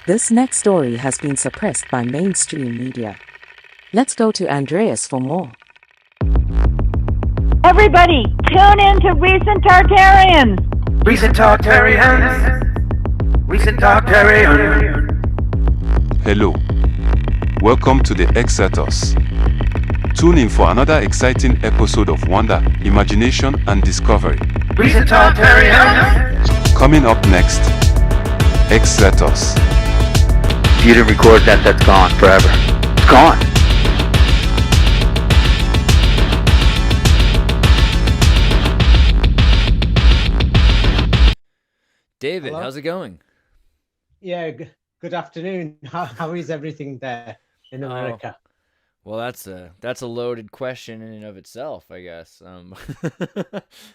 This next story has been suppressed by mainstream media. Let's go to Andreas for more. Everybody, tune in to Recent Tartarians. Recent Tartarians. Recent Tartarians. Hello. Welcome to the Xirtus. Tune in for another exciting episode of wonder, imagination, and discovery. Recent Tartarians. Coming up next, Xirtus. If you didn't record that, that's gone forever. It's gone. David, Hello? how's it going? Yeah, good afternoon. How is everything there in America? Well, that's a loaded question in and of itself, I guess.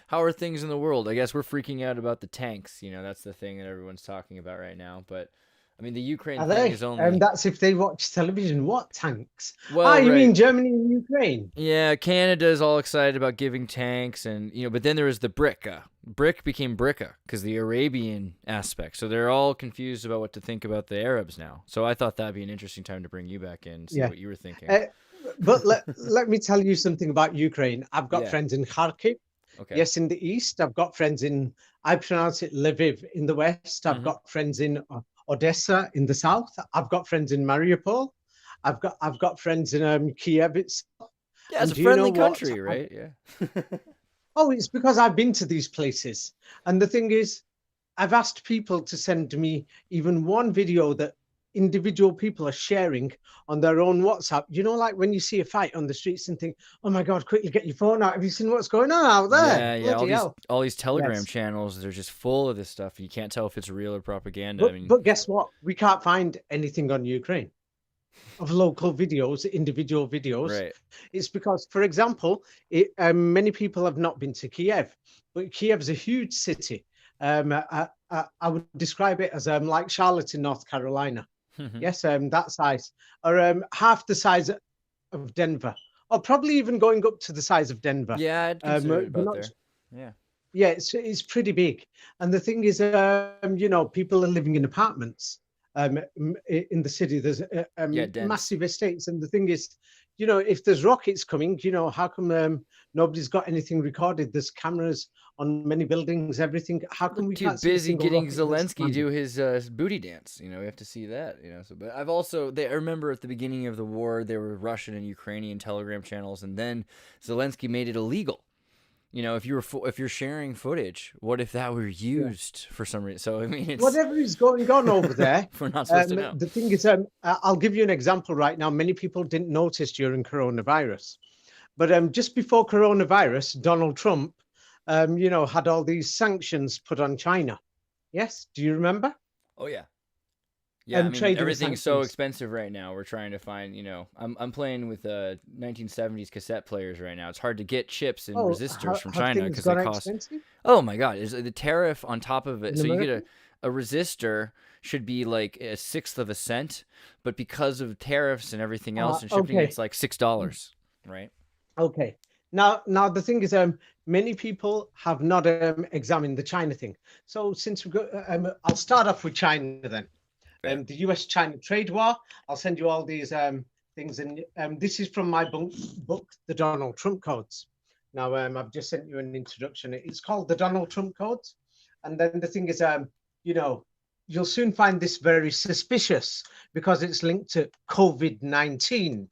How are things in the world? I guess we're freaking out about the tanks. You know, that's the thing that everyone's talking about right now. But I mean, the Ukraine Are thing they? is only. That's if they watch television. What tanks? Well, you right. mean Germany and Ukraine? Yeah, Canada is all excited about giving tanks, and but then there was the BRIC. BRIC became BRICA because the Arabian aspect. So they're all confused about what to think about the Arabs now. So I thought that'd be an interesting time to bring you back in, see what you were thinking. But let me tell you something about Ukraine. I've got friends in Kharkiv. Okay. Yes, in the east. I've got friends in, I pronounce it Lviv in the west. I've got friends in Odessa in the south. I've got friends in Mariupol. I've got friends in Kiev itself. Yeah, it's And a do you know friendly what? country, right? Yeah. Oh, it's because I've been to these places. And the thing is, I've asked people to send me even one video that individual people are sharing on their own WhatsApp. You know, like when you see a fight on the streets and think, oh my God, quickly get your phone out. Have you seen what's going on out there? Yeah. Bloody hell. All these Telegram Yes. channels, they're just full of this stuff. You can't tell if it's real or propaganda. But guess what? We can't find anything on Ukraine of local videos, individual videos. Right. It's because, for example, many people have not been to Kiev, but Kiev's a huge city. I would describe it as like Charlotte in North Carolina. Yes, that size, or half the size of Denver, or probably even going up to the size of Denver. Yeah, I'd consider it about there. Yeah. Yeah, it's pretty big. And the thing is, people are living in apartments in the city. There's massive estates. And the thing is, if there's rockets coming, how come nobody's got anything recorded? There's cameras on many buildings, everything. How come we can't too busy getting rocket that's Zelensky do his booty dance? We have to see that. So, but I remember at the beginning of the war, there were Russian and Ukrainian Telegram channels, and then Zelensky made it illegal. If you're sharing footage, what if that were used for some reason? So it's whatever is going on over there. we're not supposed to know. The thing is, I'll give you an example right now. Many people didn't notice during coronavirus, but just before coronavirus, Donald Trump, had all these sanctions put on China. Yes, do you remember? Oh yeah. Yeah, trading everything's so sanctions. expensive right now. We're trying to find, I'm playing with 1970s cassette players right now. It's hard to get chips and resistors from have China things because they gone cost. expensive? Oh my God! Is the tariff on top of it? In So you America? get a resistor should be like a sixth of a cent, but because of tariffs and everything else and shipping, okay. it's like $6, right? Okay. Now the thing is, many people have not examined the China thing. So since we go, I'll start off with China then. The US-China trade war. I'll send you all these things, and this is from my book, The Donald Trump Codes. Now, I've just sent you an introduction. It's called The Donald Trump Codes, and then the thing is, you'll soon find this very suspicious because it's linked to COVID-19.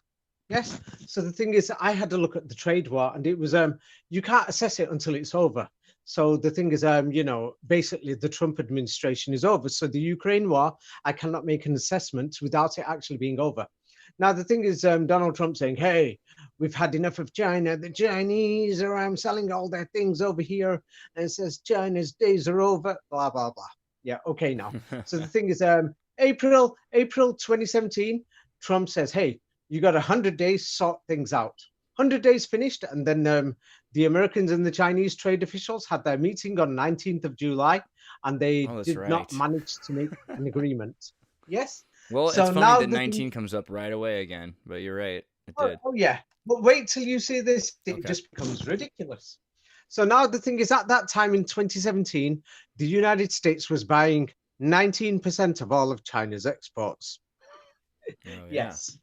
Yes. So the thing is, I had a look at the trade war, and it was you can't assess it until it's over. So the thing is, basically the Trump administration is over. So the Ukraine war, I cannot make an assessment without it actually being over. Now, the thing is, Donald Trump saying, hey, we've had enough of China. The Chinese are selling all their things over here. And it says China's days are over, blah, blah, blah. Yeah, okay, now. So the thing is, April 2017, Trump says, hey, you got 100 days, sort things out. 100 days finished, and then the Americans and the Chinese trade officials had their meeting on 19th of July, and they did not manage to make an agreement. Yes? Well, So it's funny now that the 19 comes up right away again, but you're right. It Oh, did. oh, yeah. But wait till you see this. It Okay. just becomes ridiculous. So now the thing is, at that time in 2017, the United States was buying 19% of all of China's exports. Oh, yeah. Yes.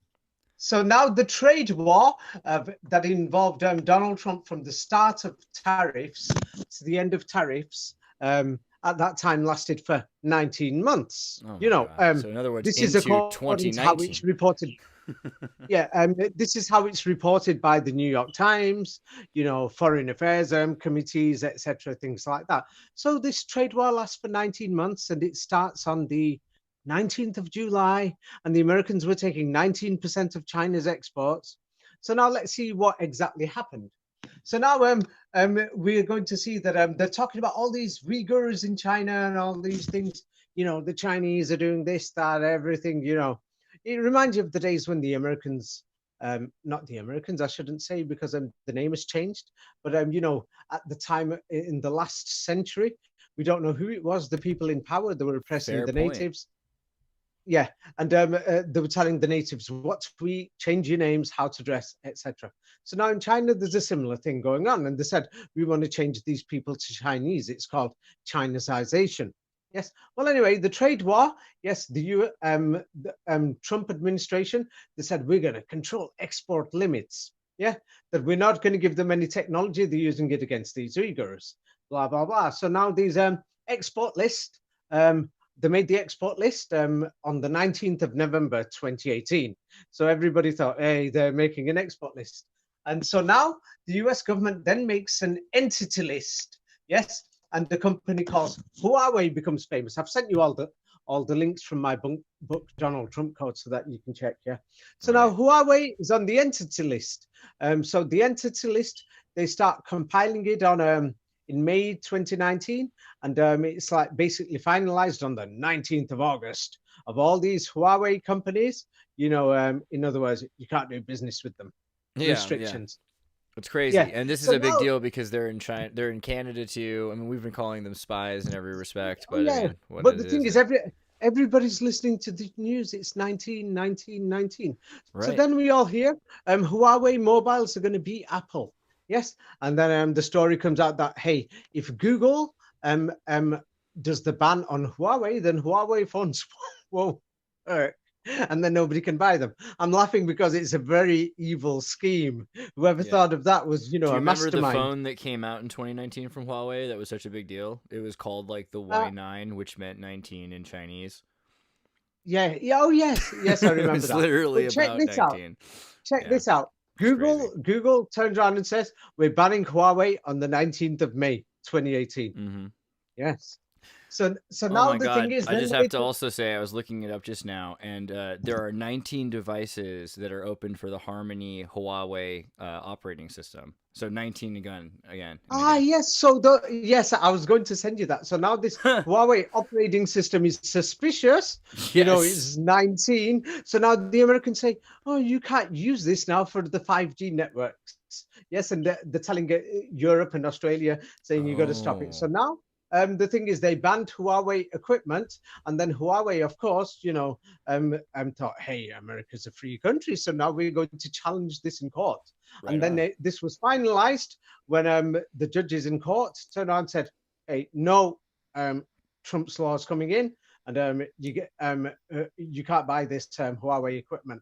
So now the trade war that involved Donald Trump from the start of tariffs to the end of tariffs at that time lasted for 19 months. Oh You my know, God. So in other words, this is into according to how it's 2019. reported. Yeah, this is how it's reported by the New York Times, you know, foreign affairs committees, etc., things like that. So this trade war lasts for 19 months, and it starts on the 19th of July, and the Americans were taking 19% of China's exports. So now let's see what exactly happened. So now we're going to see that they're talking about all these Uyghurs in China and all these things. You know, the Chinese are doing this, that, everything, you know. It reminds you of the days when the Americans, not the Americans, I shouldn't say, because the name has changed. But, you know, at the time in the last century, we don't know who it was, the people in power that were oppressing Fair the point. natives. Yeah, and they were telling the natives what to eat, change your names, how to dress, etc. So now in China, there's a similar thing going on. And they said, we want to change these people to Chinese. It's called Chinicization. Yes. Well, anyway, the trade war. Yes, the Trump administration. They said we're going to control export limits. Yeah, that we're not going to give them any technology. They're using it against these Uyghurs. Blah blah blah. So now these export list. They made the export list on the 19th of November 2018. So everybody thought, hey, they're making an export list. And so now the US government then makes an entity list. Yes. And the company called Huawei becomes famous. I've sent you all the links from my book, Donald Trump Code, so that you can check. Yeah. So now Huawei is on the entity list. So the entity list, they start compiling it on in May 2019, and it's like basically finalized on the 19th of August. Of all these Huawei companies, you know, in other words, you can't do business with them. Yeah, Restrictions. It's crazy, Yeah. and this is So a big now- deal because they're in China, they're in Canada too. I mean, we've been calling them spies in every respect, but I yeah, mean, what but it the thing is, everybody's listening to the news. It's 19, 19, 19. So right. then we all hear Huawei mobiles are going to beat Apple. Yes, and then the story comes out that hey, if Google does the ban on Huawei, then Huawei phones won't work, and then nobody can buy them. I'm laughing because it's a very evil scheme. Whoever Yeah. thought of that was, you know, Do you a remember mastermind. the phone that came out in 2019 from Huawei that was such a big deal? It was called like the Y9, which meant 19 in Chinese. Yeah. Oh yes, yes, I remember It was that. literally But check about this out. 19. Check Yeah. this out. crazy. Google turns around and says we're banning Huawei on the 19th of May 2018. Mm-hmm. Yes. So Oh now my the God. thing is, I then just they have to took- also say I was looking it up just now, and there are 19 devices that are open for the Harmony Huawei operating system. So 19 again. yes. So yes, I was going to send you that. So now this Huawei operating system is suspicious. You know, Yes. it's 19. So now the Americans say, oh, you can't use this now for the 5G networks. Yes, and they're telling Europe and Australia saying you got to stop it. So Oh. now the thing is they banned Huawei equipment, and then Huawei, of course, you know, thought, hey, America's a free country, so now we're going to challenge this in court. Right And then on. this was finalized when the judges in court turned around and said, hey, no, Trump's law is coming in, and you can't buy this Huawei equipment.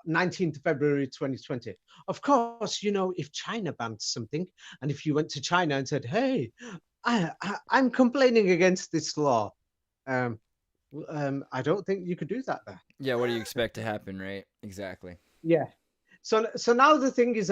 19th of February 2020. Of course, you know, if China banned something, and if you went to China and said, hey, I'm complaining against this law, I don't think you could do that there. Yeah, what do you expect to happen, right? Exactly. Yeah. So now the thing is,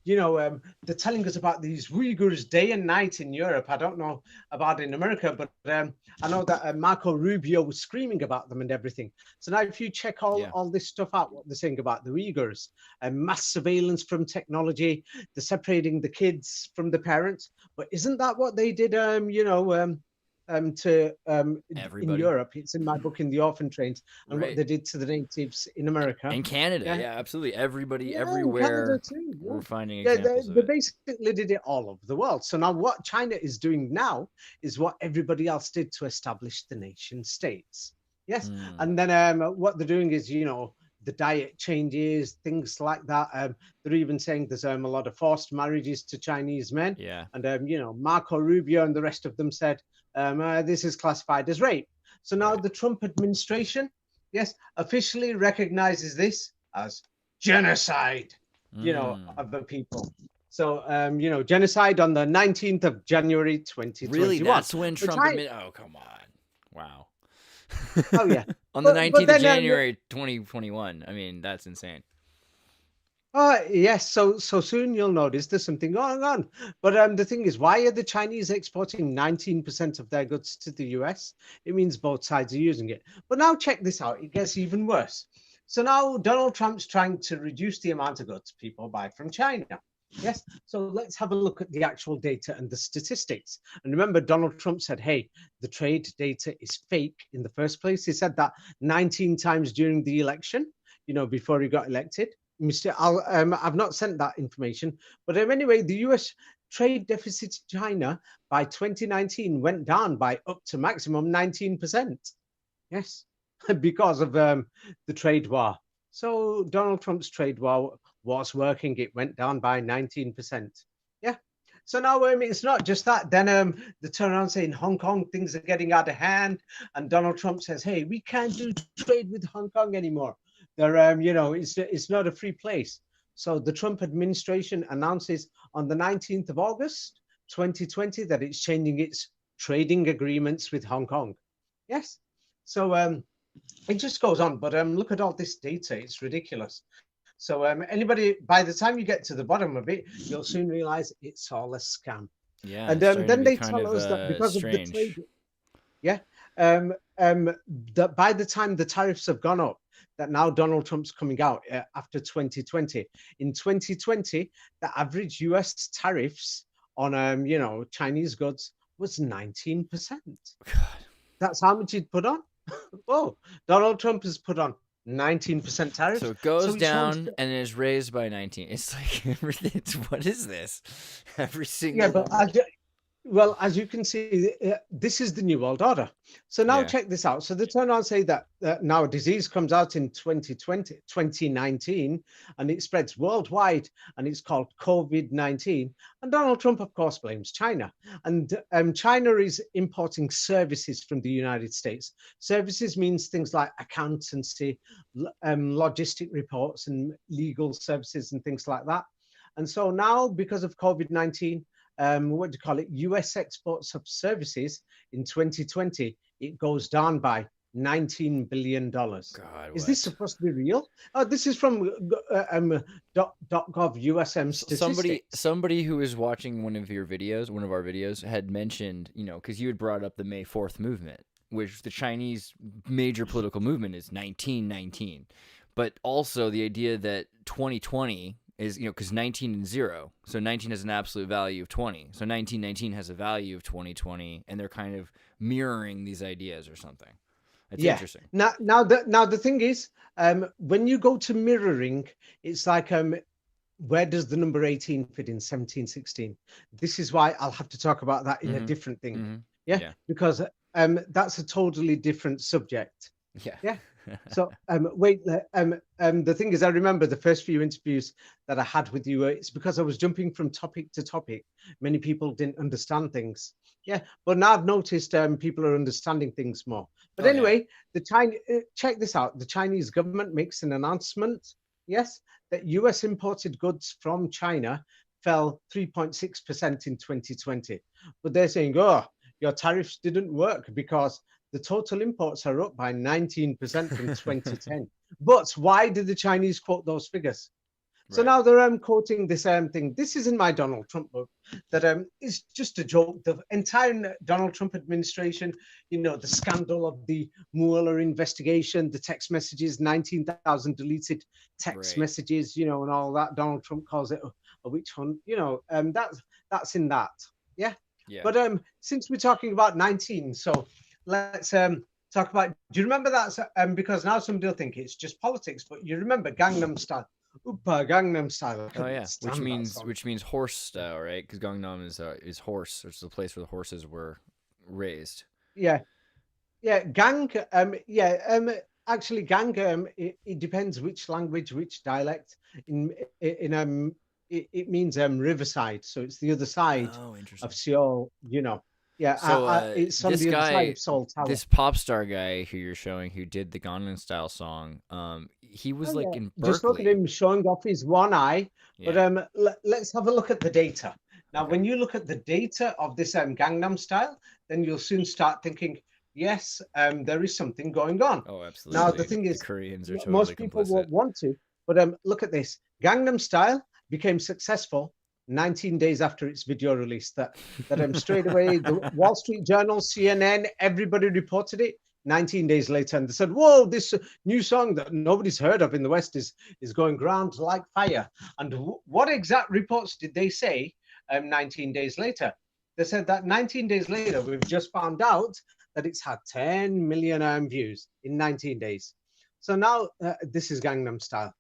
you know, they're telling us about these Uyghurs day and night in Europe. I don't know about in America, but I know that Marco Rubio was screaming about them and everything. So now if you check all this stuff out, what they're saying about the Uyghurs, mass surveillance from technology, they're separating the kids from the parents. But isn't that what they did, you know, to in Everybody. Europe? It's in my book, In the Orphan Trains, and Right. what they did to the natives in America. In Canada, Yeah. yeah, absolutely. Everybody, Yeah, in everywhere, Canada too, yeah. we're finding Yeah, examples of they it. basically did it all over the world. So now what China is doing now is what everybody else did to establish the nation states. Yes. Mm. And then what they're doing is, you know, the diet changes, things like that. They're even saying there's a lot of forced marriages to Chinese men. Yeah. And, you know, Marco Rubio and the rest of them said this is classified as rape. So now the Trump administration, yes, officially recognizes this as genocide, of the people. So, genocide on the 19th of January, 2021. Really? That's when Which Trump admitted? Oh, come on. Wow. Oh, yeah. On the But 19th then, of January, 2021. I mean, that's insane. Yes, so soon you'll notice there's something going on. But the thing is, why are the Chinese exporting 19% of their goods to the US? It means both sides are using it. But now check this out, it gets even worse. So now Donald Trump's trying to reduce the amount of goods people buy from China. Yes, so let's have a look at the actual data and the statistics. And remember, Donald Trump said, hey, the trade data is fake in the first place. He said that 19 times during the election, before he got elected. I've not sent that information, but anyway, the US trade deficit to China by 2019 went down by up to maximum 19%. Yes, because of the trade war. So Donald Trump's trade war was working. It went down by 19%. Yeah. So now it's not just that. Then the turnaround saying Hong Kong, things are getting out of hand, and Donald Trump says, "Hey, we can't do trade with Hong Kong anymore. They're it's not a free place." So the Trump administration announces on the 19th of August, 2020, that it's changing its trading agreements with Hong Kong. Yes. So it just goes on. But look at all this data. It's ridiculous. So anybody, by the time you get to the bottom of it, you'll soon realize it's all a scam. Yeah. And then they tell us that because of the trade, that by the time the tariffs have gone up, that now Donald Trump's coming out after 2020. In 2020, the average US tariffs on Chinese goods was 19%. God. That's how much he'd put on. Oh, Donald Trump has put on 19% tariffs. So it goes down and is raised by 19. It's like, what is this? Every single. Yeah, but well, as you can see, this is the New World Order. So now check this out. So the turnaround say that now a disease comes out in 2019, and it spreads worldwide, and it's called COVID-19. And Donald Trump, of course, blames China. And China is importing services from the United States. Services means things like accountancy, logistic reports, and legal services, and things like that. And so now, because of COVID-19, US exports of services in 2020, it goes down by $19 billion. God, is this supposed to be real? Oh, this is from .gov USM statistics. Somebody who was watching one of our videos, had mentioned, because you had brought up the May 4th movement, which the Chinese major political movement is 1919, but also the idea that 2020 is, because 19 and 0, so 19 has an absolute value of 20, so 1919 has a value of 2020, and they're kind of mirroring these ideas or something. It's interesting. Now the thing is, when you go to mirroring, it's like where does the number 18 fit in 1716? This is why I'll have to talk about that in a different thing. Yeah, because that's a totally different subject. Yeah. So the thing is, I remember the first few interviews that I had with you, it's because I was jumping from topic to topic. Many people didn't understand things. Yeah, but now I've noticed people are understanding things more. But anyway, check this out. The Chinese government makes an announcement, yes, that US imported goods from China fell 3.6% in 2020. But they're saying, oh, your tariffs didn't work because the total imports are up by 19% from 2010. But why did the Chinese quote those figures? So now they're quoting this thing. This is in my Donald Trump book, that is just a joke. The entire Donald Trump administration, the scandal of the Mueller investigation, the text messages, 19,000 deleted text messages, and all that. Donald Trump calls it a witch hunt, that's in that. Yeah. But since we're talking about 19, so let's talk about, do you remember that? Because now somebody will think it's just politics, but you remember Gangnam Style. Oopa, Gangnam Style. Oh yeah, which means horse style, right? Because Gangnam is horse, which is the place where the horses were raised. Yeah, gang. Actually, gang. It depends which language, which dialect. It means riverside, so it's the other side of Seoul. Yeah, So it's on this the other side guy, of Seoul Tower. this pop star guy who you're showing, who did the Gangnam Style song, he was like in Berkeley. Just look at him showing off his one eye. Yeah. But let's have a look at the data. Now, when you look at the data of this Gangnam Style, then you'll soon start thinking, yes, there is something going on. Oh, absolutely. Now, the thing is, Koreans are totally most people complicit. won't want to, but look at this. Gangnam Style became successful 19 days after its video release. That straight away, the Wall Street Journal, CNN, everybody reported it 19 days later. And they said, whoa, this new song that nobody's heard of in the West is going ground like fire. And what exact reports did they say 19 days later? They said that 19 days later, we've just found out that it's had 10 million views in 19 days. So now this is Gangnam Style.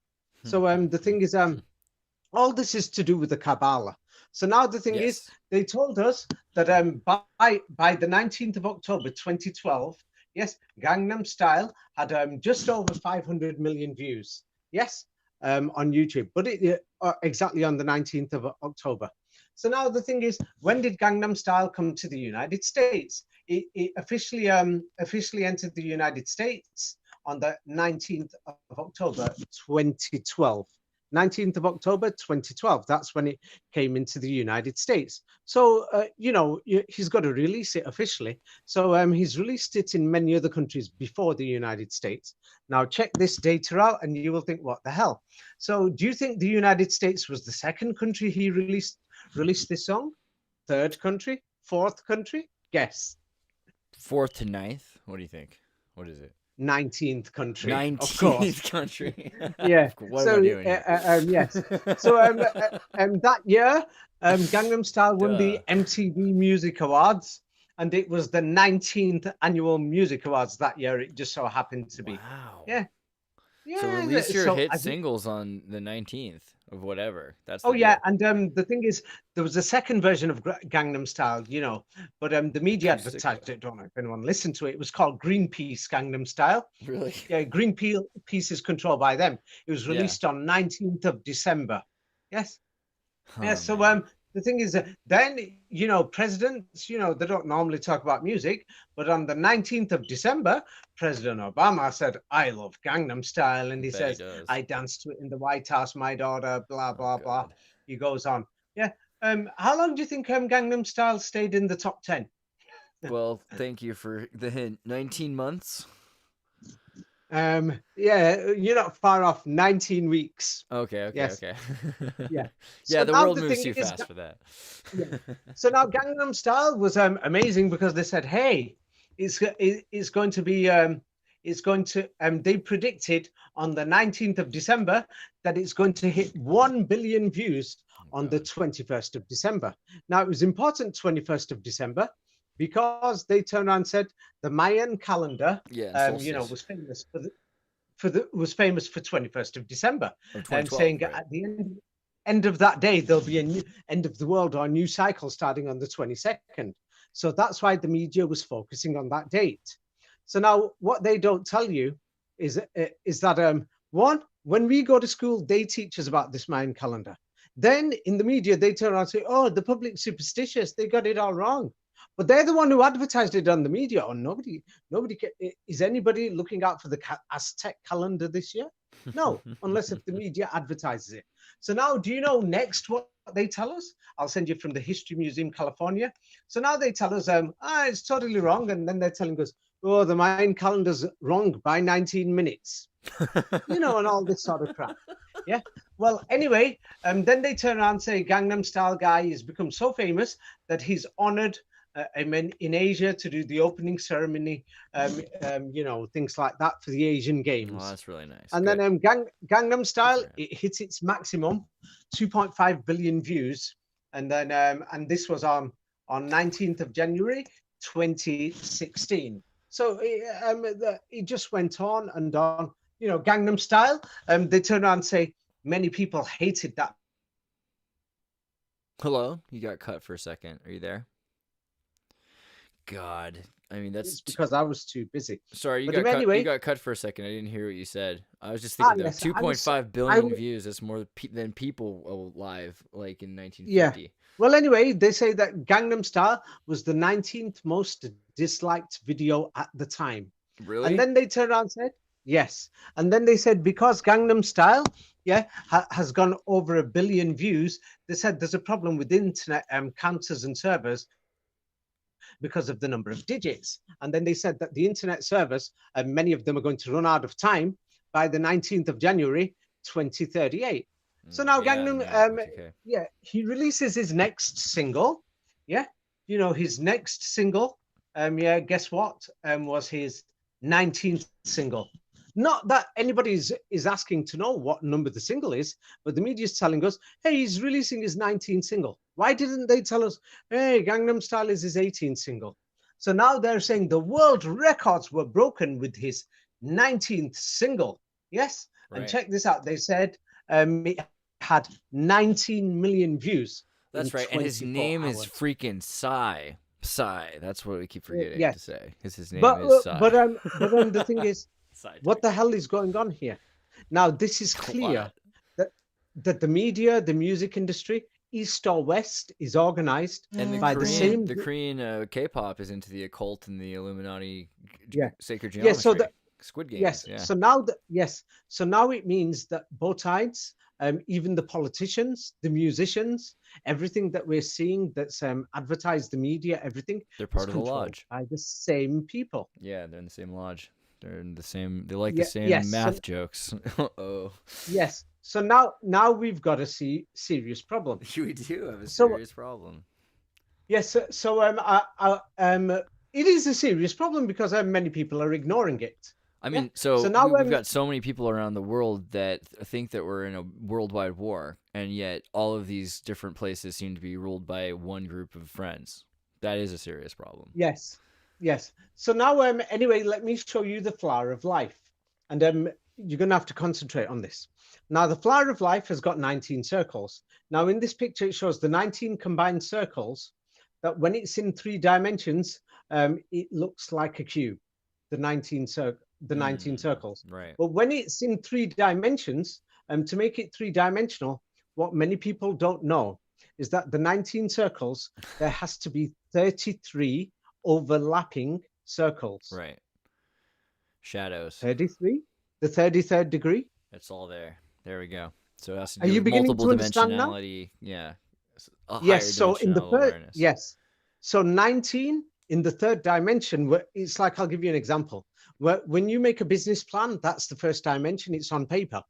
So the thing is, all this is to do with the Kabbalah. So now the thing is, they told us that by the 19th of October 2012, yes, Gangnam Style had just over 500 million views. Yes, on YouTube, but it exactly on the 19th of October. So now the thing is, when did Gangnam Style come to the United States? It officially entered the United States on the 19th of October 2012. 19th of October 2012. That's when it came into the United States. So, he's got to release it officially. So he's released it in many other countries before the United States. Now, check this data out and you will think, what the hell? So do you think the United States was the second country he released this song? Third country? Fourth country? Guess. 4th to 9th? What do you think? What is it? 19th country. 19th country. Yeah. What am I doing here? Yes. So that year, Gangnam Style won the MTV Music Awards, and it was the 19th annual Music Awards that year. It just so happened to be. Wow. Yeah. Yeah. So release your hit singles on the 19th of whatever. That's and the thing is, there was a second version of Gangnam Style, but the media advertised it. Don't know if anyone listened to it. It was called Greenpeace Gangnam Style. Really? Yeah, Greenpeace is controlled by them. It was released on 19th of December. Yes. So the thing is, then presidents, they don't normally talk about music, but on the 19th of December, President Obama said, "I love Gangnam Style," and he says, "I danced to it in the White House, my daughter." Blah blah blah. He goes on. Yeah. How long do you think Gangnam Style stayed in the top 10? Well, thank you for the hint. 19 months. Yeah, you're not far off. 19 weeks. Okay. Yeah. Yeah, So the now world the moves thing too is fast for that. Yeah. So now Gangnam Style was amazing because they said, hey, it's going to be they predicted on the 19th of December that it's going to hit 1 billion views on the 21st of December. Now it was important 21st of December because they turned around and said the Mayan calendar was famous was famous for 21st of December, and saying at the end of that day there'll be a new end of the world or a new cycle starting on the 22nd. So that's why the media was focusing on that date. So now what they don't tell you is that one, when we go to school, they teach us about this Mayan calendar. Then in the media, they turn around and say, oh, the public's superstitious, they got it all wrong. But they're the one who advertised it on the media. Or nobody. Is anybody looking out for the Aztec calendar this year? No, unless if the media advertises it. So now, do you know next what they tell us? I'll send you from the History Museum, California. So now they tell us, it's totally wrong. And then they're telling us, oh, the Mayan calendar's wrong by 19 minutes. And all this sort of crap. Yeah. Well, anyway, then they turn around and say Gangnam Style guy has become so famous that he's honored in Asia to do the opening ceremony, things like that for the Asian Games. Oh, that's really nice. And then Gangnam Style, it hits its maximum, 2.5 billion views. And then and this was on 19th of January, 2016. So it just went on and on. Gangnam Style, they turn around and say many people hated that. Hello? You got cut for a second. Are you there? God. I mean, that's because I was too busy. Sorry, you got cut for a second. I didn't hear what you said. I was just thinking 2.5 billion views. That's more than people alive, like in 1950. Yeah. Well, anyway, they say that Gangnam Style was the 19th most disliked video at the time. Really? And then they turned around and said, yes. And then they said, because Gangnam Style, has gone over 1 billion views, they said there's a problem with internet counters and servers because of the number of digits. And then they said that the internet servers, many of them are going to run out of time by the 19th of January, 2038. So now Gangnam, he releases his next single. Yeah, his next single. Guess what? Was his 19th single. Not that anybody is asking to know what number the single is, but the media is telling us, hey, he's releasing his 19th single. Why didn't they tell us, hey, Gangnam Style is his 18th single? So now they're saying the world records were broken with his 19th single. Yes. Right. And check this out. They said it had 19 million views. That's right. And his name is freaking Psy. Psy. That's what we keep forgetting to say. Because his name is Psy. But the thing is, what the hell is going on here? Now, this is clear that the media, the music industry, East or West, is organized by the same. The Korean K-pop is into the occult and the Illuminati sacred geometry. So Squid Games. Yes. Yeah. So now So now it means that both sides, even the politicians, the musicians, everything that we're seeing that's advertised, the media, everything, they're part of the lodge by the same people. Yeah, they're in the same lodge. They're in the same. They like the same math jokes. Oh. Yes. So now we've got a serious problem. We do have a serious problem. Yes. So it is a serious problem because many people are ignoring it. I mean, so now we've got so many people around the world that think that we're in a worldwide war, and yet all of these different places seem to be ruled by one group of friends. That is a serious problem. Yes. So now, anyway, let me show you the flower of life, and you're going to have to concentrate on this. Now, the flower of life has got 19 circles. Now, in this picture, it shows the 19 combined circles. That when it's in 3 dimensions, it looks like a cube. The 19 circles. Right. But when it's in 3 dimensions, to make it 3-dimensional, what many people don't know is that the 19 circles, there has to be 33 overlapping circles. Right. Shadows. 33, the 33rd degree. It's all there. There we go. So it has to do with multiple dimensionality. Now? Yeah. Yes. So in the third, So 19 in the 3rd dimension. It's like, I'll give you an example. When you make a business plan, that's the 1st dimension. It's on paper.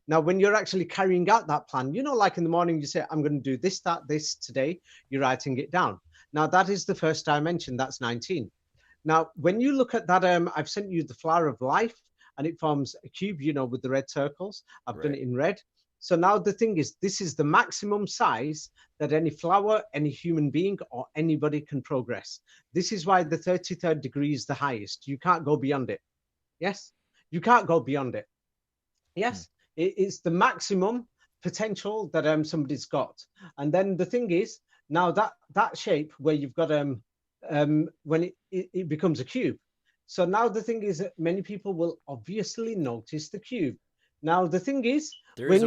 Now, when you're actually carrying out that plan, like in the morning, you say, I'm going to do this, that, this today. You're writing it down. Now, that is the 1st dimension. That's 19. Now, when you look at that, I've sent you the flower of life, and it forms a cube, with the red circles. I've done it in red. So now the thing is, this is the maximum size that any flower, any human being, or anybody can progress. This is why the 33rd degree is the highest. You can't go beyond it. Yes? You can't go beyond it. Yes? It's the maximum potential that somebody's got. And then the thing is, now that shape where you've got when it becomes a cube. So now the thing is that many people will obviously notice the cube. Now the thing is, there is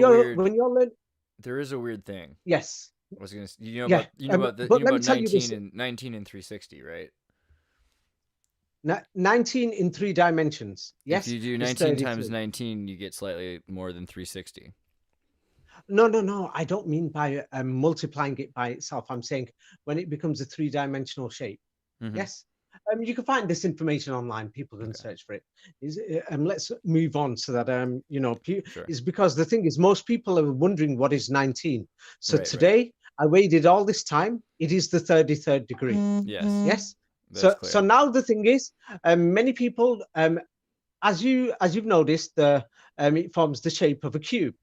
a weird thing. Yes. I was gonna, about 19 and 360, right? 19 in 3 dimensions. Yes. If you do 19 times 19, you get slightly more than 360. No. I don't mean by multiplying it by itself. I'm saying when it becomes a 3-dimensional shape. Mm-hmm. Yes. You can find this information online. People can search for it. Let's move on so that sure. Is because the thing is, most people are wondering what is 19. So today I waited all this time. It is the 33rd degree. Yes. So now the thing is, many people, as you've noticed, it forms the shape of a cube.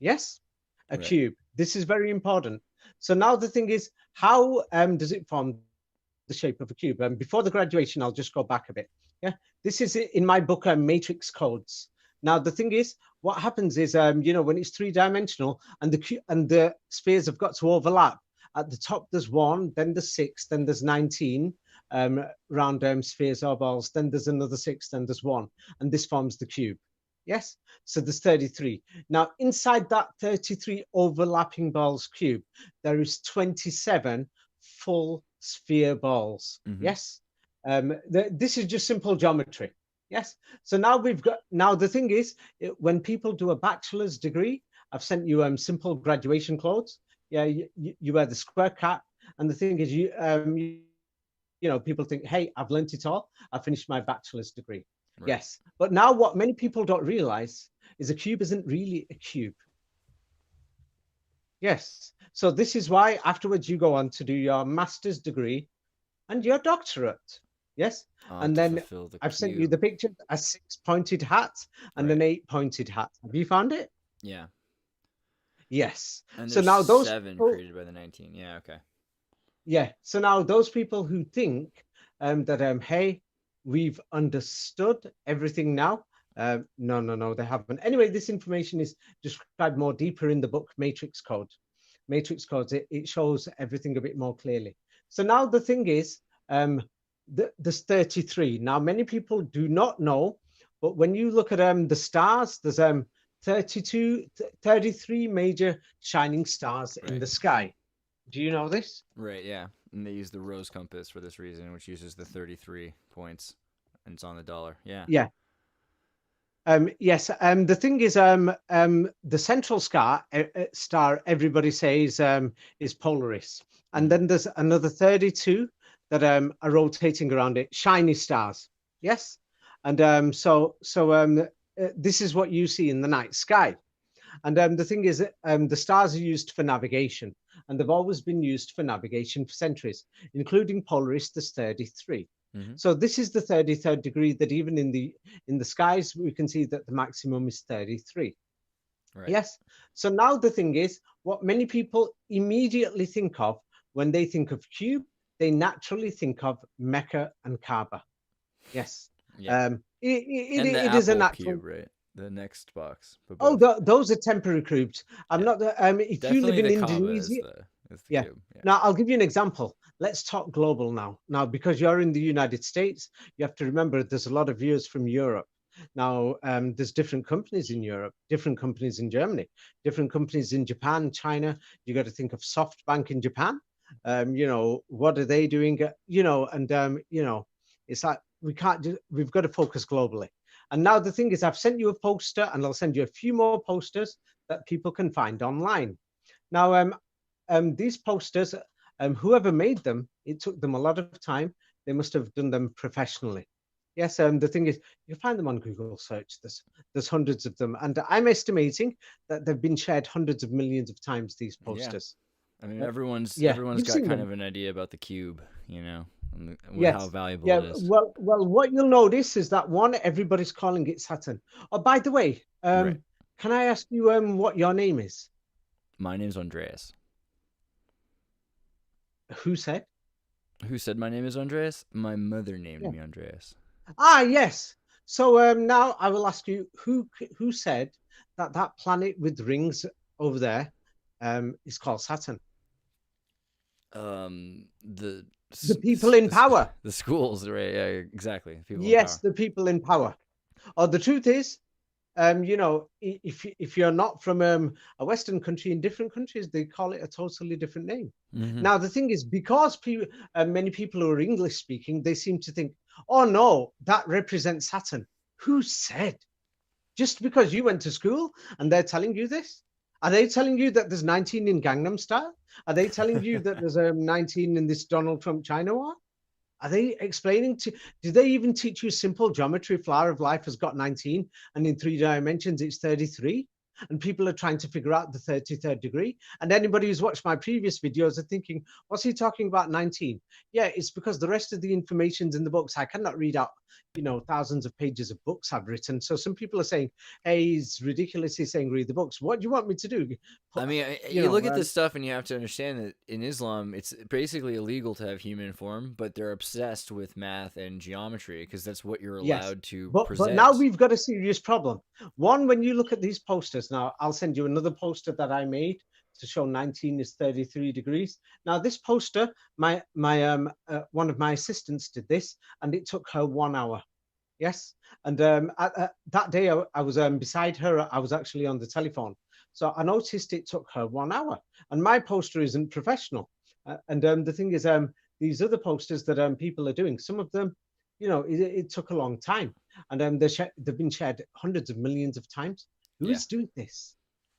Yes, a cube. This is very important. So now the thing is, how does it form the shape of a cube? Before the graduation, I'll just go back a bit. Yeah, this is in my book, Matrix Codes. Now the thing is, what happens is, when it's 3-dimensional and the spheres have got to overlap. At the top, there's 1, then there's 6, then there's 19 round spheres or balls. Then there's another 6, then there's 1, and this forms the cube. Yes, so there's 33. Now, inside that 33 overlapping balls cube, there is 27 full sphere balls. Yes, this is just simple geometry. Yes, so now the thing is, when people do a bachelor's degree, I've sent you simple graduation clothes. Yeah, you wear the square cap, and the thing is, people think, hey, I've learnt it all. I finished my bachelor's degree. Right. Yes, but now what many people don't realize is a cube isn't really a cube. Yes, so this is why afterwards you go on to do your master's degree and your doctorate. Yes, and then I've sent you the picture, a 6-pointed hat and an 8-pointed hat. Have you found it? Yeah. Yes. And so now those 7 created by the 19. Yeah. Okay. Yeah. So now those people who think that hey, we've understood everything now. No, they haven't. Anyway, this information is described more deeper in the book Matrix Code. Matrix Codes, it shows everything a bit more clearly. So now the thing is, there's 33. Now, many people do not know, but when you look at the stars, there's 33 major shining stars in the sky. Do you know this? Right, yeah. And they use the rose compass for this reason, which uses the 33 points, and it's on the dollar. Yeah. Yeah. Yes. The thing is, the central star everybody says is Polaris, and then there's another 32 that are rotating around it, shiny stars. Yes, and so this is what you see in the night sky, and the thing is, the stars are used for navigation, and they've always been used for navigation for centuries, including Polaris. There's 33. So this is the 33rd degree that even in the skies, we can see that the maximum is 33. Right. Yes. So now the thing is, what many people immediately think of when they think of cube, they naturally think of Mecca and Kaaba. Yes. Yeah. It is a natural cube, right? The next box. Oh, those are temporary cubes. I'm not. If you live in Indonesia, yeah. Now I'll give you an example. Let's talk global now. Now, because you're in the United States, you have to remember there's a lot of viewers from Europe. Now, there's different companies in Europe, different companies in Germany, different companies in Japan, China. You got to think of SoftBank in Japan. What are they doing? It's like we've got to focus globally. And now the thing is, I've sent you a poster, and I'll send you a few more posters that people can find online. Now, these posters, whoever made them, it took them a lot of time. They must have done them professionally. Yes, the thing is, you find them on Google search. There's hundreds of them, and I'm estimating that they've been shared hundreds of millions of times. These posters. Yeah. I mean, everyone's got kind of an idea about the cube, and how valuable it is. Well, what you'll notice is that everybody's calling it Saturn. Oh, by the way, can I ask you what your name is? My name's Andreas. Who said? Who said my name is Andreas? My mother named me Andreas. Ah, yes. So now I will ask you, who said that planet with rings over there is called Saturn? The people in power. The schools, right? Yeah, exactly. The people in power. Oh, the truth is, if you're not from a Western country, in different countries, they call it a totally different name. Now, the thing is, because many people who are English speaking, they seem to think, oh, no, that represents Saturn. Who said? Just because you went to school and they're telling you this? Are they telling you that there's 19 in Gangnam Style? Are they telling you that there's 19 in this Donald Trump China war? Are they explaining did they even teach you simple geometry? Flower of Life has got 19, and in 3 dimensions, it's 33. And people are trying to figure out the 33rd degree. And anybody who's watched my previous videos are thinking, what's he talking about 19? Yeah, it's because the rest of the information's in the books. I cannot read out, thousands of pages of books I've written. So some people are saying, hey, he's ridiculous. He's saying, read the books. What do you want me to do? I mean, you look at this stuff and you have to understand that in Islam, it's basically illegal to have human form, but they're obsessed with math and geometry because that's what you're allowed to present. But now we've got a serious problem. One, when you look at these posters, now I'll send you another poster that I made to show 19 is 33 degrees. Now this poster, my one of my assistants did this, and it took her 1 hour. Yes, and that day I was beside her. I was actually on the telephone, so I noticed it took her 1 hour. And my poster isn't professional. And the thing is, these other posters that people are doing, some of them, it took a long time, and they've been shared hundreds of millions of times. Who Yeah. is doing this?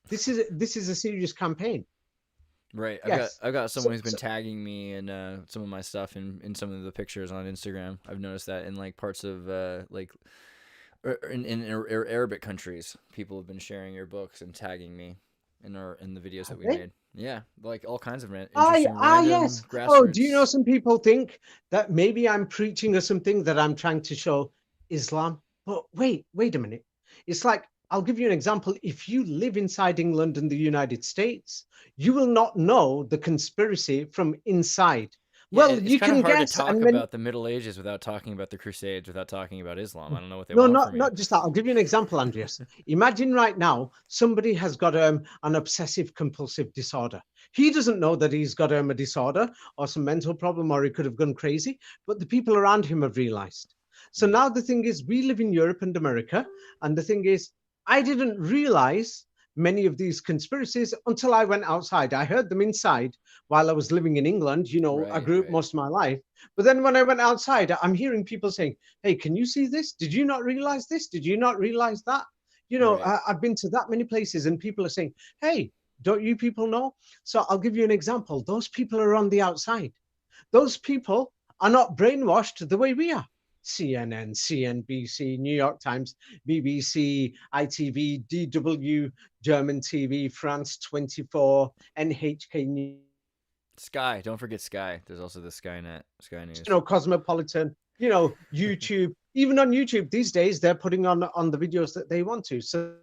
This is a serious campaign. Right. Yes. I've got someone who's been tagging me in some of my stuff in some of the pictures on Instagram. I've noticed that in like parts of like in Arabic countries, people have been sharing your books and tagging me in the videos that we made. Yeah, like all kinds of interesting random Yes. grassroots. Oh, do you know some people think that maybe I'm preaching or something, that I'm trying to show Islam? But wait a minute. It's like, I'll give you an example. If you live inside England and the United States, you will not know the conspiracy from inside. Yeah, Well, it's you kind can of hard guess. to talk And then, about the Middle Ages without talking about the Crusades, without talking about Islam. I don't know what they no, want from you. not just that. I'll give you an example, Andreas. Imagine right now somebody has got an obsessive compulsive disorder. He doesn't know that he's got a disorder or some mental problem, or he could have gone crazy, but the people around him have realized. So now the thing is, we live in Europe and America, and the thing is, I didn't realize many of these conspiracies until I went outside. I heard them inside while I was living in England. I grew up most of my life. But then when I went outside, I'm hearing people saying, hey, can you see this? Did you not realize this? Did you not realize that? I've been to that many places, and people are saying, hey, don't you people know? So I'll give you an example. Those people are on the outside. Those people are not brainwashed the way we are. CNN, CNBC, New York Times, BBC, ITV, DW, German TV, France 24, NHK News. Sky, don't forget Sky. There's also the Sky News. Cosmopolitan, YouTube. Even on YouTube these days, they're putting on the videos that they want to. So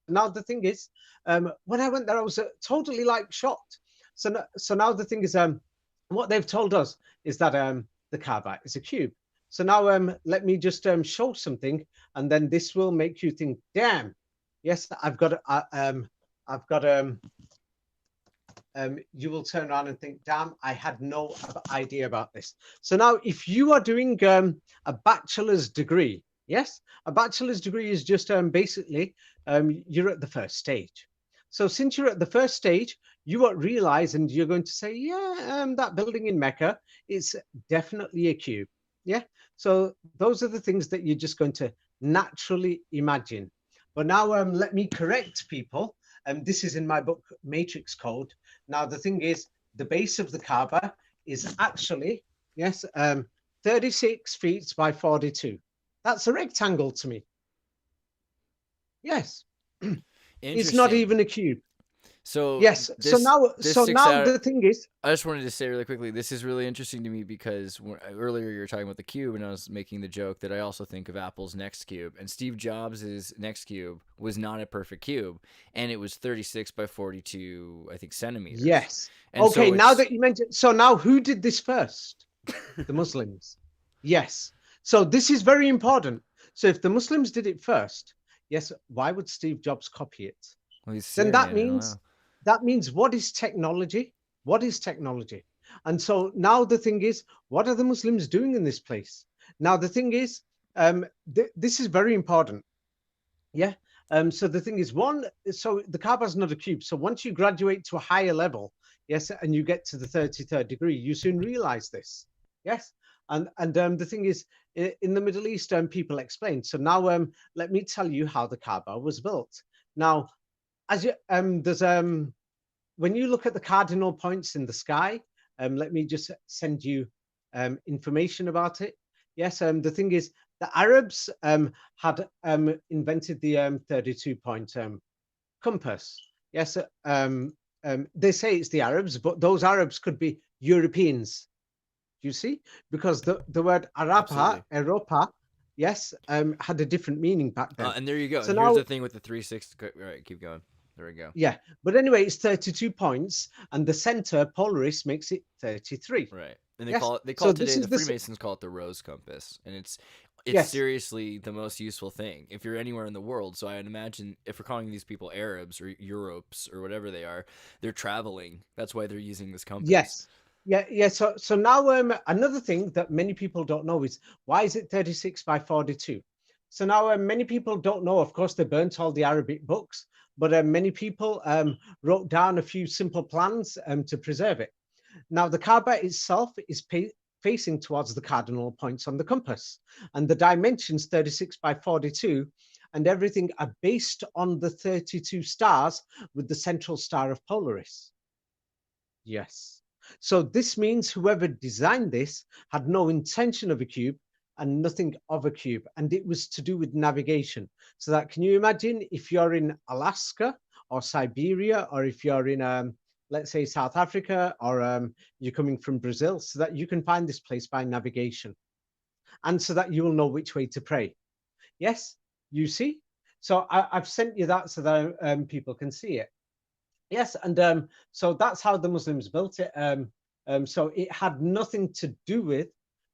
now the thing is, when I went there, I was totally shocked. So now the thing is, what they've told us is that the Kaaba is a cube. So now let me just show something, and then this will make you think, damn, yes, you will turn around and think, damn, I had no idea about this. So now if you are doing a bachelor's degree, yes, a bachelor's degree is just basically you're at the first stage. So since you're at the first stage, you won't realize, and you're going to say, yeah, that building in Mecca is definitely a cube. Yeah. So those are the things that you're just going to naturally imagine. But now let me correct people. This is in my book, Matrix Code. Now, the thing is, the base of the Kaaba is actually, 36 feet by 42. That's a rectangle to me. Yes. It's not even a cube. So yes. So now the thing is, I just wanted to say really quickly, this is really interesting to me because earlier you were talking about the cube, and I was making the joke that I also think of Apple's Next Cube, and Steve Jobs' Next Cube was not a perfect cube, and it was 36 by 42, I think, centimeters. Yes. And okay. So now that you mentioned, so now who did this first? The Muslims. Yes. So this is very important. So if the Muslims did it first, yes, why would Steve Jobs copy it? Well, he's Then Syrian, that means what is technology? What is technology? And so now the thing is, what are the Muslims doing in this place? Now the thing is, this is very important. Yeah. So the thing is, so the Kaaba is not a cube. So once you graduate to a higher level, yes, and you get to the 33rd degree, you soon realize this. Yes. And the thing is, in the Middle East, people explain. So now let me tell you how the Kaaba was built. Now, as you there's when you look at the cardinal points in the sky, let me just send you information about it. Yes, the thing is, the Arabs had invented the 32-point compass. Yes, they say it's the Arabs, but those Arabs could be Europeans. You see, because the word Europa, yes, had a different meaning back then. And there you go. So and now, here's the thing with the 360. All right, keep going. There we go. Yeah, but anyway, it's 32 points, and the center Polaris makes it 33. Right, and yes. they call it today. The Freemasons call it the rose compass, and it's yes. seriously the most useful thing if you're anywhere in the world. So I'd imagine if we're calling these people Arabs or Europes or whatever they are, they're traveling. That's why they're using this compass. Yes. Yeah. So now another thing that many people don't know is why is it 36 by 42? So now many people don't know. Of course, they burnt all the Arabic books, but many people wrote down a few simple plans to preserve it. Now, the Kaaba itself is facing towards the cardinal points on the compass, and the dimensions 36 by 42 and everything are based on the 32 stars with the central star of Polaris. Yes. So this means whoever designed this had no intention of a cube and nothing of a cube, and it was to do with navigation. So that, can you imagine if you're in Alaska or Siberia, or if you're in let's say South Africa, or you're coming from Brazil, so that you can find this place by navigation, and so that you will know which way to pray. Yes, you see. So I've sent you that so that people can see it. Yes, and so that's how the Muslims built it. So it had nothing to do with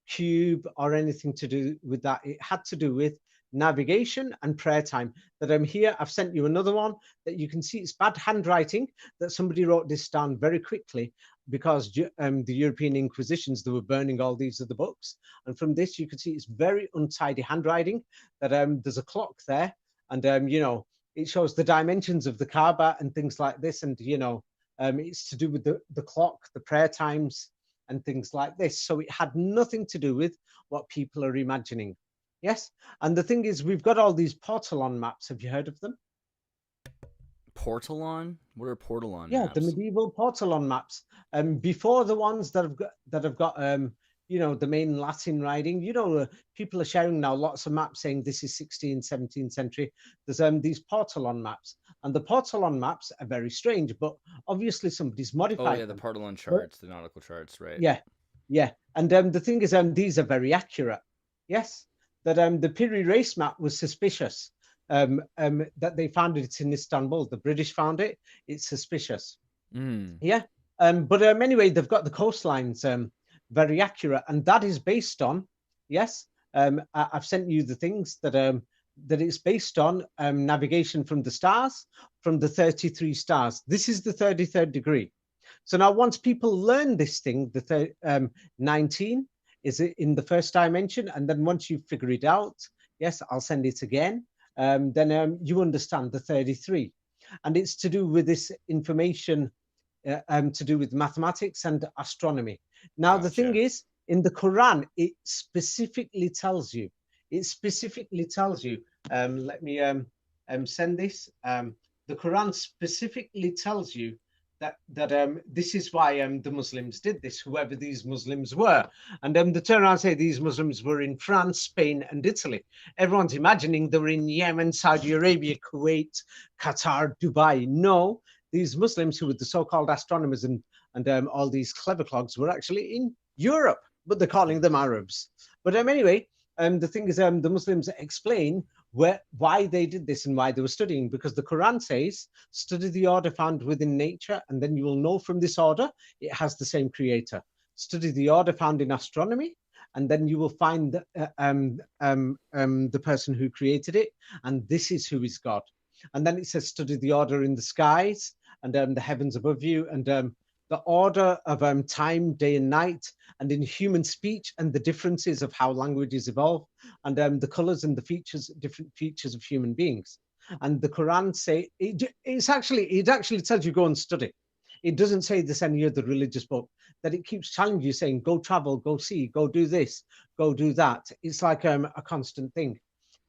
cube or anything to do with that. It had to do with navigation and prayer time. That I'm here, I've sent you another one that you can see. It's bad handwriting that somebody wrote this down very quickly because the European Inquisitions, they were burning all these other books. And from this, you can see it's very untidy handwriting. That there's a clock there, and you know, it shows the dimensions of the Kaaba and things like this. And, you know, it's to do with the clock, the prayer times and things like this. So it had nothing to do with what people are imagining. Yes. And the thing is, we've got all these portalon maps. Have you heard of them? Portalon? What are portalon Yeah, maps? the medieval portalon maps. Before the ones that have got you know, the main Latin writing. You know, people are sharing now lots of maps saying this is 16th, 17th century. There's these portalon maps, and the portalon maps are very strange, but obviously somebody's modified. Oh yeah, the portalon charts, the nautical charts, right? Yeah. And the thing is, these are very accurate. Yes, that the Piri race map was suspicious. That they found it in Istanbul. The British found it. It's suspicious. Yeah. But anyway, they've got the coastlines very accurate, and that is based on, yes, I've sent you the things that that it's based on navigation from the stars, from the 33 stars. This is the 33rd degree. So now once people learn this thing, the 19 is in the first dimension, and then once you figure it out, yes, I'll send it again, then you understand the 33. And it's to do with this information, to do with mathematics and astronomy. Now, the thing is, in the Quran, it specifically tells you, let me send this. The Quran specifically tells you that this is why the Muslims did this, whoever these Muslims were. And the turn around say these Muslims were in France, Spain, and Italy. Everyone's imagining they were in Yemen, Saudi Arabia, Kuwait, Qatar, Dubai. No, these Muslims who were the so-called astronomers and all these clever clogs were actually in Europe, but they're calling them Arabs. But anyway, the thing is, the Muslims explain why they did this and why they were studying, because the Quran says, study the order found within nature, and then you will know from this order it has the same creator. Study the order found in astronomy, and then you will find the person who created it, and this is who is God. And then it says, study the order in the skies and the heavens above you, and the order of time, day and night, and in human speech, and the differences of how languages evolve, and the colors and the features, different features of human beings. And the Quran say it actually tells you go and study. It doesn't say this any other religious book, that it keeps challenging you, saying go travel, go see, go do this, go do that. It's like a constant thing.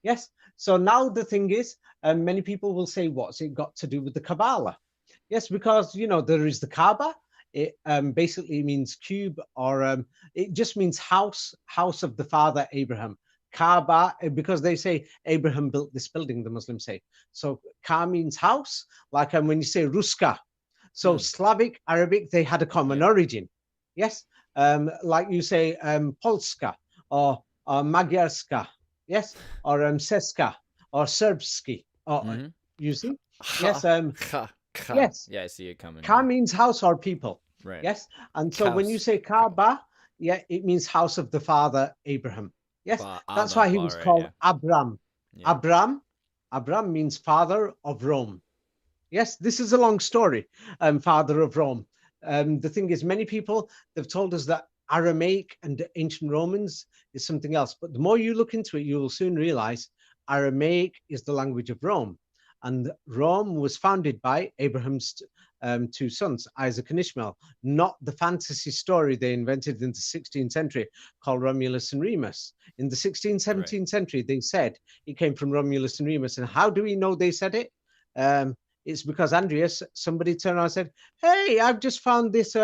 Yes. So now the thing is, many people will say, what's it got to do with the Kabbalah? Yes, because, you know, there is the Kaaba. It basically means cube, or it just means house of the father Abraham. Kaaba, because they say Abraham built this building, the Muslims say. So Ka means house, like when you say Ruska. So Slavic, Arabic, they had a common origin. Yes, like you say Polska or Magyarska, yes, or Seska or Serbski. Or, you see? Yes. Yes. Yeah, I see it coming. Ka means house or people. Right. Yes. And so when you say Kaaba, yeah, it means house of the father Abraham. Yes. That's why he was called Abram. Yeah. Abram means father of Rome. Yes, this is a long story. Father of Rome. the thing is, many people, they've told us that Aramaic and ancient Romans is something else. But the more you look into it, you will soon realize Aramaic is the language of Rome. And Rome was founded by Abraham's two sons, Isaac and Ishmael, not the fantasy story they invented in the 16th century called Romulus and Remus. In the 16th, 17th century, they said it came from Romulus and Remus. And how do we know they said it? It's because Andreas, somebody turned around and said, hey, I've just found this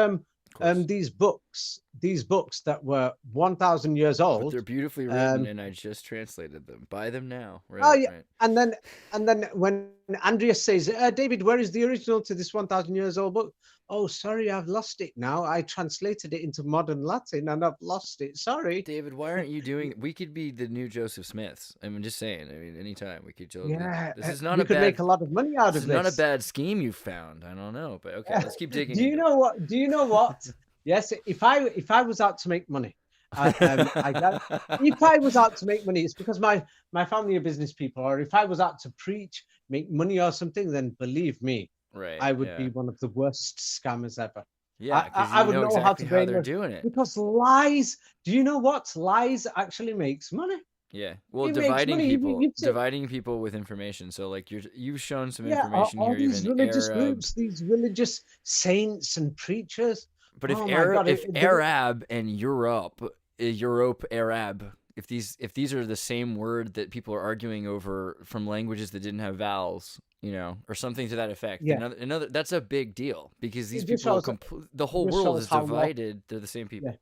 these books that were 1,000 years old. But they're beautifully written, and I just translated them. Buy them now. Right, oh yeah, right. and then when Andreas says, David, where is the original to this 1,000 years old book? Oh, sorry, I've lost it now. I translated it into modern Latin and I've lost it. Sorry, David. Why aren't you doing? We could be the new Joseph Smiths. I'm just saying. I mean, anytime we could. Yeah, this is not you a could bad. make a lot of money out This of is this. not a bad scheme you found. I don't know, but okay, let's keep digging. Do you know what? Do you know what? Yes, if I was out to make money, if I was out to make money, it's because my family are business people. Or if I was out to preach, make money or something, then believe me, right? I would be one of the worst scammers ever. Yeah, I would know exactly how they're doing it. Because lies. Do you know what? Lies actually makes money. Yeah, well, It makes dividing money. people, You dividing people with information. So, like, you've shown some Yeah, information all here. these Even religious Arab, groups, these religious saints and preachers. but if Oh my God, Arab and Europe, Arab, if these are the same word that people are arguing over from languages that didn't have vowels, you know, or something to that effect. Yeah. Another that's a big deal because these It just people, shows- the whole just world shows is how divided. They're the same people. Yeah.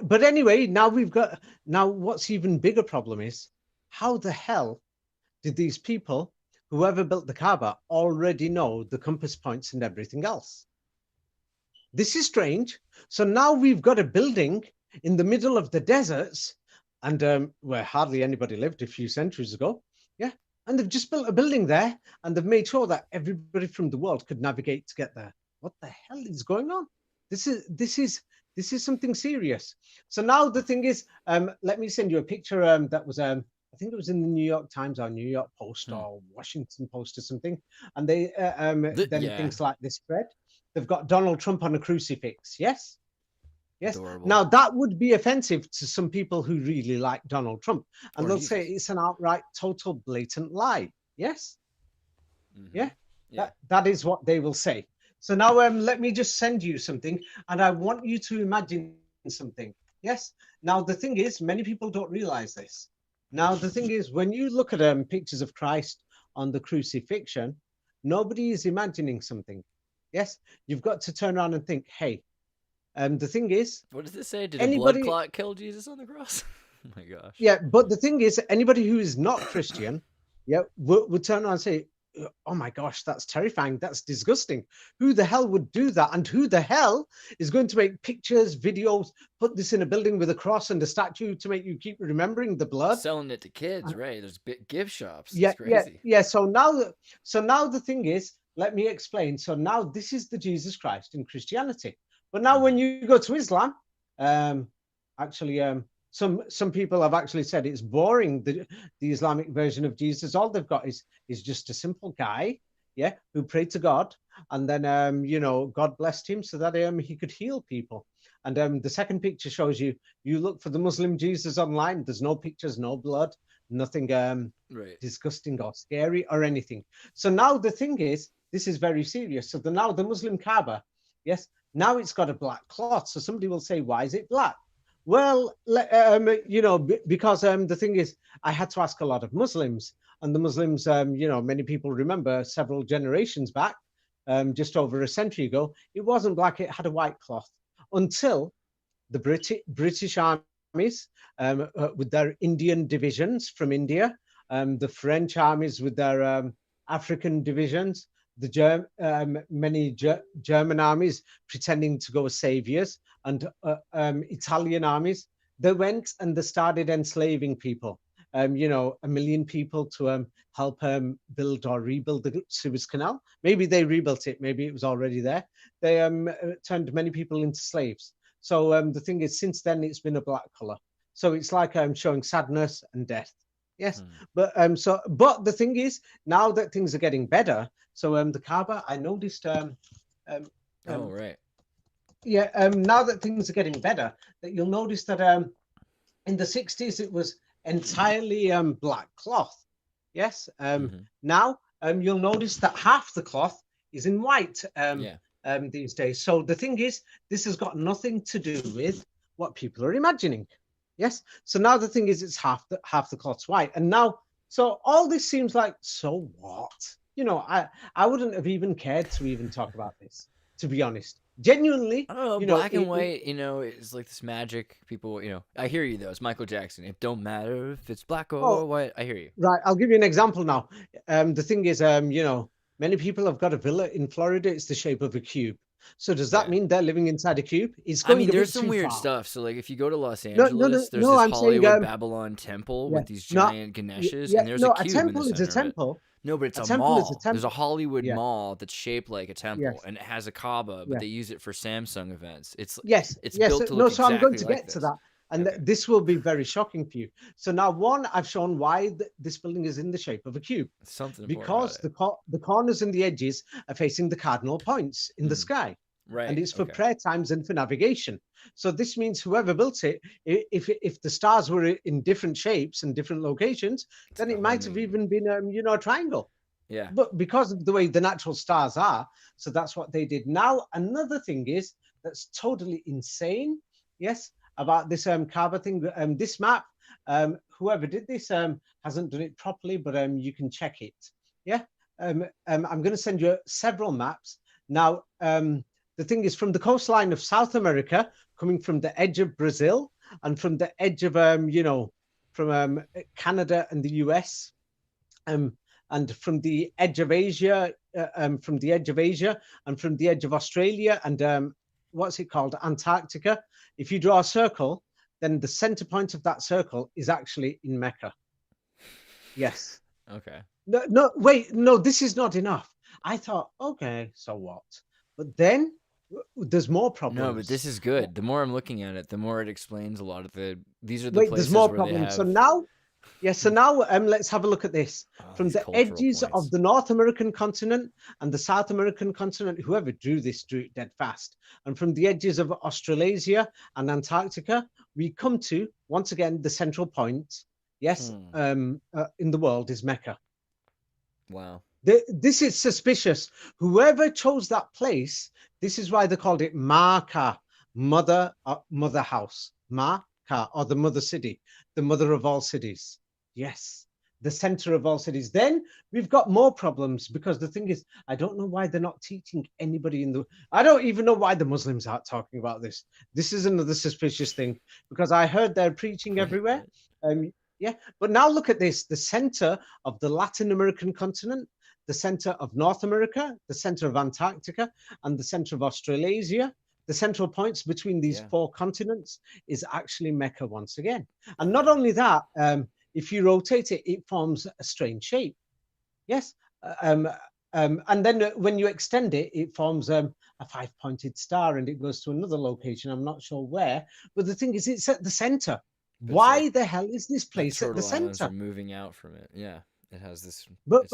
But anyway, now what's even bigger problem is, how the hell did these people, whoever built the Kaaba, already know the compass points and everything else? This is strange. So now we've got a building in the middle of the deserts, and where hardly anybody lived a few centuries ago. Yeah. And they've just built a building there, and they've made sure that everybody from the world could navigate to get there. What the hell is going on? This is something serious. So now the thing is, let me send you a picture that was I think it was in the New York Times or New York Post or Washington Post or something, and they things like this spread. They've got Donald Trump on a crucifix. Yes. Adorable. Now that would be offensive to some people who really like Donald Trump, and Or they'll Jesus. say it's an outright, total, blatant lie. Yes. Mm-hmm. Yeah. That is what they will say. So now let me just send you something, and I want you to imagine something. Yes. Now the thing is, many people don't realize this. Now the thing is, when you look at pictures of Christ on the crucifixion, nobody is imagining something. Yes. You've got to turn around and think, hey, the thing is, What does this say? Did anybody- a blood clot kill Jesus on the cross? Oh my gosh. yeah, but the thing is, anybody who is not Christian, would turn around and say, oh my gosh, that's terrifying. That's disgusting. Who the hell would do that? And who the hell is going to make pictures, videos, put this in a building with a cross and a statue to make you keep remembering the blood? Selling it to kids, right? There's big gift shops. Yeah, It's crazy. yeah. So now the thing is, let me explain. So now this is the Jesus Christ in Christianity. But now when you go to Islam, some people have actually said it's boring, the Islamic version of Jesus. All they've got is just a simple guy, who prayed to God, and then God blessed him so that he could heal people. And the second picture shows you look for the Muslim Jesus online. There's no pictures, no blood, nothing disgusting or scary or anything. So now the thing is, this is very serious. So now the Muslim Kaaba, yes, now it's got a black cloth. So somebody will say, why is it black? Well, because the thing is, I had to ask a lot of Muslims, and the Muslims, many people remember several generations back, just over a century ago, it wasn't black, it had a white cloth, until the British armies with their Indian divisions from India, the French armies with their African divisions, many German armies pretending to go as saviors, and Italian armies, they went and they started enslaving people. 1 million people to help build or rebuild the Suez Canal. Maybe they rebuilt it. Maybe it was already there. They turned many people into slaves. So the thing is, since then, it's been a black color. So it's like showing sadness and death. Yes, but the thing is, now that things are getting better, so the Kaaba, I noticed. Right. now that things are getting better, that you'll notice that in the 60s it was entirely black cloth. Yes. Now you'll notice that half the cloth is in white these days. So the thing is, this has got nothing to do with what people are imagining. Yes. So now the thing is, it's half the cloth's white, and now so all this seems like, so what? You know, I wouldn't have even cared to even talk about this, to be honest. Genuinely, I don't know, you know, black and white, you know, is like this magic. People, you know, I hear you though. It's Michael Jackson. It don't matter if it's black or white. I hear you. Right. I'll give you an example now. The thing is, you know, many people have got a villa in Florida. It's the shape of a cube. So does that mean they're living inside a cube? It's going there's some weird stuff. So like if you go to Los Angeles, there's this Hollywood Babylon temple with these giant Ganeshas, and there's a cube in the center. A temple. No, but it's a mall. There's a Hollywood mall that's shaped like a temple, and it has a Kaaba, but they use it for Samsung events. It's built to look so I'm going to exactly get like to that, and this will be very shocking for you. So now, one, I've shown why this building is in the shape of a cube. Something because the corners and the edges are facing the cardinal points in the sky. Right. And it's for prayer times and for navigation. So this means whoever built it, if the stars were in different shapes and different locations, then it might have even been, you know, a triangle. Yeah. But because of the way the natural stars are, so that's what they did. Now, another thing is that's totally insane, yes, about this Kaaba thing. This map, whoever did this hasn't done it properly, but you can check it. Yeah. I'm going to send you several maps. Now, the thing is, from the coastline of South America, coming from the edge of Brazil, and from the edge of, you know, from Canada and the US, and from the edge of Asia, and from the edge of Australia, and what's it called, Antarctica. If you draw a circle, then the center point of that circle is actually in Mecca. Yes. Okay. No, wait, no, this is not enough. I thought, okay, so what? But then there's more problems. No, but this is good. The more I'm looking at it, the more it explains a lot of these are the places. There's more where problems. They have... So now, let's have a look at this. From the edges of the North American continent and the South American continent, whoever drew this drew it dead fast. And from the edges of Australasia and Antarctica, we come to, once again, the central point. Yes, in the world is Mecca. Wow. This is suspicious. Whoever chose that place, this is why they called it Mecca, mother house, Mecca, or the mother city, the mother of all cities. Yes, the center of all cities. Then we've got more problems, because the thing is, I don't know why they're not teaching anybody I don't even know why the Muslims aren't talking about this. This is another suspicious thing, because I heard they're preaching everywhere. Yeah, but now look at this, the center of the Latin American continent, the center of North America, the center of Antarctica, and the center of Australasia. The central points between these four continents is actually Mecca once again. And not only that, if you rotate it, it forms a strange shape. Yes. And then when you extend it, it forms a five-pointed star, and it goes to another location. I'm not sure where, but the thing is, it's at the center. But why the hell is this place at the center? Are moving out from it. Yeah, it has this. But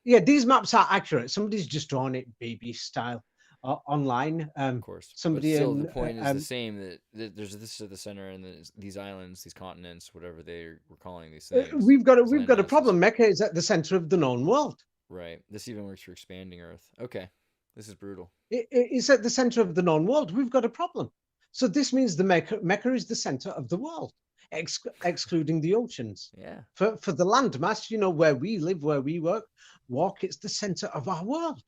yeah, these maps are accurate. Somebody's just drawn it baby style online. Of course, somebody. But still, the point is the same. That there's this at the center, and these islands, these continents, whatever they were calling these things. We've got a problem. Mecca is at the center of the known world. Right. This even works for expanding Earth. Okay, this is brutal. It's at the center of the known world. We've got a problem. So this means the Mecca is the center of the world. Excluding the oceans. Yeah. For the landmass, you know, where we live, where we walk, it's the center of our world.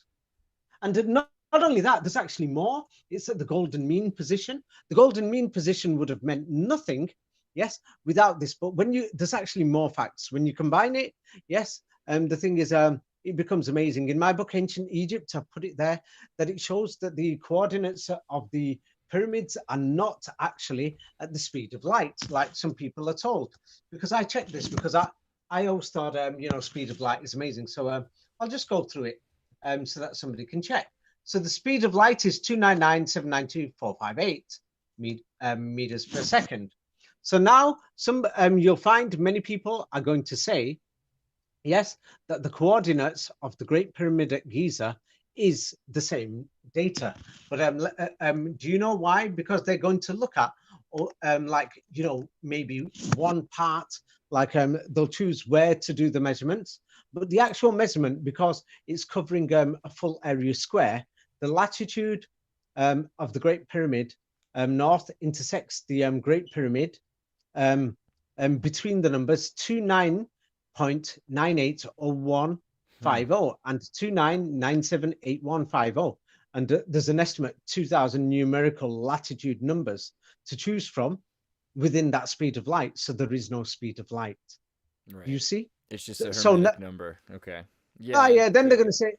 And not only that, there's actually more. It's at the golden mean position. The golden mean position would have meant nothing, yes, without this. But there's actually more facts. When you combine it, yes, the thing is, it becomes amazing. In my book, Ancient Egypt, I've put it there, that it shows that the coordinates of the pyramids are not actually at the speed of light, like some people are told. Because I checked this, because I always thought, you know, speed of light is amazing. So I'll just go through it so that somebody can check. So the speed of light is 299,792,458 meters per second. So now you'll find many people are going to say, yes, that the coordinates of the Great Pyramid at Giza is the same data. But do you know why? Because they're going to look at, like, maybe one part, like they'll choose where to do the measurements, but the actual measurement, because it's covering a full area square, the latitude of the Great Pyramid north intersects the Great Pyramid between the numbers 29.980150 and 29978150. And there's an estimate 2,000 numerical latitude numbers to choose from within that speed of light. So there is no speed of light. Right. You see? It's just a hermetic number. Okay. Yeah. Oh, yeah. Then they're going to say,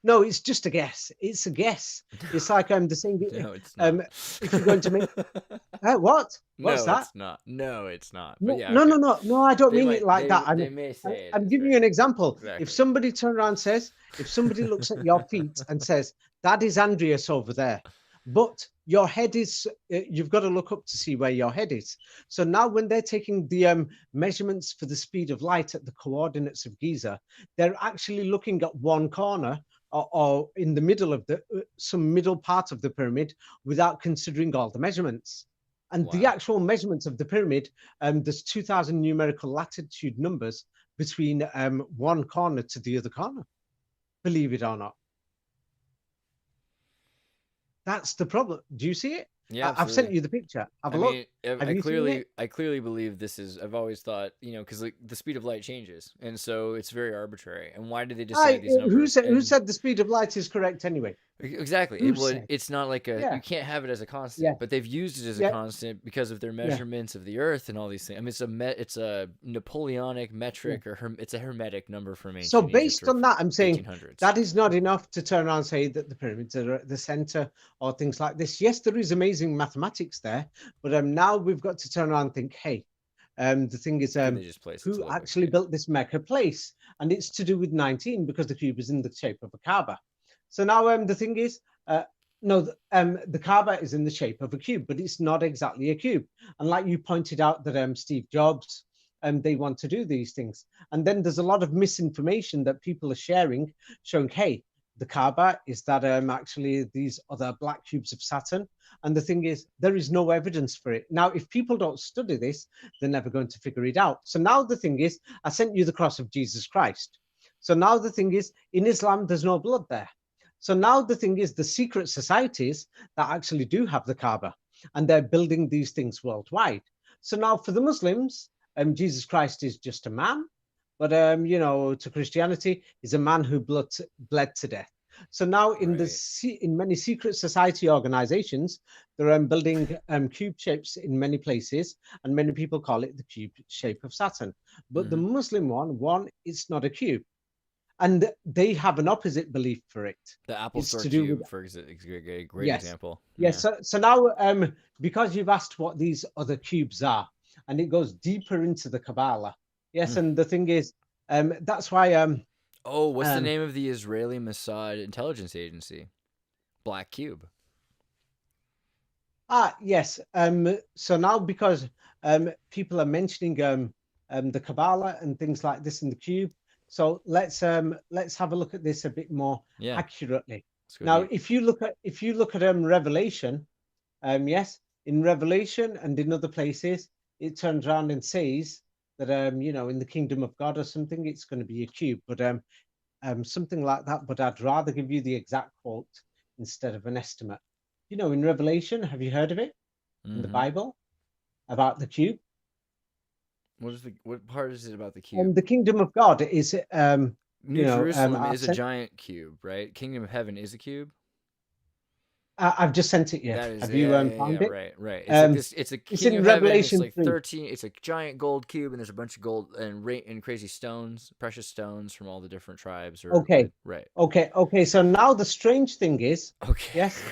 no, it's just a guess. It's a guess. It's like the saying. No, it's not. If you're going to make what? What's that? It's not. No, it's not. No, yeah, no, okay. no. I don't mean it like that. They may say it. I'm giving you an example. Exactly. If somebody turns around and says, if somebody looks at your feet and says, that is Andreas over there, but your head is, you've got to look up to see where your head is. So now when they're taking the measurements for the speed of light at the coordinates of Giza, they're actually looking at one corner or in the middle of the some middle part of the pyramid without considering all the measurements. And the actual measurements of the pyramid, there's 2,000 numerical latitude numbers between one corner to the other corner, believe it or not. That's the problem. Do you see it? Yeah, I've sent you the picture. Have a look. I clearly believe this is. I've always thought, because like the speed of light changes, and so it's very arbitrary. And why did they decide these numbers? Who said the speed of light is correct anyway? Exactly. It's not like you can't have it as a constant, but they've used it as a constant because of their measurements of the Earth and all these things. I mean, it's a Napoleonic metric, or it's a hermetic number for me. So based on that, I'm saying 1800s. that is not enough to turn around and say that the pyramids are at the center or things like this. Yes, there is amazing mathematics there, but now we've got to turn around and think, hey, the thing is, who actually built this Mecca place? And it's to do with 19 because the cube is in the shape of a Kaaba. So now the thing is, the Kaaba is in the shape of a cube, but it's not exactly a cube. And like you pointed out that Steve Jobs, they want to do these things. And then there's a lot of misinformation that people are sharing, showing, hey, the Kaaba is that actually these other black cubes of Saturn. And the thing is, there is no evidence for it. Now, if people don't study this, they're never going to figure it out. So now the thing is, I sent you the cross of Jesus Christ. So now the thing is, in Islam, there's no blood there. So now the thing is, the secret societies that actually do have the Kaaba, and they're building these things worldwide. So now for the Muslims, Jesus Christ is just a man, but to Christianity, he's a man who bled to death. So now in in many secret society organizations, they're building cube shapes in many places, and many people call it the cube shape of Saturn. But the Muslim one, it's not a cube. And they have an opposite belief for it. The Apple Store cube, for example, a great example. Yes. So now, because you've asked what these other cubes are, and it goes deeper into the Kabbalah. Yes, and the thing is, that's why. What's the name of the Israeli Mossad intelligence agency? Black Cube. Yes. So now, because people are mentioning the Kabbalah and things like this in the cube. So let's have a look at this a bit more accurately. Now, if you look at Revelation, yes, in Revelation and in other places, it turns around and says that in the kingdom of God or something, it's going to be a cube, but something like that. But I'd rather give you the exact quote instead of an estimate. In Revelation, have you heard of it in the Bible about the cube? What part is it about the cube? The kingdom of God is New Jerusalem is a giant cube, right? Kingdom of Heaven is a cube. I've just sent it. Yeah, have you found it? Right. It's a Kingdom of Heaven. It's like 3. 13. It's a giant gold cube, and there's a bunch of gold and crazy stones, precious stones from all the different tribes. Okay. Right. Okay. So now the strange thing is, yes,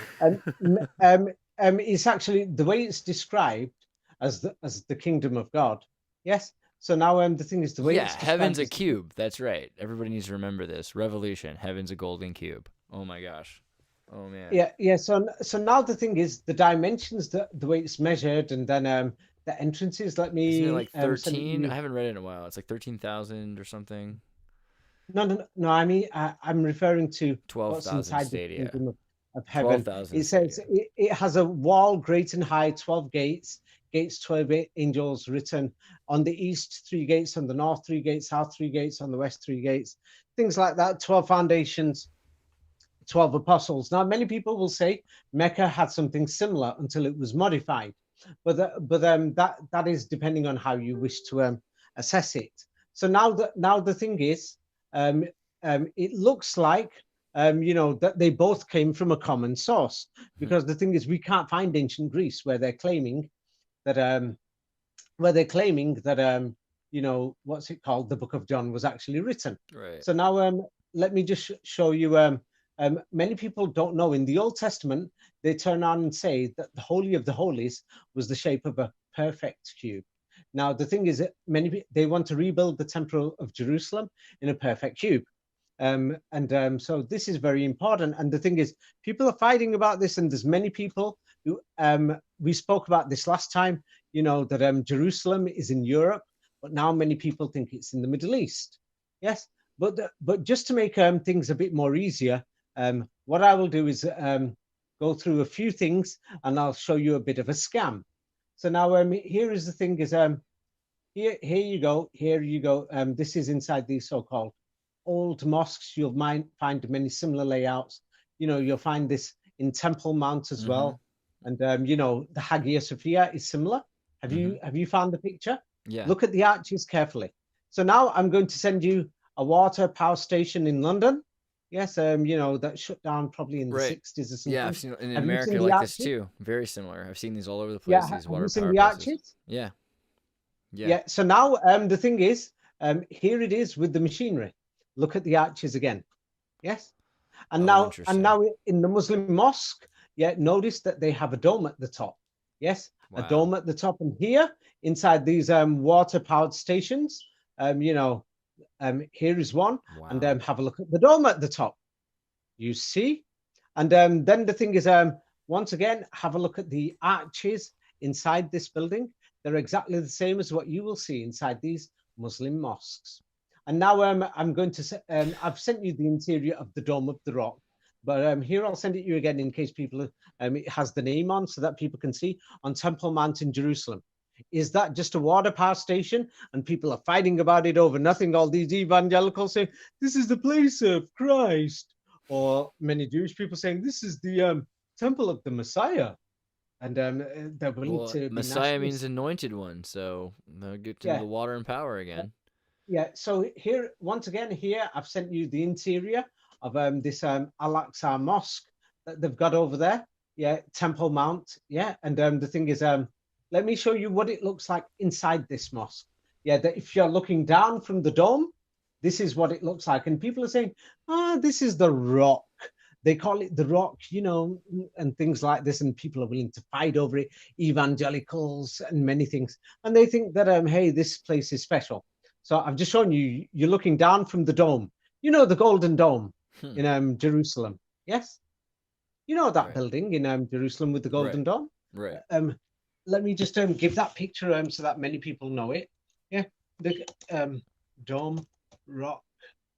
it's actually the way it's described as the kingdom of God. Yes. So now the thing is the way it's heaven's a cube. That's right. Everybody needs to remember this. Revolution. Heaven's a golden cube. Oh my gosh. Oh man. Yeah. So now the thing is the dimensions, the way it's measured, and then the entrances. Isn't it like 13? I haven't read it in a while. It's like 13,000 or something. No. I mean, I'm referring to what's 12,000 inside the stadia. kingdom of heaven. 12,000 It says stadia. it has a wall great and high, 12 gates, 12 angels written on the east, 3 gates, on the north, 3 gates, south, 3 gates, on the west, 3 gates, things like that. 12 foundations, 12 apostles. Now, many people will say Mecca had something similar until it was modified, but that is depending on how you wish to assess it. So now the thing is, it looks like that they both came from a common source, because the thing is, we can't find ancient Greece where they're claiming that what's it called, the Book of John was actually written. Right. So now let me just show you. Many people don't know, in the Old Testament, they turn on and say that the Holy of the Holies was the shape of a perfect cube. Now, the thing is that they want to rebuild the Temple of Jerusalem in a perfect cube. So this is very important. And the thing is, people are fighting about this, and there's many people who, we spoke about this last time, that Jerusalem is in Europe, but now many people think it's in the Middle East. Yes, but just to make things a bit more easier, what I will do is go through a few things, and I'll show you a bit of a scam. So now here is the thing is, here you go. This is inside these so-called old mosques. You'll find many similar layouts. You'll find this in Temple Mount as well. And the Hagia Sophia is similar. Have you found the picture? Yeah. Look at the arches carefully. So now I'm going to send you a water power station in London. Yes, that shut down probably in the 60s or something. Yeah, I've seen in America like this too. Very similar. I've seen these all over the place. Yeah, these have water you seen power the places. arches? Yeah. So now the thing is, here it is with the machinery. Look at the arches again. Yes, and now in the Muslim mosque, notice that they have a dome at the top. Yes, a dome at the top, and here inside these water powered stations, here is one, and have a look at the dome at the top. You see, and then the thing is, once again, have a look at the arches inside this building. They're exactly the same as what you will see inside these Muslim mosques. And now I'm going to, I've sent you the interior of the Dome of the Rock, but here I'll send it you again in case people, it has the name on so that people can see, on Temple Mount in Jerusalem. Is that just a water power station? And people are fighting about it over nothing. All these evangelicals say, this is the place of Christ. Or many Jewish people saying, this is the temple of the Messiah. And they're willing to be Messiah means anointed one, so they'll get to the water and power again. Yeah, so here, once again, here I've sent you the interior of this Al-Aqsa Mosque that they've got over there. Yeah, Temple Mount. Yeah, and the thing is, let me show you what it looks like inside this mosque. Yeah, that if you're looking down from the dome, this is what it looks like. And people are saying, this is the rock. They call it the rock, and things like this. And people are willing to fight over it, evangelicals and many things. And they think that, hey, this place is special. So I've just shown you, you're looking down from the dome. The Golden Dome in Jerusalem. Yes? That building in Jerusalem with the Golden Dome? Right. Let me just give that picture so that many people know it. Yeah. The dome, rock.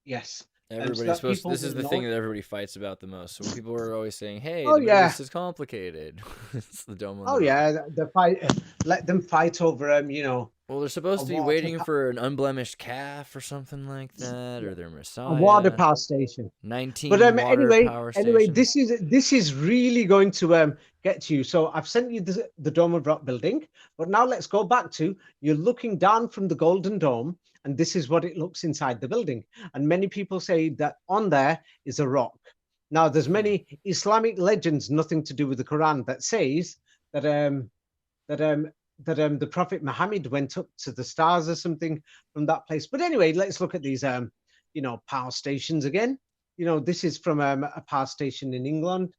Yes. Everybody's supposed to, this is the thing that everybody fights about the most. So when people are always saying, hey, this is complicated. It's the dome. The fight. Let them fight over, Well, they're supposed to be waiting for an unblemished calf or something like that, or their Messiah. A water power station. 19 but power stations. this is really going to get to you. So I've sent you the Dome of Rock building, but now let's go back to, you're looking down from the Golden Dome, and this is what it looks inside the building. And many people say that on there is a rock. Now, there's many Islamic legends, nothing to do with the Quran, that says that the Prophet Muhammad went up to the stars or something from that place. But anyway, let's look at these, power stations again. This is from a power station in England.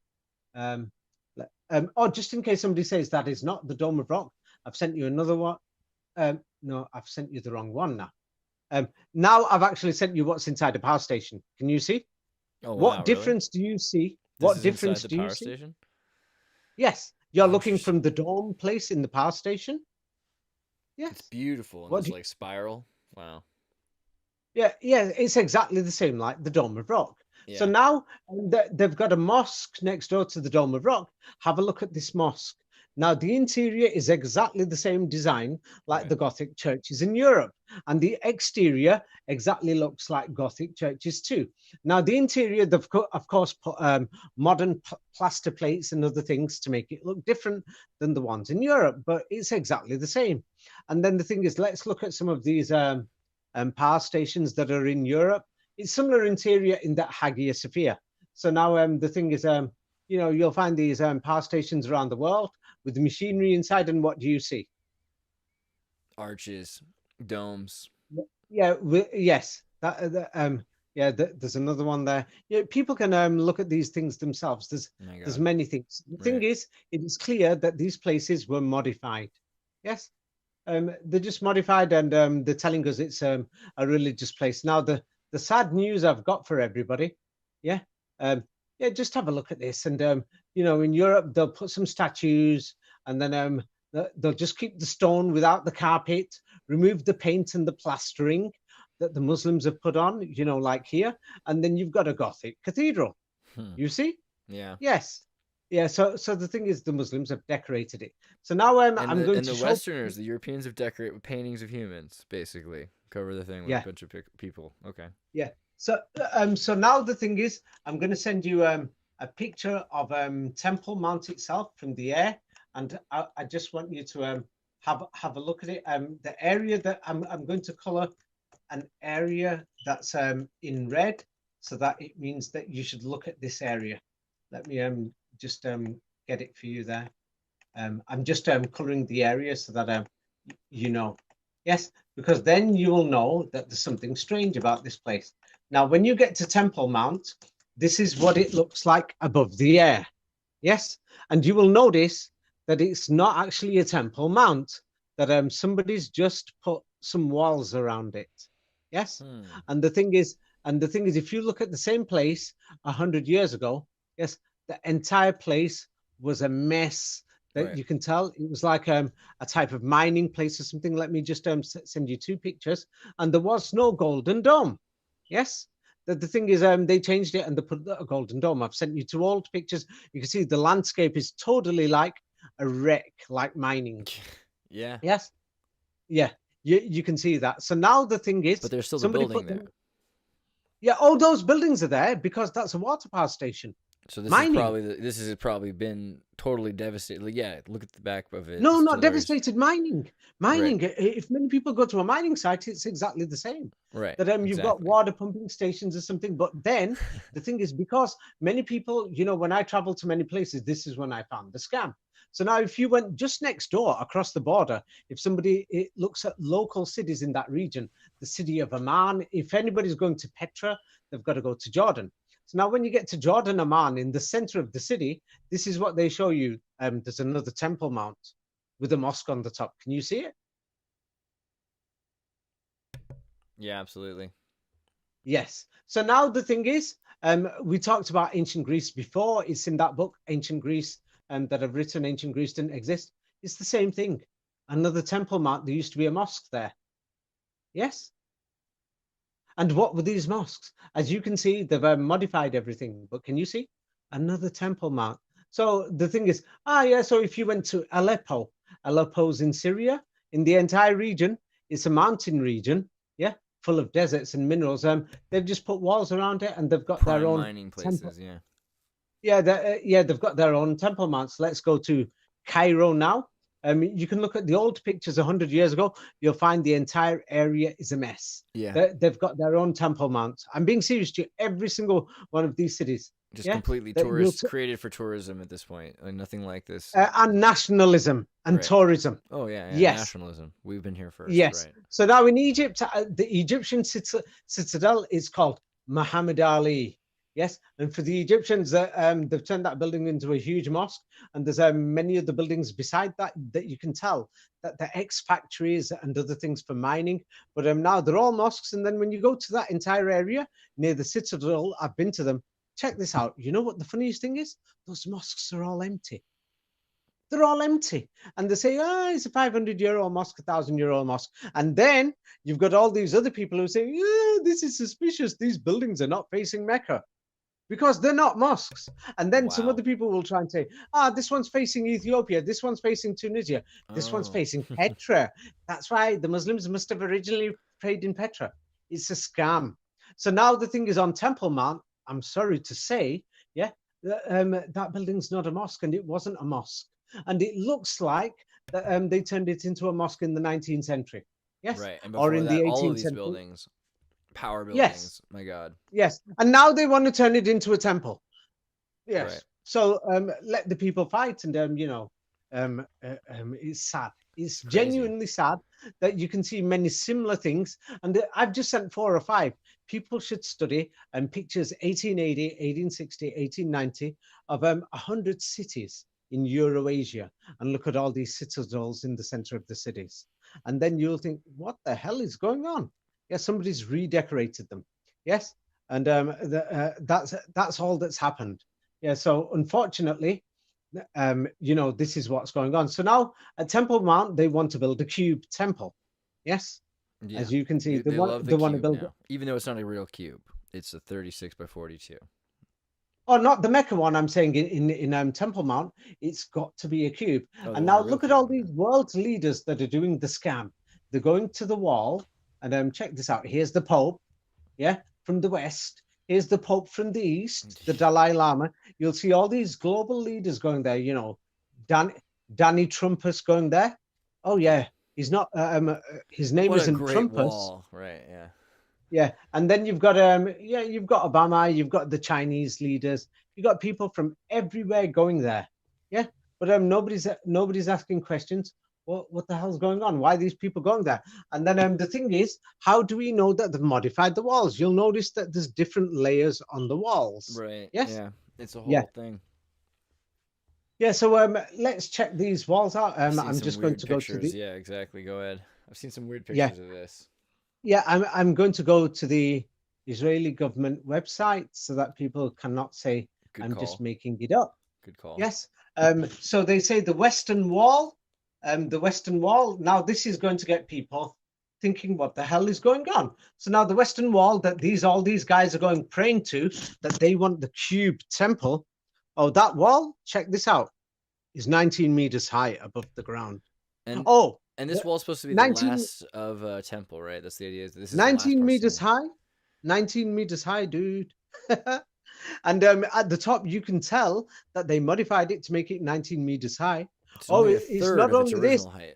Just in case somebody says that is not the Dome of Rock, I've sent you another one. No, I've sent you the wrong one now. Now I've actually sent you what's inside the power station. Can you see? Oh, what difference do you see? What difference do you see? Station? Yes. You're looking from the dome place in the power station? Yes. It's beautiful. And it's like spiral. Wow. Yeah, it's exactly the same like the Dome of Rock. So Yeah. now they've got a mosque next door to the Dome of Rock. Have a look at this mosque. Now, the interior is exactly the same design like Right. the Gothic churches in Europe, and the exterior exactly looks like Gothic churches too. Now, the interior, they've of course put modern plaster plates and other things to make it look different than the ones in Europe, but it's exactly the same. And then the thing is, let's look at some of these power stations that are in Europe. It's similar interior in that Hagia Sophia. So now the thing is, you'll find these power stations around the world with the machinery inside, and what do you see? Arches, domes. Yeah, yes. There's another one there. Yeah, people can look at these things themselves. There's many things. The thing is, it is clear that these places were modified. Yes, they're just modified, and they're telling us it's a religious place. Now, the sad news I've got for everybody, just have a look at this. And in Europe, they'll put some statues, and then they'll just keep the stone without the carpet, remove the paint and the plastering that the Muslims have put on, like here, and then you've got a Gothic cathedral. You see? Yeah. Yes. Yeah, so the thing is, the Muslims have decorated it. So now I'm going to the show Westerners, the Europeans, have decorated with paintings of humans, basically cover the thing with a bunch of people. Okay. Yeah. So now the thing is, I'm going to send you a picture of Temple Mount itself from the air, and I just want you to have a look at it. The area that I'm going to color an area that's in red, so that it means that you should look at this area. Let me just get it for you there. I'm just coloring the area so that yes, because then you will know that there's something strange about this place. Now, when you get to Temple Mount, this is what it looks like above the air. Yes, and you will notice that it's not actually a Temple Mount, that somebody's just put some walls around it. Yes, and the thing is, if you look at the same place 100 years ago, yes, the entire place was a mess. That you can tell it was like a type of mining place or something. Let me just send you two pictures, and there was no golden dome. Yes, the thing is, they changed it and they put a golden dome. I've sent you two old pictures. You can see the landscape is totally like a wreck, like mining. Yeah. Yes. Yeah. You can see that. So now the thing is, but there's still the building there. Yeah, all those buildings are there because that's a water power station. So this has probably been totally devastated. Like, yeah, look at the back of it. No, not devastated. Mining. Right. If many people go to a mining site, it's exactly the same. Right. That you've got water pumping stations or something. But then the thing is, because many people, when I travel to many places, this is when I found the scam. So now, if you went just next door across the border, if somebody looks at local cities in that region, the city of Amman, if anybody's going to Petra, they've got to go to Jordan. So now when you get to Jordan, Amman, in the center of the city, this is what they show you. There's another Temple Mount with a mosque on the top. Can you see it? Yeah, absolutely. Yes. So now the thing is, we talked about ancient Greece before. It's in that book, Ancient Greece, that I've written. Ancient Greece didn't exist. It's the same thing. Another Temple Mount. There used to be a mosque there. Yes. And what were these mosques? As you can see, they've modified everything. But can you see? Another Temple Mount. So the thing is, so if you went to Aleppo's in Syria, in the entire region, it's a mountain region, full of deserts and minerals. They've just put walls around it, and they've got their own mining places, temple. They've got their own Temple Mounts. Let's go to Cairo now. You can look at the old pictures 100 years ago. You'll find the entire area is a mess. Yeah, they've got their own Temple Mount. I'm being serious to you. Every single one of these cities, just completely created for tourism at this point. Like nothing like this. And nationalism and tourism. Oh yeah, yes, nationalism. We've been here first. Yes. Right. So now in Egypt, the Egyptian citadel is called Muhammad Ali. Yes, and for the Egyptians, they've turned that building into a huge mosque, and there's many of the buildings beside that you can tell that they're ex-factories and other things for mining. But now they're all mosques, and then when you go to that entire area near the citadel, I've been to them. Check this out. You know what the funniest thing is? Those mosques are all empty. they're all empty. And they say, oh, it's a 500-year-old mosque, a 1,000-year-old mosque. And then you've got all these other people who say, yeah, this is suspicious. These buildings are not facing Mecca because they're not mosques. And then some Wow. other people will try and say, this one's facing Ethiopia. This one's facing Tunisia. This one's Oh. facing Petra. That's right. The Muslims must have originally prayed in Petra. It's a scam. So now the thing is on Temple Mount, I'm sorry to say, that building's not a mosque, and it wasn't a mosque. And it looks like that they turned it into a mosque in the 19th century. Yes. Right. And Or before in that, the all of 18th these century. buildings, power buildings. Yes. My God. Yes. And now they want to turn it into a temple. Yes. Right. So let the people fight. And, it's sad. It's Crazy. genuinely sad that you can see many similar things. And I've just sent 4 or 5. People should study pictures 1880, 1860, 1890 of 100 cities in Eurasia and look at all these citadels in the center of the cities. And then you'll think, what the hell is going on? Yes, somebody's redecorated them. Yes. And that's all that's happened. Yeah. So unfortunately, this is what's going on. So now at Temple Mount, they want to build a cube temple. Yes. Yeah. As you can see, They love they the want to cube build now. Even though it's not a real cube. It's a 36 by 42. Oh, not the Mecca one. I'm saying in Temple Mount, it's got to be a cube. Oh, And the now real look at cube, all okay. these world leaders that are doing the scam. They're going to the wall and check this out. Here's the Pope, from the West. Here's the Pope from the East, the Dalai Lama. You'll see all these global leaders going there. Danny Trumpus going there. Oh yeah, he's not. His name What a isn't great Trumpus. wall. Right. Yeah. Yeah, and then you've got you've got Obama, you've got the Chinese leaders, you've got people from everywhere going there. Yeah, but nobody's asking questions. What the hell's going on? Why are these people going there? And then the thing is, how do we know that they've modified the walls? You'll notice that there's different layers on the walls. Right. Yes. Yeah. It's a whole Yeah. thing. Yeah. So let's check these walls out. I've seen I'm some just going weird to go to pictures. the Yeah, exactly. Go ahead. I've seen some weird Yeah. pictures of this. yeah. I'm going to go to the Israeli government website so that people cannot say Good I'm call. just making it up. Good call. Yes. So they say the Western Wall. Now this is going to get people thinking, what the hell is going on? So now the Western Wall that all these guys are going praying to, that they want the cube temple. Oh, that wall, check this out, is 19 meters high above the ground. And And this wall's supposed to be 19 the last of a temple, right? That's the idea. This is the 19 last meters person. high. 19 meters high, dude. And at the top, you can tell that they modified it to make it 19 meters high. It's only a it's third not of its only this. original height.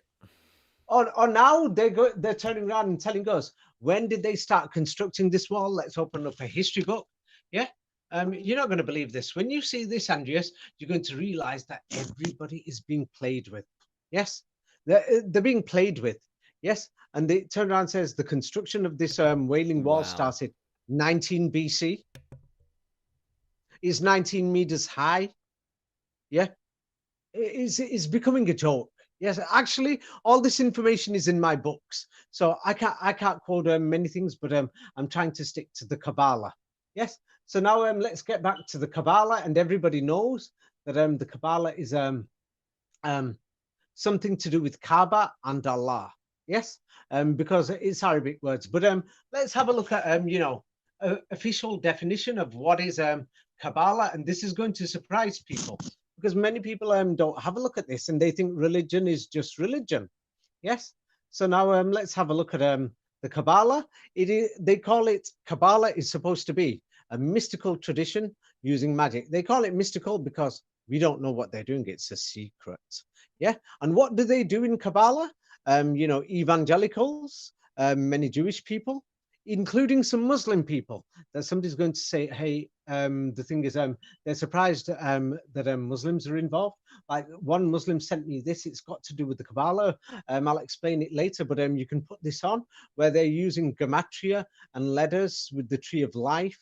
Oh, now they're turning around and telling us, when did they start constructing this wall? Let's open up a history book. Yeah. You're not going to believe this. When you see this, Andreas, you're going to realize that everybody is being played with. Yes. They're being played with. Yes. And they turn around and says the construction of this Wailing Wall Wow. started 19 BC. Is 19 meters high. Yeah. It's becoming a joke. Yes, actually, all this information is in my books, so I can't quote many things, but I'm trying to stick to the Kabbalah. Yes. So now let's get back to the Kabbalah, and everybody knows that the Kabbalah is something to do with Kaaba and Allah. Yes, because it's Arabic words. But let's have a look at official definition of what is Kabbalah, and this is going to surprise people, because many people don't have a look at this and they think religion is just religion. Yes. So now let's have a look at the Kabbalah. They call it, Kabbalah is supposed to be a mystical tradition using magic. They call it mystical because we don't know what they're doing. It's a secret. Yeah. And what do they do in Kabbalah? Evangelicals, many Jewish people, including some Muslim people, that somebody's going to say, hey, the thing is, they're surprised that Muslims are involved. Like one Muslim sent me this, it's got to do with the Kabbalah. I'll explain it later, but you can put this on where they're using gematria and letters with the tree of life.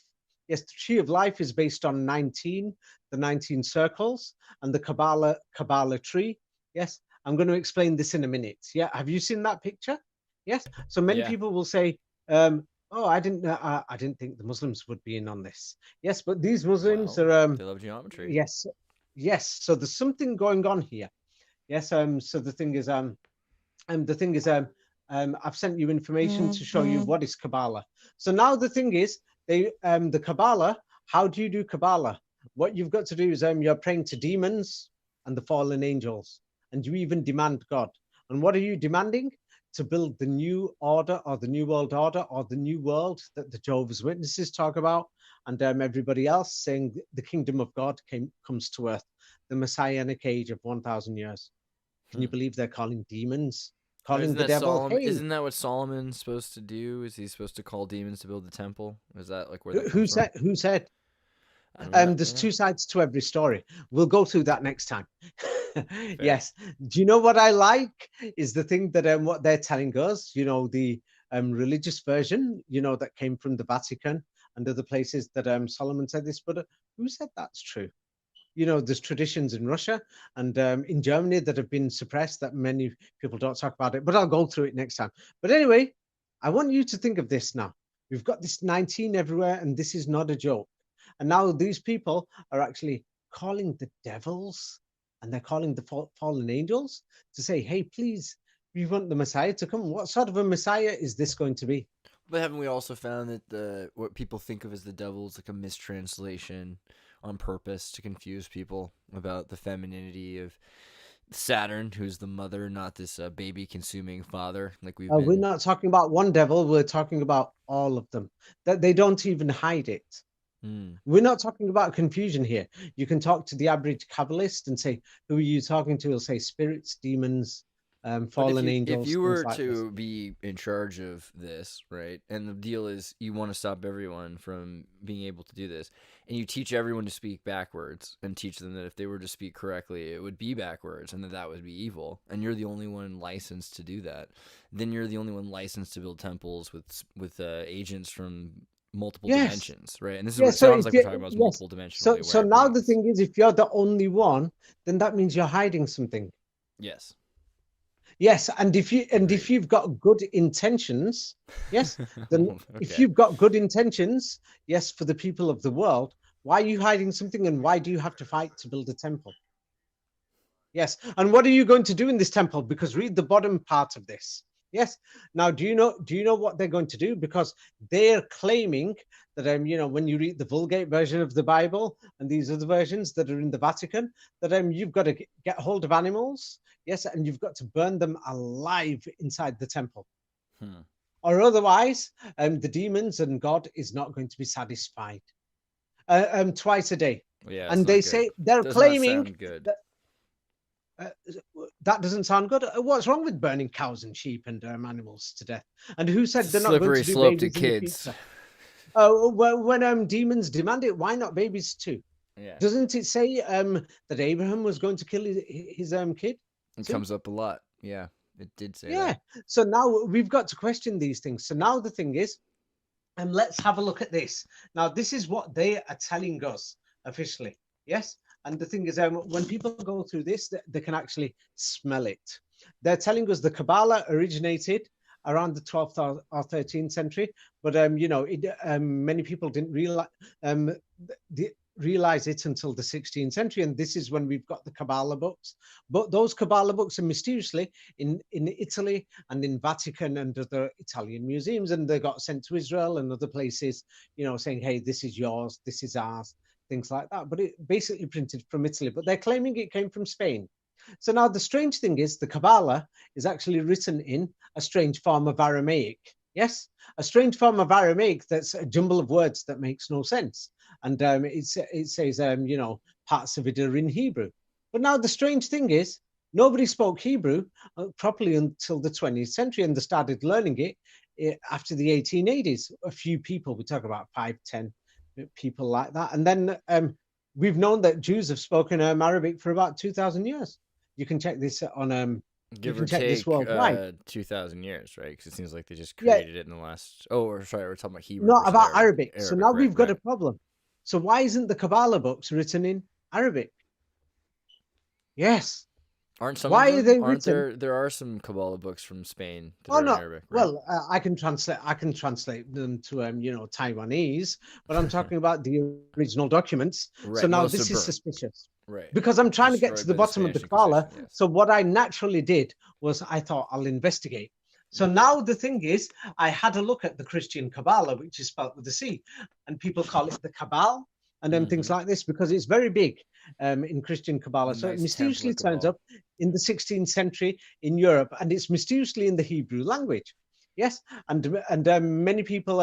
Yes, the tree of life is based on 19, the 19 circles, and the Kabbalah tree. Yes, I'm going to explain this in a minute. Yeah, have you seen that picture? Yes. So many Yeah. people will say, oh, I didn't think the Muslims would be in on this. Yes, but these Muslims Well, are they love geometry. yes. So there's something going on here. Yes. So the thing is, I've sent you information to show you what is Kabbalah. So now the thing is, the Kabbalah. How do you do Kabbalah? What you've got to do is you're praying to demons and the fallen angels, and you even demand God. And what are you demanding? To build the new order, or the new world order, or the new world that the Jehovah's Witnesses talk about, and everybody else saying the kingdom of God comes to earth, the Messianic age of 1,000 years. Can you believe they're calling demons, calling the devil? Hey, Isn't that what Solomon's supposed to do? Is he supposed to call demons to build the temple? Is that like where that who comes from? said? Who said? I don't know. There's two sides to every story. We'll go through that next time. Yes. Do you know what I like? Is the thing that what they're telling us, the religious version, that came from the Vatican and other places that Solomon said this, but who said that's true? There's traditions in Russia and in Germany that have been suppressed that many people don't talk about it, but I'll go through it next time. But anyway, I want you to think of this now. We've got this 19 everywhere, and this is not a joke. And now these people are actually calling the devils, and they're calling the fallen angels to say, hey, please, we want the Messiah to come. What sort of a Messiah is this going to be? But haven't we also found that what people think of as the devil is like a mistranslation on purpose to confuse people about the femininity of Saturn, who's the mother, not this baby-consuming father? Like we're not talking about one devil. We're talking about all of them. That they don't even hide it. We're not talking about confusion here. You can talk to the average Kabbalist and say, who are you talking to? He'll say spirits, demons, fallen angels. If you were to be in charge of this, right, and the deal is you want to stop everyone from being able to do this, and you teach everyone to speak backwards and teach them that if they were to speak correctly, it would be backwards and that would be evil, and you're the only one licensed to do that, then you're the only one licensed to build temples with agents from multiple dimensions, right? And this is what it sounds like we're talking about, is multiple dimensional. So now the thing is, if you're the only one, then that means you're hiding something. Yes. Yes, and if you've got good intentions, yes, then okay. If you've got good intentions, yes, for the people of the world, why are you hiding something, and why do you have to fight to build a temple? Yes, and what are you going to do in this temple? Because read the bottom part of this. Yes. Now, do you know what they're going to do? Because they're claiming that when you read the Vulgate version of the Bible and these other versions that are in the Vatican, that you've got to get hold of animals, yes, and you've got to burn them alive inside the temple, or otherwise, the demons and God is not going to be satisfied. Twice a day, and they say they're claiming that. That doesn't sound good. What's wrong with burning cows and sheep and animals to death? And who said they're not going to do babies to kids? When demons demand it, why not babies too? Yeah. Doesn't it say that Abraham was going to kill his kid? It comes up a lot. Yeah, it did say that. Yeah. So now we've got to question these things. So now the thing is, let's have a look at this. Now this is what they are telling us officially. Yes. And the thing is, when people go through this, they can actually smell it. They're telling us the Kabbalah originated around the 12th or 13th century, but many people didn't realize it until the 16th century, and this is when we've got the Kabbalah books. But those Kabbalah books are mysteriously in Italy and in Vatican and other Italian museums, and they got sent to Israel and other places, saying, hey, this is yours, this is ours. Things like that, but it basically printed from Italy, but they're claiming it came from Spain. So now the strange thing is the Kabbalah is actually written in a strange form of Aramaic. Yes, a strange form of Aramaic that's a jumble of words that makes no sense. And it says, parts of it are in Hebrew. But now the strange thing is nobody spoke Hebrew properly until the 20th century, and they started learning it after the 1880s. A few people, we talk about 5, 10 people like that. And then we've known that Jews have spoken Arabic for about 2,000 years. You can check this on give or take 2,000 years, right? Because it seems like they just created it in the last. Oh, we're talking about Hebrew. Not about Arabic. So now we've got a problem. So why isn't the Kabbalah books written in Arabic? Yes. Aren't some? Why of them? Aren't there? There are some Kabbalah books from Spain. That are in Arabic, right? Well, I can translate them to Taiwanese, but I'm talking about the original documents. Right. So now this is suspicious. Right. because I'm trying to get to Destroyed the by bottom of the Spanish Kabbalah. Inquisition, yes. So what I naturally did was I thought I'll investigate. So now the thing is, I had a look at the Christian Kabbalah, which is spelled with a C, and people call it the Kabbal and then things like this because it's very big in Christian Kabbalah. The So it Knights mysteriously Templar turns Cabal. up in the 16th century in Europe, and it's mysteriously in the Hebrew language. Yes, and many people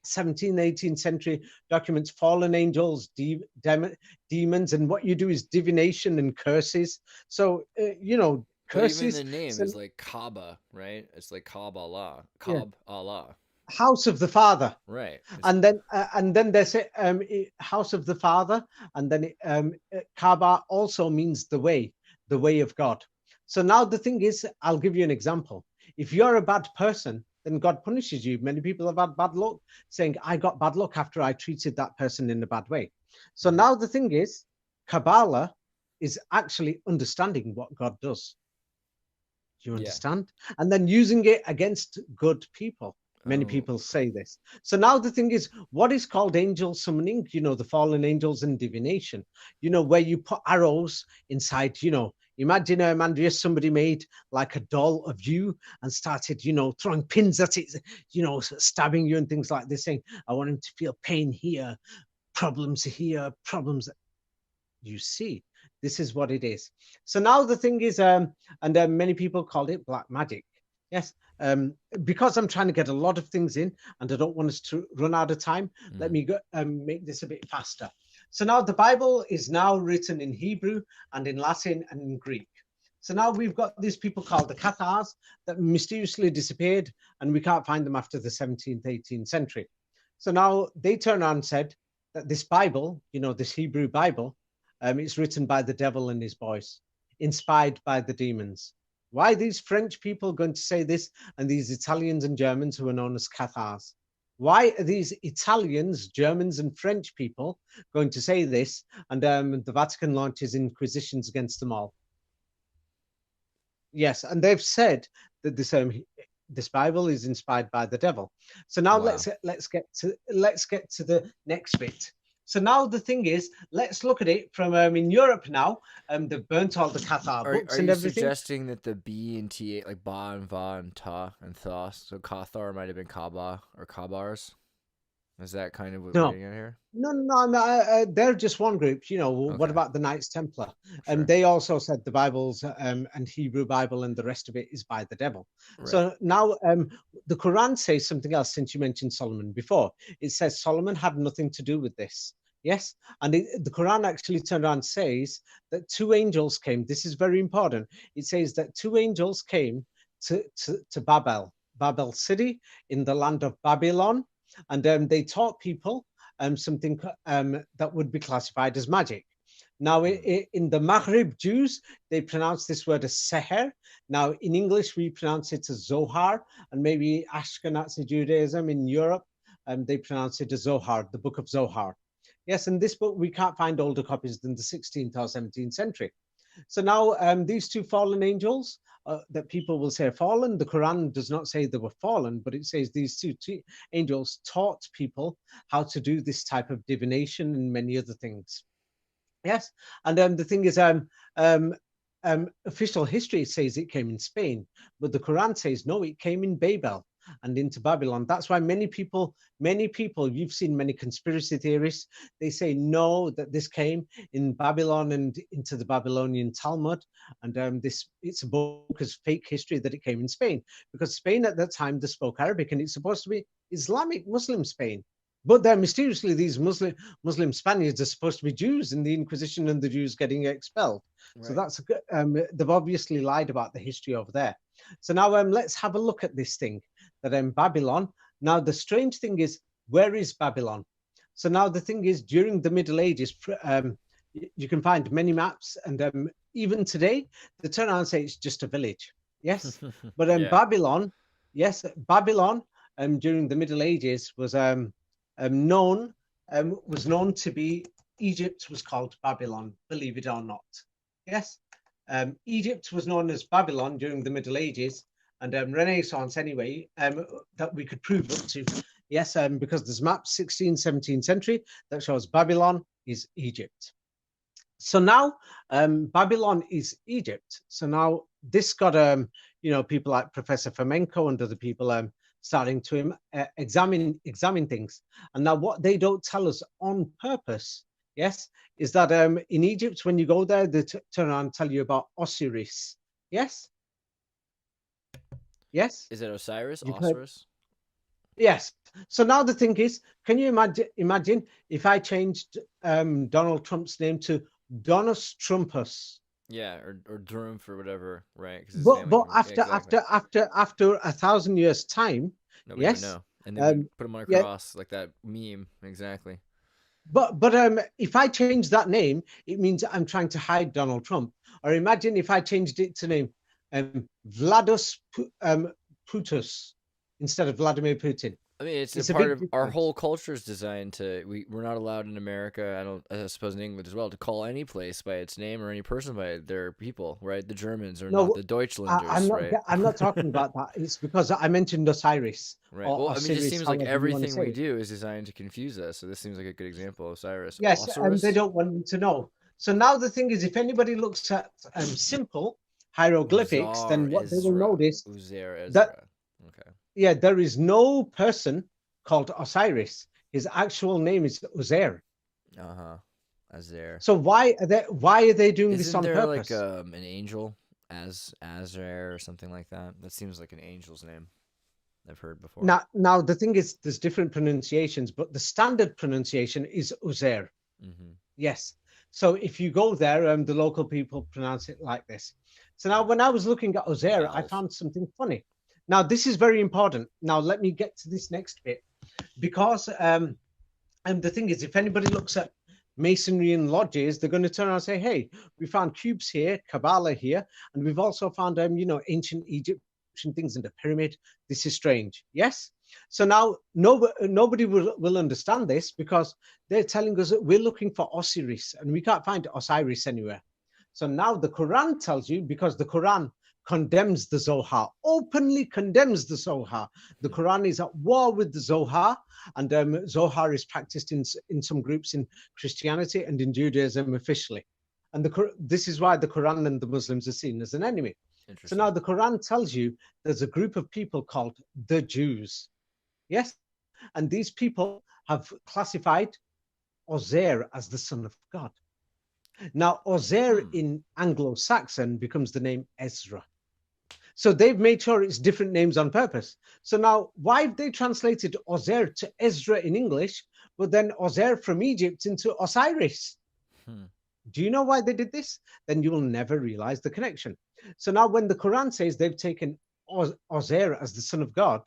17th, 18th century documents fallen angels, demons, and what you do is divination and curses. So you know, But even curses. the name So, is like Kaaba, right? It's like Kabbalah, yeah, Allah, house of the Father, right? It's, and then they say house of the Father, and then Kaaba also means the way of God. So now the thing is, I'll give you an example. If you're a bad person, then God punishes you. Many people have had bad luck, saying, I got bad luck after I treated that person in a bad way. So now the thing is, Kabbalah is actually understanding what God does. Do you understand? And then using it against good people. Many people say this. So now the thing is, what is called angel summoning, you know, the fallen angels and divination, you know, where you put arrows inside, you know, imagine, Andreas, somebody made like a doll of you and started, you know, throwing pins at it, you know, stabbing you and things like this, saying, I want him to feel pain here, problems here, problems. You see, this is what it is. So now the thing is, and many people call it black magic. Yes, because I'm trying to get a lot of things in and I don't want us to run out of time, let me go make this a bit faster. So now the Bible is now written in Hebrew and in Latin and in Greek. So now we've got these people called the Cathars that mysteriously disappeared and we can't find them after the 17th, 18th century. So now they turned around and said that this Bible, you know, this Hebrew Bible, it's written by the devil and his boys, inspired by the demons. Why are these French people going to say this and these Italians and Germans who are known as Cathars? Why are these Italians, Germans, and French people going to say this and the Vatican launches inquisitions against them all? Yes, and they've said that this Bible is inspired by the devil. So now let's get to the next bit. So now the thing is, let's look at it from in Europe now. They've burnt all the Cathar books and everything. Are you suggesting that the B and T, like Ba and Va and Ta and Thos, so Cathar might have been Kaaba or Kabars? Is that kind of what we're getting at here? No, they're just one group. You know, what about the Knights Templar? And they also said the Bibles and Hebrew Bible and the rest of it is by the devil. Right. So now the Quran says something else, since you mentioned Solomon before. It says Solomon had nothing to do with this. Yes, and the Quran actually turned around and says that two angels came. This is very important. It says that two angels came to Babel city in the land of Babylon, and they taught people something that would be classified as magic. Now, in the Maghrib Jews, they pronounce this word as seher. Now, in English, we pronounce it as Zohar, and maybe Ashkenazi Judaism in Europe, they pronounce it as Zohar, the book of Zohar. Yes, in this book, we can't find older copies than the 16th or 17th century. So now these two fallen angels that people will say are fallen, the Quran does not say they were fallen, but it says these two angels taught people how to do this type of divination and many other things. Yes, and the thing is, official history says it came in Spain, but the Quran says, no, it came in Babel and into Babylon. That's why many people, you've seen many conspiracy theorists, they say no, that this came in Babylon and into the Babylonian Talmud, and it's a book as fake history that it came in Spain, because Spain at that time, they spoke Arabic, and it's supposed to be Islamic Muslim Spain. But then mysteriously, these Muslim Spaniards are supposed to be Jews in the Inquisition and the Jews getting expelled. Right. So that's they've obviously lied about the history over there. So now let's have a look at this thing that Babylon. Now the strange thing is, where is Babylon? So now the thing is, during the Middle Ages, you can find many maps, and even today, they turn around and say it's just a village. Yes, but Babylon, yes, Babylon during the Middle Ages was known to be, Egypt was called Babylon, believe it or not. Yes, Egypt was known as Babylon during the Middle Ages and Renaissance anyway, that we could prove up to. Yes, because there's maps 16th, 17th century that shows Babylon is Egypt. So now Babylon is Egypt. So now this got people like Professor Fomenko and other people starting to examine things. And now what they don't tell us on purpose, yes, is that in Egypt, when you go there, they turn around and tell you about Osiris. Yes. Yes. Is it Osiris? You've heard- Osiris? Yes. So now the thing is, can you imagine if I changed Donald Trump's name to Donus Trumpus? Yeah, or Drumpf or whatever, right? 'Cause his But family from- yeah, exactly. after 1,000 years time, Nobody yes, would know. And then we put him on a yeah. cross, like that meme. Exactly. But if I change that name, it means I'm trying to hide Donald Trump. Or imagine if I changed it to name Vladus Putus instead of Vladimir Putin. I mean, it's It's a a part big of our difference. whole culture is designed to. We're not allowed in America. I suppose in England as well, to call any place by its name or any person by their people, right? The Germans are No, not the Deutschlanders, right? I'm not talking about that. It's because I mentioned Osiris. Right. Or Well, I mean, it Osiris, just seems like however you wanna everything say we it. do is designed to confuse us. So this seems like a good example. Osiris. Yes, and Osiris? they don't want you to know. So now the thing is, if anybody looks at simple hieroglyphics, then what they will notice Uzair that Ezra. Okay. yeah, there is no person called Osiris. His actual name is Uzair. Azair. So why are they doing this Isn't on there purpose? like an angel, Azair or something like that? That seems like an angel's name. I've heard before. Now the thing is, there's different pronunciations, but the standard pronunciation is Uzair. Mm-hmm. Yes. So if you go there, the local people pronounce it like this. So now when I was looking at Uzair, I found something funny. Now this is very important. Now let me get to this next bit, because the thing is, if anybody looks at masonry and lodges, they're going to turn around and say, hey, we found cubes here, Kabbalah here, and we've also found ancient Egyptian things in the pyramid. This is strange. Yes. So now nobody will understand this, because they're telling us that we're looking for Osiris and we can't find Osiris anywhere. So now the Quran tells you, because the Quran condemns the Zohar, openly condemns the Zohar. The Quran is at war with the Zohar, and Zohar is practiced in some groups in Christianity and in Judaism officially. And this is why the Quran and the Muslims are seen as an enemy. So now the Quran tells you there's a group of people called the Jews. Yes. And these people have classified Uzair as the son of God. Now, Uzair in Anglo-Saxon becomes the name Ezra. So they've made sure it's different names on purpose. So now, why have they translated Uzair to Ezra in English, but then Uzair from Egypt into Osiris? Do you know why they did this? Then you will never realize the connection. So now when the Quran says they've taken Uzair as the son of God,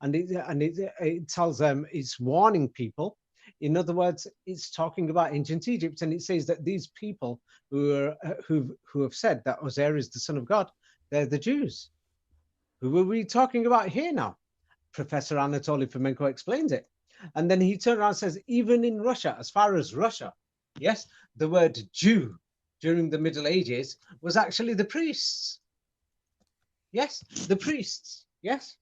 and it tells them, it's warning people. In other words, it's talking about ancient Egypt, and it says that these people who have said that Uzair is the son of God, they're the Jews. Who are we talking about here now? Professor Anatoly Fomenko explains it. And then he turned around and says, even in Russia, as far as Russia, yes, the word Jew during the Middle Ages was actually the priests. Yes, the priests. Yes.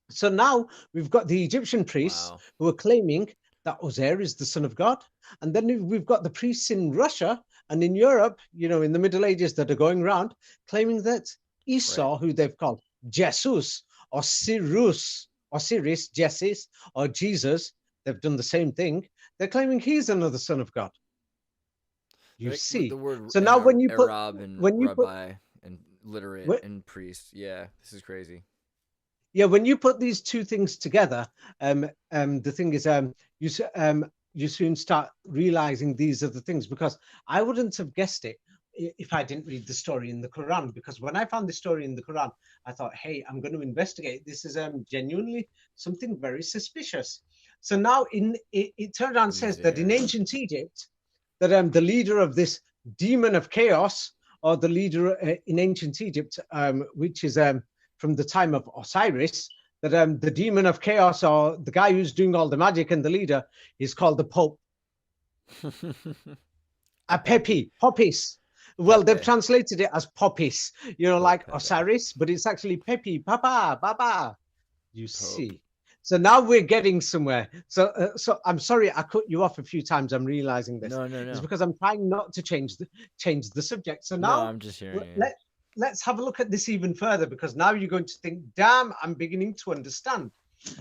So now we've got the Egyptian priests who are claiming that Uzair is the son of God. And then we've got the priests in Russia and in Europe, in the Middle Ages, that are going around claiming that Esau, who they've called Jesus, or Osiris, Jesus, or Jesus, they've done the same thing. They're claiming he's another son of God. You see. The word so now when you put Arab and when you rabbi and literate and priest, yeah, this is crazy. Yeah, when you put these two things together, the thing is, you soon start realizing these are the things, because I wouldn't have guessed it if I didn't read the story in the Quran. Because when I found the story in the Quran, I thought, hey, I'm going to investigate. This is genuinely something very suspicious. So now it turned around and says that in ancient Egypt, that the leader of this demon of chaos, or the leader in ancient Egypt, which is from the time of Osiris, that the demon of chaos, or the guy who's doing all the magic and the leader, is called the Pope. Popis. Well, they've translated it as Popis, like Osiris, but it's actually Pepe, Papa, Baba. You see. So now we're getting somewhere. So I'm sorry I cut you off a few times. I'm realizing this. No. It's because I'm trying not to change the subject. So No, now I'm just hearing you. let's have a look at this even further, because now you're going to think, damn, I'm beginning to understand.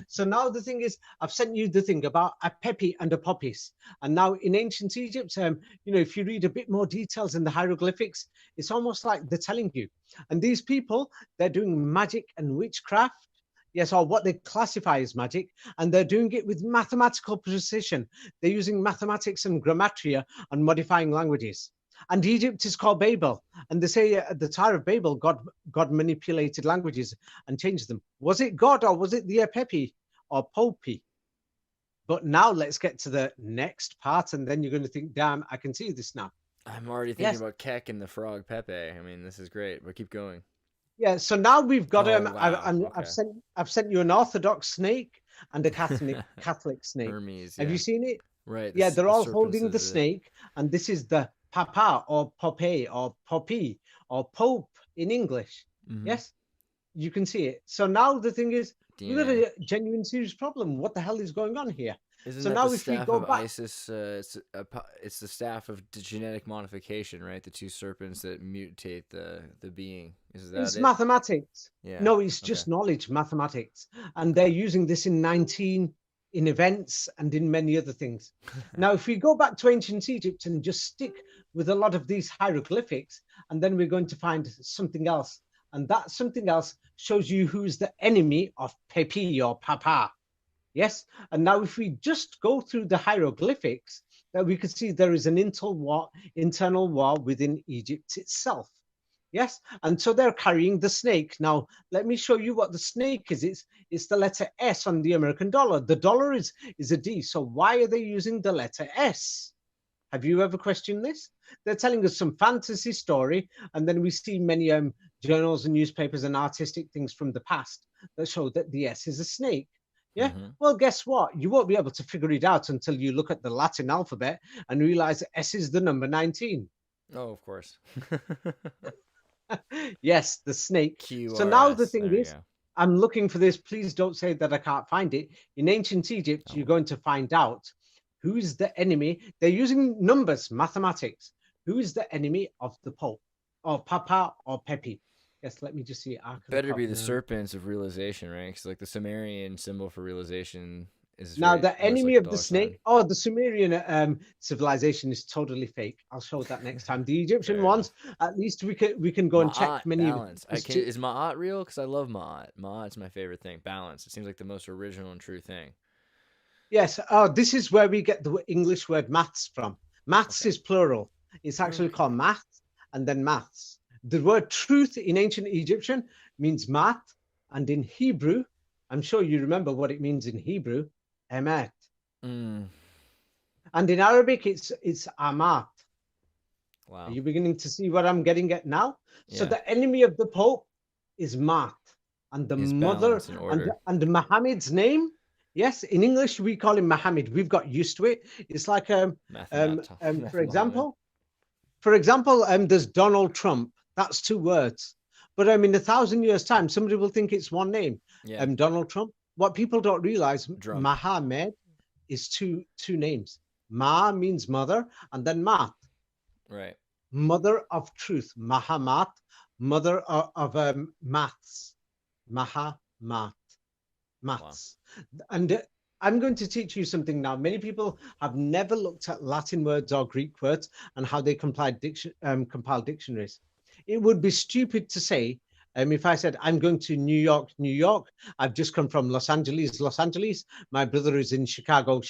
So now the thing is, I've sent you the thing about a pepi and a popis. And now in ancient Egypt, if you read a bit more details in the hieroglyphics, it's almost like they're telling you. And these people, they're doing magic and witchcraft. Yes, or what they classify as magic, and they're doing it with mathematical precision. They're using mathematics and grammatria and modifying languages. And Egypt is called Babel. And they say at the Tower of Babel, God manipulated languages and changed them. Was it God, or was it the Pepi or Popi? But now let's get to the next part, and then you're going to think, damn, I can see this now. I'm already thinking about Keck and the frog Pepe. I mean, this is great, but keep going. Yeah, so now we've got wow. I've sent you an Orthodox snake and a Catholic snake. Hermes, Have you seen it? Right. Yeah, they're all holding the snake, and this is the Papa or Pope or Poppy or Pope in English. Mm-hmm. Yes, you can see it. So now the thing is, DNA. we've got a genuine serious problem. What the hell is going on here? Isn't so that now the if we staff go of back, Isis? It's the staff of genetic modification, right? The two serpents that mutate the being. Is that it's it? mathematics. Yeah. No, it's just knowledge, mathematics, and they're using this in events and in many other things. Now, if we go back to ancient Egypt and just stick with a lot of these hieroglyphics, and then we're going to find something else, and that something else shows you who's the enemy of Pepi or Papa. Yes, and now if we just go through the hieroglyphics, that we could see there is an internal war within Egypt itself. Yes, and so they're carrying the snake. Now, let me show you what the snake is. It's the letter S on the American dollar. The dollar is a D. So why are they using the letter S? Have you ever questioned this? They're telling us some fantasy story, and then we see many journals and newspapers and artistic things from the past that show that the S is a snake. Yeah. Mm-hmm. Well, guess what? You won't be able to figure it out until you look at the Latin alphabet and realize S is the number 19. Oh, of course. Yes, the snake. QRS. So now the thing is, I'm looking for this. Please don't say that I can't find it. In ancient Egypt, you're going to find out who is the enemy. They're using numbers, mathematics. Who is the enemy of the Pope, or Papa, or Pepi? Yes, let me just see. Better be the serpents of realization, right? Because like the Sumerian symbol for realization is now the enemy of the snake. Oh, the Sumerian civilization is totally fake. I'll show that next time. The Egyptian ones, at least we can go and check many. Balance. Is Ma'at real? Because I love Ma'at. Ma'at's my favorite thing. Balance. It seems like the most original and true thing. Yes. Oh, this is where we get the English word maths from. Maths is plural. It's actually called math and then maths. The word truth in ancient Egyptian means math, and in Hebrew, I'm sure you remember what it means in Hebrew, EMET. And in Arabic, it's amat. Wow. Are you beginning to see what I'm getting at now? Yeah. So the enemy of the Pope is Math, and the mother and Muhammad's name. Yes, in English we call him Muhammad. We've got used to it. It's like for example, there's Donald Trump. That's two words. But in 1,000 years' time, somebody will think it's one name. Yeah. Donald Trump. What people don't realize, Muhammad is two names. Ma means mother, and then Mat. Right. Mother of truth. Mahamat, mother of maths. Mahamat. Maths. Wow. And I'm going to teach you something now. Many people have never looked at Latin words or Greek words and how they compile dictionaries. It would be stupid to say, if I said, I'm going to New York, I've just come from Los Angeles, my brother is in Chicago.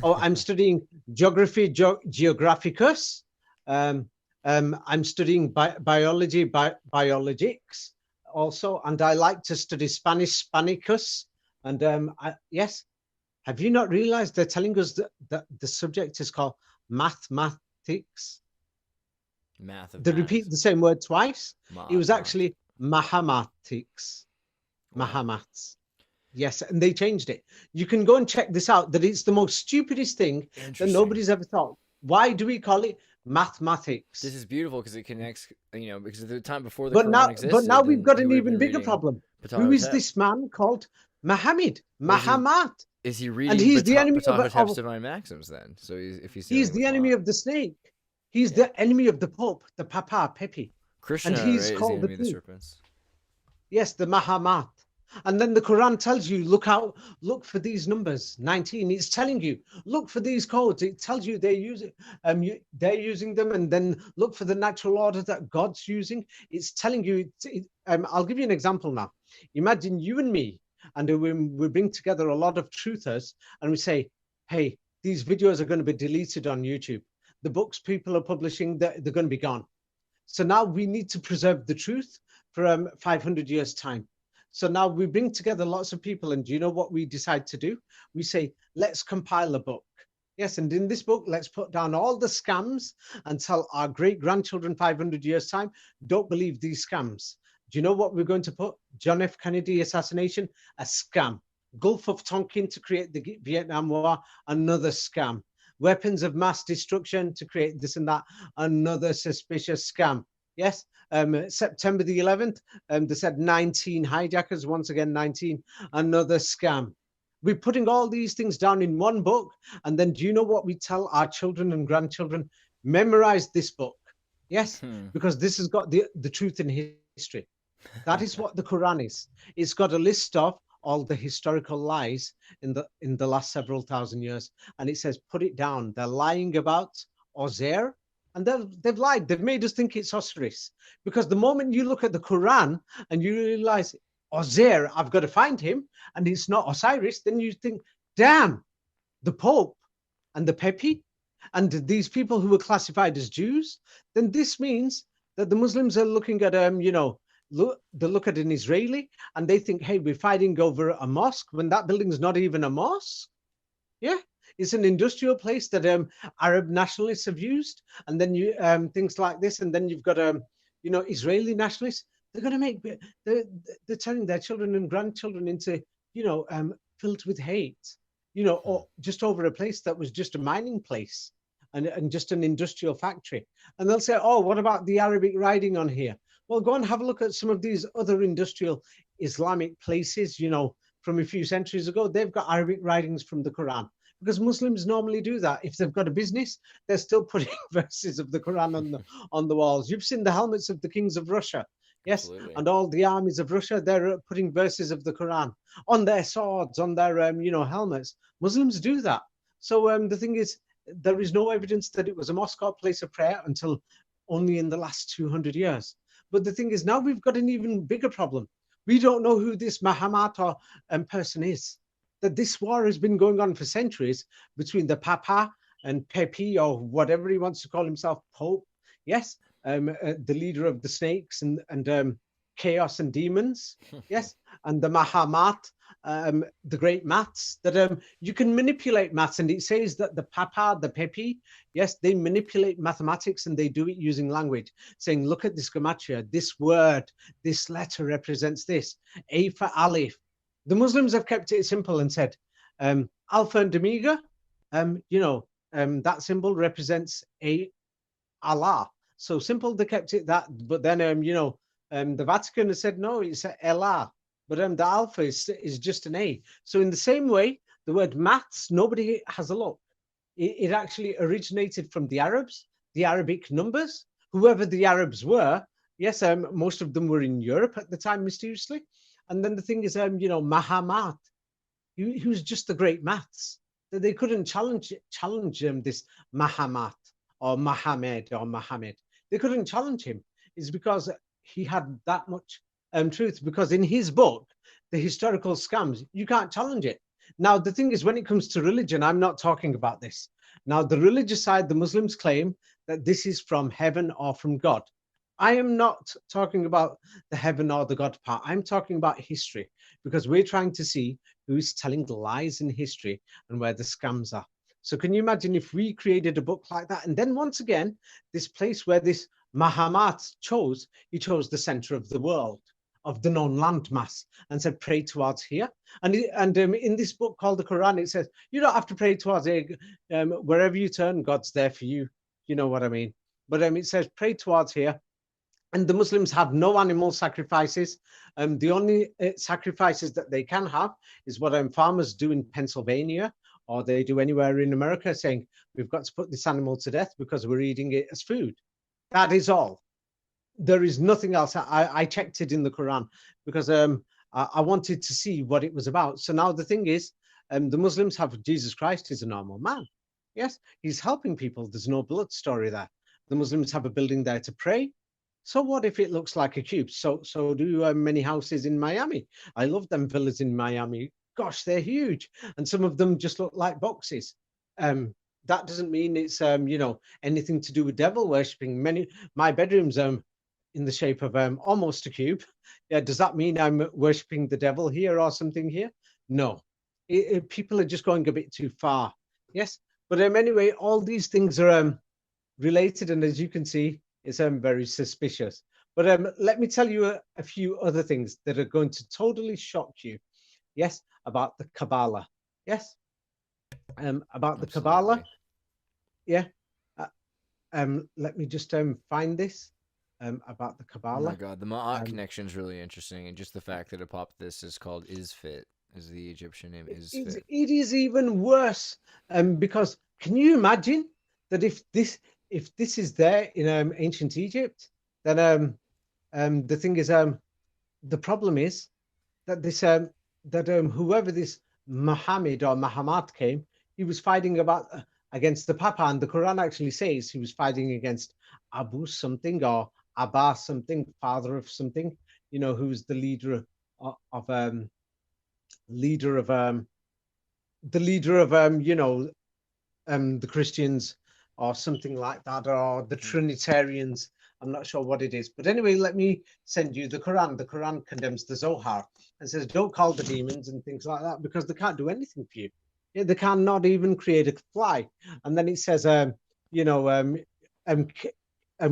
Or I'm studying geography, geographicus. I'm studying biology, biologics also, and I like to study Spanish, Spanicus. And yes, have you not realized they're telling us that the subject is called mathematics? They repeat the same word twice. It was actually mathematics. Mahamats. Yes, and they changed it. You can go and check this out, that it's the most stupidest thing that nobody's ever thought. Why do we call it mathematics? This is beautiful because it connects, because at the time before the Quran existed. But now we've got an even bigger problem. Who is this man called Muhammad, Was he- Muhammad. Is he And reading he's the enemy Ptahotep's of divine maxims then? So if he's he's dealing the with enemy law. of the snake. He's the enemy of the Pope, the Papa Pepe. Krishna, And he's right, is the called the enemy of the king. serpents. Yes, the Mahamat. And then the Quran tells you, look for these numbers, 19. It's telling you, look for these codes. It tells you they're using them, and then look for the natural order that God's using. It's telling you. I'll give you an example now. Imagine you and me, and we bring together a lot of truthers, and we say, hey, these videos are going to be deleted on YouTube. The books people are publishing, they're going to be gone. So now we need to preserve the truth for 500 years' time. So now we bring together lots of people, and do you know what we decide to do? We say, let's compile a book. Yes, and in this book, let's put down all the scams and tell our great-grandchildren 500 years' time, don't believe these scams. Do you know what we're going to put? John F. Kennedy assassination, a scam. Gulf of Tonkin to create the Vietnam War, another scam. Weapons of mass destruction to create this and that, another suspicious scam. Yes, September the 11th, they said 19 hijackers, once again 19, another scam. We're putting all these things down in one book, and then do you know what we tell our children and grandchildren? Memorize this book. Yes, because this has got the truth in history. That is what the Quran is. It's got a list of all the historical lies in the last several thousand years, and it says put it down. They're lying about Ozer, and they've lied. They've made us think it's Osiris, because the moment you look at the Quran and you realize Ozer, I've got to find him, and it's not Osiris, then you think, damn, the Pope and the Pepe and these people who were classified as Jews, then this means that the Muslims are looking at they look at an Israeli and they think, hey, we're fighting over a mosque when that building's not even a mosque. Yeah, it's an industrial place that Arab nationalists have used, and then you things like this, and then you've got Israeli nationalists. They're going to make they're turning their children and grandchildren into filled with hate, or just over a place that was just a mining place and just an industrial factory. And they'll say, oh, what about the Arabic writing on here? Well, go and have a look at some of these other industrial Islamic places, from a few centuries ago. They've got Arabic writings from the Quran, because Muslims normally do that. If they've got a business, they're still putting verses of the Quran on the walls. You've seen the helmets of the kings of Russia. Yes, absolutely. And all the armies of Russia, they're putting verses of the Quran on their swords, on their helmets. Muslims do that. So the thing is, there is no evidence that it was a mosque or place of prayer until only in the last 200 years. But the thing is, now we've got an even bigger problem. We don't know who this Muhammad or person is. That this war has been going on for centuries between the Papa and Pepe, or whatever he wants to call himself, Pope. Yes, the leader of the snakes and chaos and demons. Yes, and the Muhammad, the great maths, that you can manipulate maths. And it says that the Papa, the Pepe, yes, they manipulate mathematics, and they do it using language, saying, look at this gematria, this word, this letter represents this, A for Aleph. The Muslims have kept it simple and said, Alpha and Omega, that symbol represents Allah. So simple, they kept it that. But then, the Vatican has said, no, it's Allah. But the alpha is just an A. So in the same way, the word maths, nobody has a look. It actually originated from the Arabs, the Arabic numbers, whoever the Arabs were. Yes, most of them were in Europe at the time, mysteriously. And then the thing is, Muhammad, he was just the great maths. That they couldn't challenge this Muhammad or Muhammad or Muhammad. They couldn't challenge him. It's because he had that much truth, because in his book, the historical scams, you can't challenge it. Now, the thing is, when it comes to religion, I'm not talking about this. Now, the religious side, the Muslims claim that this is from heaven or from God. I am not talking about the heaven or the God part. I'm talking about history, because we're trying to see who's telling the lies in history and where the scams are. So can you imagine if we created a book like that? And then once again, this place where this Muhammad chose, he chose the center of the world, of the known landmass, and said, pray towards here. And in this book called the Quran, it says, you don't have to pray towards here. Wherever you turn, God's there for you. You know what I mean? But it says, pray towards here. And the Muslims have no animal sacrifices. The only sacrifices that they can have is what farmers do in Pennsylvania, or they do anywhere in America, saying, we've got to put this animal to death because we're eating it as food. That is all. There is nothing else. I checked it in the Quran because I wanted to see what it was about. So now the thing is, the Muslims have Jesus Christ is a normal man. Yes, he's helping people. There's no blood story there. The Muslims have a building there to pray. So what if it looks like a cube? So do many houses in Miami. I love them villas in Miami. Gosh, they're huge. And some of them just look like boxes. That doesn't mean it's, anything to do with devil worshipping. My bedroom's in the shape of almost a cube. Yeah, does that mean I'm worshipping the devil here or something here? No. People are just going a bit too far. Yes. But anyway, all these things are related. And as you can see, it's very suspicious. But let me tell you a few other things that are going to totally shock you. Yes, about the Kabbalah. Yes, about the Kabbalah. Yeah. Let me just find this about the Kabbalah. Oh my God, the Ma'at connection is really interesting, and just the fact that it popped this is called Isfit, is the Egyptian name Isfit. It is even worse, because can you imagine that if this is there in ancient Egypt, then the thing is, the problem is that this whoever this Muhammad or Muhammad came, he was fighting against the Papa, and the Quran actually says he was fighting against Abu something or Abba something, father of something, who's the leader of the Christians or something like that, or the Trinitarians. I'm not sure what it is. But anyway, let me send you the Quran. The Quran condemns the Zohar and says, don't call the demons and things like that, because they can't do anything for you. Yeah, they cannot even create a fly. And then it says,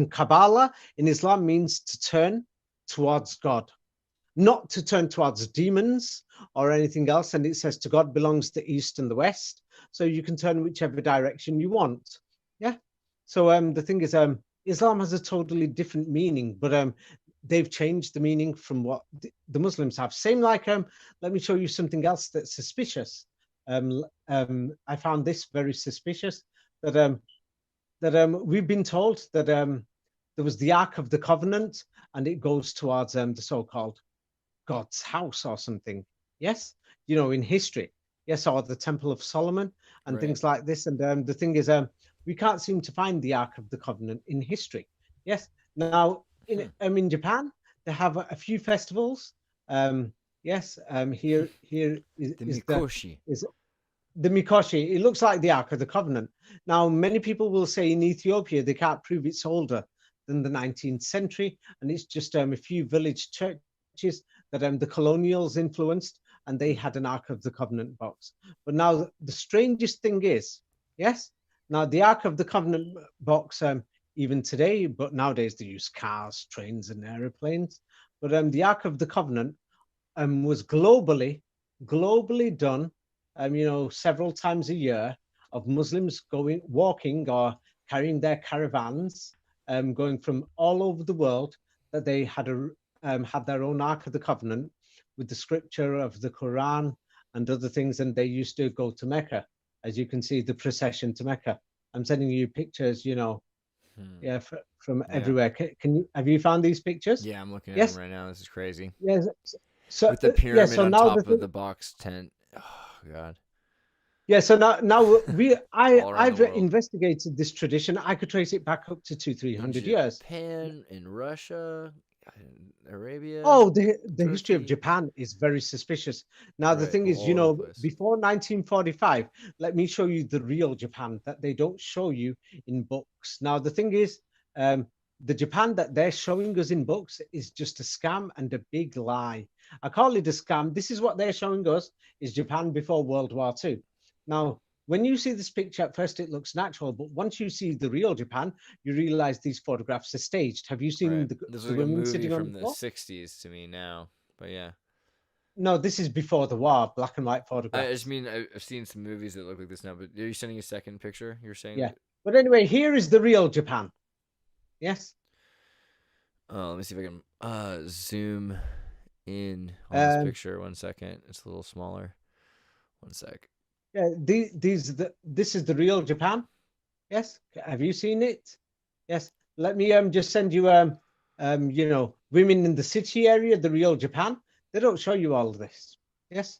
Kabbalah in Islam means to turn towards God, not to turn towards demons or anything else. And it says to God belongs the East and the West. So you can turn whichever direction you want. Yeah. So the thing is, Islam has a totally different meaning, but they've changed the meaning from what the Muslims have. Same like, let me show you something else that's suspicious. I found this very suspicious, that we've been told that there was the Ark of the Covenant, and it goes towards the so-called God's house or something. Yes, in history. Yes, or the Temple of Solomon and things like this. And the thing is, we can't seem to find the Ark of the Covenant in history. Yes. Now, in Japan, they have a few festivals. Yes. Here is the Mikoshi. The Mikoshi. It looks like the Ark of the Covenant. Now, many people will say in Ethiopia they can't prove it's older than the 19th century, and it's just a few village churches that the colonials influenced, and they had an Ark of the Covenant box. But now the strangest thing is, yes. Now, the Ark of the Covenant box, even today, but nowadays they use cars, trains, and airplanes. But the Ark of the Covenant was globally done, several times a year, of Muslims walking or carrying their caravans, going from all over the world, that they had their own Ark of the Covenant with the scripture of the Quran and other things, and they used to go to Mecca. As you can see, the procession to Mecca. I'm sending you pictures, from everywhere. Have you found these pictures? Yeah, I'm looking at them right now. This is crazy. Yes. So with the pyramid on top of the box tent. Oh God. Yeah. So now I've investigated this tradition. I could trace it back up to 200-300 years. Japan, in Russia, Arabia. Oh, the history of Japan is very suspicious. Now, the thing is, before 1945, let me show you the real Japan that they don't show you in books. Now, the thing is, the Japan that they're showing us in books is just a scam and a big lie. I call it a scam. This is what they're showing us is Japan before World War II. Now, when you see this picture, at first it looks natural, but once you see the real Japan, you realize these photographs are staged. Have you seen the like women sitting on from the the floor? 60s to me now, but yeah. No, this is before the war, black and white photographs. I just mean, I've seen some movies that look like this now, but are you sending a second picture? You're saying? Yeah. But anyway, here is the real Japan. Yes. Let me see if I can zoom in on this Um, picture. 1 second. It's a little smaller. 1 sec. yeah, this is the real Japan. Yes, have you seen it? Yes. Let me just send you you know, women in the city area, the real Japan. They don't show you all of this. Yes.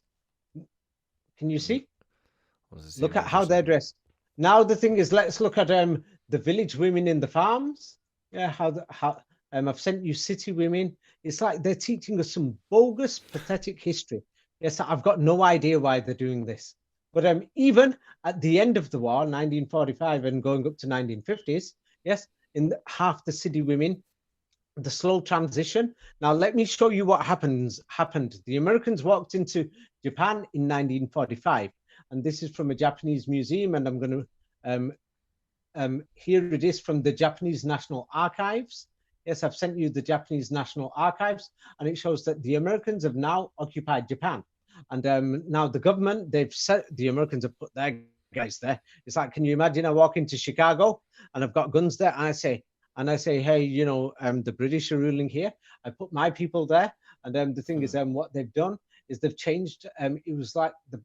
Can you see? What does it say Look at more how they're percent? dressed. Now the thing is, let's look at the village women in the farms. Yeah, how I've sent you city women. It's like they're teaching us some bogus, pathetic history. Yes, I've got no idea why they're doing this. But even at the end of the war, 1945 and going up to 1950s, yes, half the city women, the slow transition. Now let me show you what happened. The Americans walked into Japan in 1945, and this is from a Japanese museum, and I'm going to here it is from the Japanese National Archives. Yes, I've sent you the Japanese National Archives, and it shows that the Americans have now occupied Japan. And now the government, they've set, the Americans have put their guys there. It's like, can you imagine I walk into Chicago and I've got guns there, and I say, hey, you know, the British are ruling here. I put my people there. And the thing is, what they've done is they've changed. It was like the,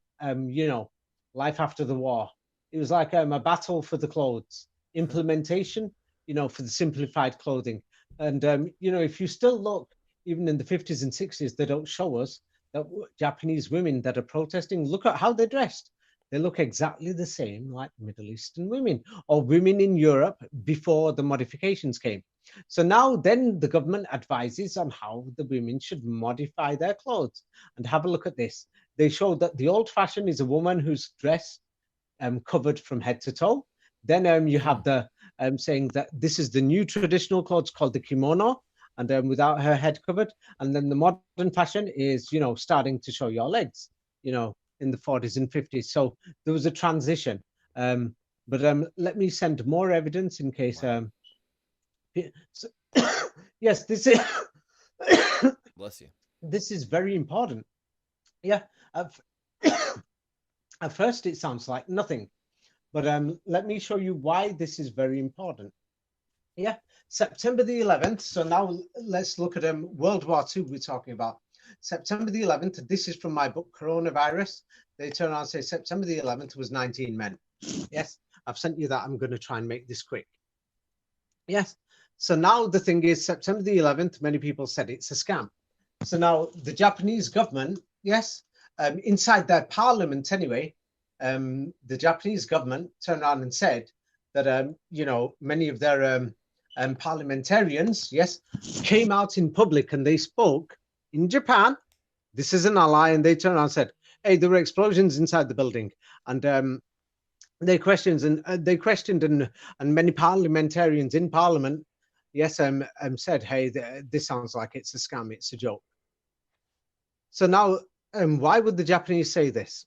you know, life after the war. It was like a battle for the clothes, implementation, you know, for the simplified clothing. And, you know, if you still look, even in the 50s and 60s, they don't show us that Japanese women that are protesting, look at how they're dressed. They look exactly the same like Middle Eastern women or women in Europe before the modifications came. So now then the government advises on how the women should modify their clothes. And have a look at this. They show that the old fashion is a woman who's dressed covered from head to toe. Then you have the saying that this is the new traditional clothes called the kimono, and without her head covered. And then the modern fashion is, you know, starting to show your legs, you know, in the 40s and 50s. So there was a transition. But let me send more evidence in case. Wow. So, yes, this is. Bless you. This is very important. Yeah. At first, it sounds like nothing, but let me show you why this is very important. Yeah, September the 11th. So now let's look at World War II we're talking about. September the 11th, this is from my book, Coronavirus. They turn around and say September the 11th was 19 men. Yes, I've sent you that. I'm going to try and make this quick. Yes, so now the thing is September the 11th, many people said it's a scam. So now the Japanese government, yes, inside their parliament anyway, the Japanese government turned around and said that, you know, many of their parliamentarians, yes, came out in public and they spoke in Japan. This isn't a lie. And they turned around and said, hey, there were explosions inside the building. And they questioned and many parliamentarians in parliament, yes, said, hey, this sounds like it's a scam, it's a joke. So now, why would the Japanese say this?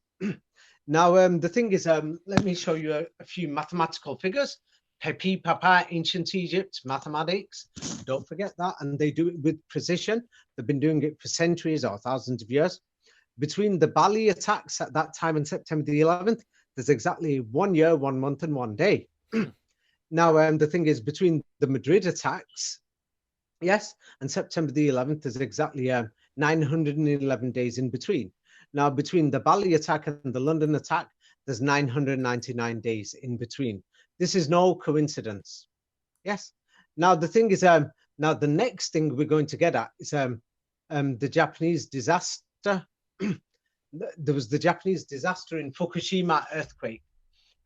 Now, the thing is, let me show you a few mathematical figures. Pepi, Papa, ancient Egypt, mathematics. Don't forget that. And they do it with precision. They've been doing it for centuries or thousands of years. Between the Bali attacks at that time and September the 11th, there's exactly 1 year, 1 month, and 1 day. Now, the thing is, between the Madrid attacks, yes, and September the 11th, there's exactly 911 days in between. Now, between the Bali attack and the London attack, there's 999 days in between. This is no coincidence. Yes. Now, the thing is, now the next thing we're going to get at is the Japanese disaster. There was the Japanese disaster in Fukushima earthquake,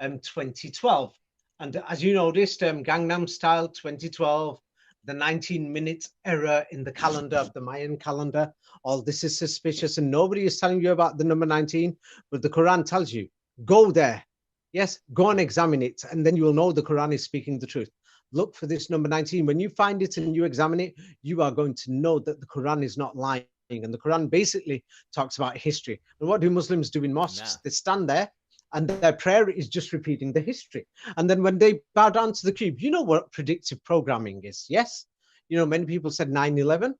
2012. And as you noticed, Gangnam Style 2012, the 19-minute error in the calendar of the Mayan calendar. All this is suspicious and nobody is telling you about the number 19, but the Quran tells you, go there. Yes, go and examine it, and then you will know the Quran is speaking the truth. Look for this number 19. When you find it and you examine it, you are going to know that the Quran is not lying. And the Quran basically talks about history. And what do Muslims do in mosques? They stand there and their prayer is just repeating the history. And then when they bow down to the cube, you know what predictive programming is, yes? You know, many people said 9/11.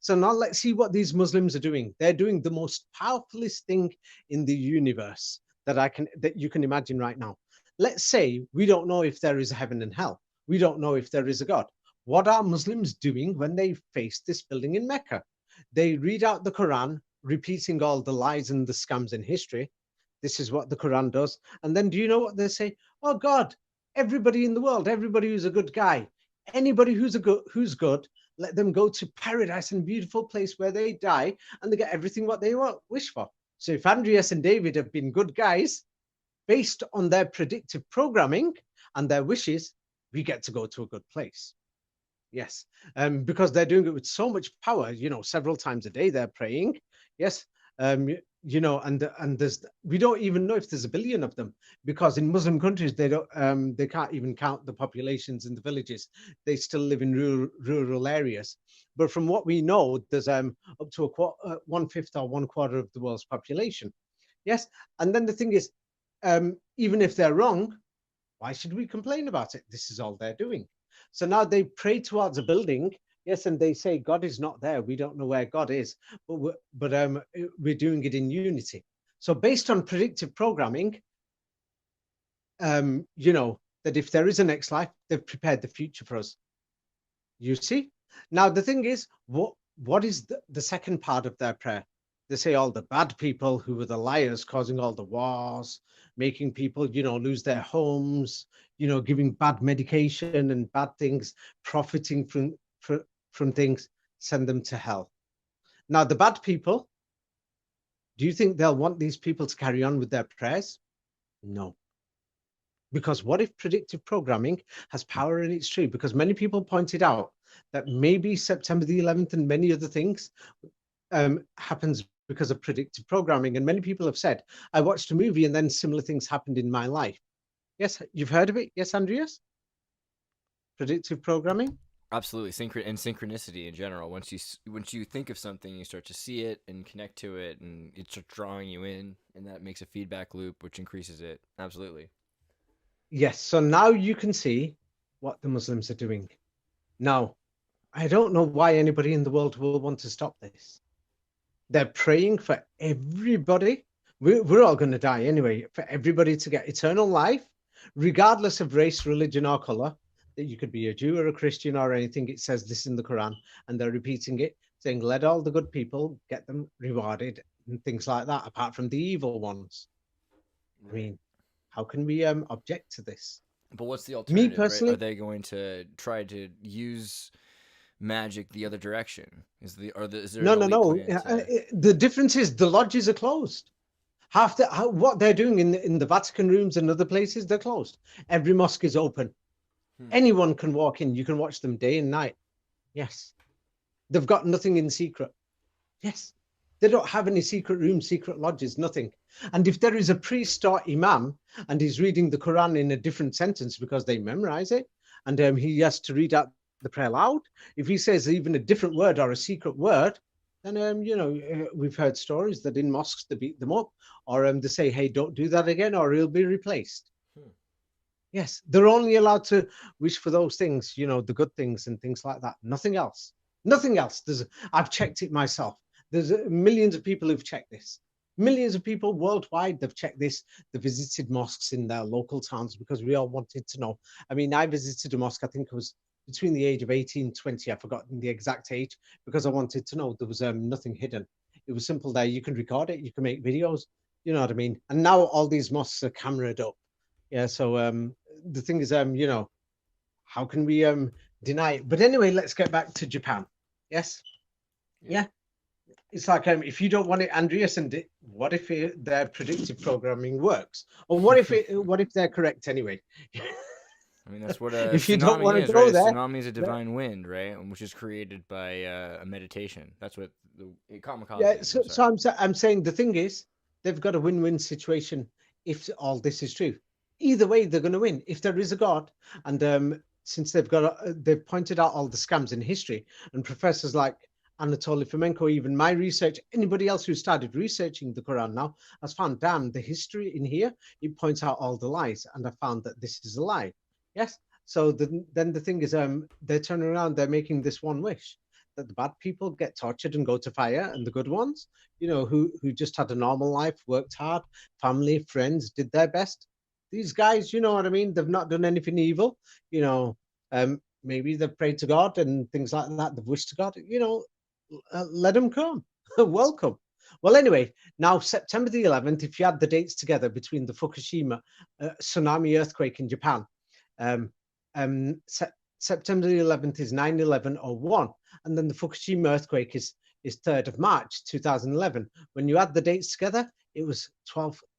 So now let's see what these Muslims are doing. They're doing the most powerfulest thing in the universe that you can imagine right now. Let's say we don't know if there is a heaven and hell. We don't know if there is a God. what are Muslims doing when they face this building in Mecca? They read out the Quran, repeating all the lies and the scams in history. This is what the Quran does. And then do you know what they say? Oh God, everybody in the world, everybody who's a good guy, anybody who's good, let them go to paradise and beautiful place where they die and they get everything what they wish for. So if Andreas and David have been good guys, based on their predictive programming and their wishes, we get to go to a good place. Yes, because they're doing it with so much power, several times a day they're praying. Yes, and there's, we don't even know if there's a billion of them, because in Muslim countries they can't even count the populations in the villages. They still live in rural areas. But from what we know, there's up to 1/5 or 1/4 of the world's population. Yes, and then the thing is, even if they're wrong, why should we complain about it? This is all they're doing. So now they pray towards a building, yes, and they say God is not there. We don't know where God is, but we're doing it in unity. So based on predictive programming, that if there is a next life, they've prepared the future for us. You see? Now the thing is, what is the second part of their prayer? They say all the bad people who were the liars causing all the wars, making people, lose their homes, giving bad medication and bad things, profiting from things, send them to hell. Now, the bad people, do you think they'll want these people to carry on with their prayers? No. Because what if predictive programming has power and it's true? Because many people pointed out that maybe September the 11th and many other things happens because of predictive programming. And many people have said, I watched a movie and then similar things happened in my life. Yes, you've heard of it? Yes, Andreas? Predictive programming? Absolutely, synchronicity in general. Once you think of something, you start to see it and connect to it, and it's drawing you in, and that makes a feedback loop, which increases it. Absolutely. Yes, so now you can see what the Muslims are doing. Now, I don't know why anybody in the world will want to stop this. They're praying for everybody. We're all going to die anyway, for everybody to get eternal life, regardless of race, religion, or color. That you could be a Jew or a Christian or anything. It says this in the Quran, and they're repeating it, saying, let all the good people get them rewarded and things like that, apart from the evil ones. I mean, how can we object to this? But what's the alternative? Me personally, right? Are they going to try to use magic the other direction? Is there no. The difference is the lodges are closed. What they're doing in the Vatican rooms and other places, they're closed. Every mosque is open. Anyone can walk in. You can watch them day and night. Yes. They've got nothing in secret. Yes. They don't have any secret rooms, secret lodges, nothing. And if there is a priest or imam and he's reading the Quran in a different sentence because they memorize it, and he has to read out the prayer loud, if he says even a different word or a secret word, then, we've heard stories that in mosques they beat them up, or they say, hey, don't do that again, or he'll be replaced. Yes, they're only allowed to wish for those things, the good things and things like that. Nothing else. Nothing else. I've checked it myself. There's millions of people who've checked this. Millions of people worldwide, they've checked this. They visited mosques in their local towns because we all wanted to know. I mean, I visited a mosque, I think it was between the age of 18 and 20. I've forgotten the exact age because I wanted to know. There was nothing hidden. It was simple there. You can record it. You can make videos. You know what I mean? And now all these mosques are cameraed up. Yeah, so the thing is, how can we deny it? But anyway, let's get back to Japan. Yes? Yeah. It's like, if you don't want it, Andreas, and what if their predictive programming works? Or what if they're correct anyway? I mean, that's what a if you don't want tsunami to is, go right? there, A tsunami is a divine wind, right? Which is created by a meditation. That's what kamikaze. Yeah, so I'm saying the thing is, they've got a win-win situation if all this is true. Either way, they're going to win. If there is a God, and since they've pointed out all the scams in history, and professors like Anatoly Fomenko, even my research, anybody else who started researching the Quran now has found, damn, the history in here, it points out all the lies, and I found that this is a lie. Yes. So then the thing is, they're turning around, they're making this one wish, that the bad people get tortured and go to fire, and the good ones, who just had a normal life, worked hard, family, friends, did their best. These guys, you know what I mean? They've not done anything evil. maybe they've prayed to God and things like that. They've wished to God, let them come. Welcome. Well, anyway, now September the 11th, if you add the dates together between the Fukushima tsunami earthquake in Japan, September the 11th is 9/11/01, and then the Fukushima earthquake is 3rd of March 2011. When you add the dates together, it was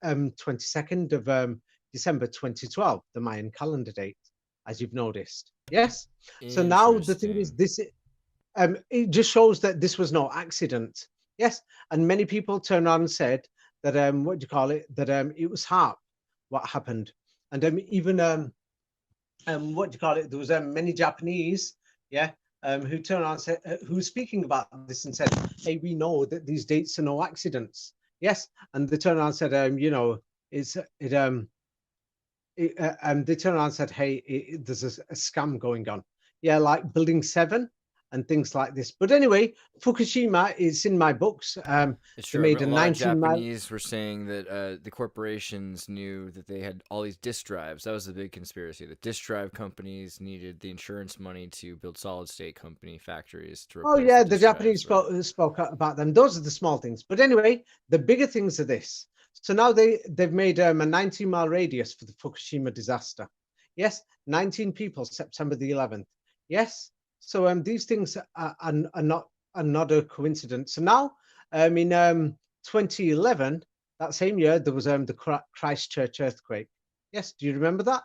22nd of December 2012, the Mayan calendar date, as you've noticed. Yes. So now the thing is, this it just shows that this was no accident. Yes. And many people turned around and said that that it was HARP what happened. And even there was many Japanese, who turned around and said, who were speaking about this and said, hey, we know that these dates are no accidents. Yes. And they turned around and said, they turned around and said, hey, there's a scam going on. Yeah, like Building 7 and things like this. But anyway, Fukushima is in my books. It's true. They made a lot of 19 Japanese were saying that the corporations knew that they had all these disk drives. That was the big conspiracy. The disk drive companies needed the insurance money to build solid state company factories to replace the Japanese spoke about them. Those are the small things. But anyway, the bigger things are this. So now they've made a 19-mile radius for the Fukushima disaster. Yes, 19 people, September the 11th. Yes. So these things are not a coincidence. So now in 2011, that same year, there was the Christchurch earthquake. Yes, do you remember that?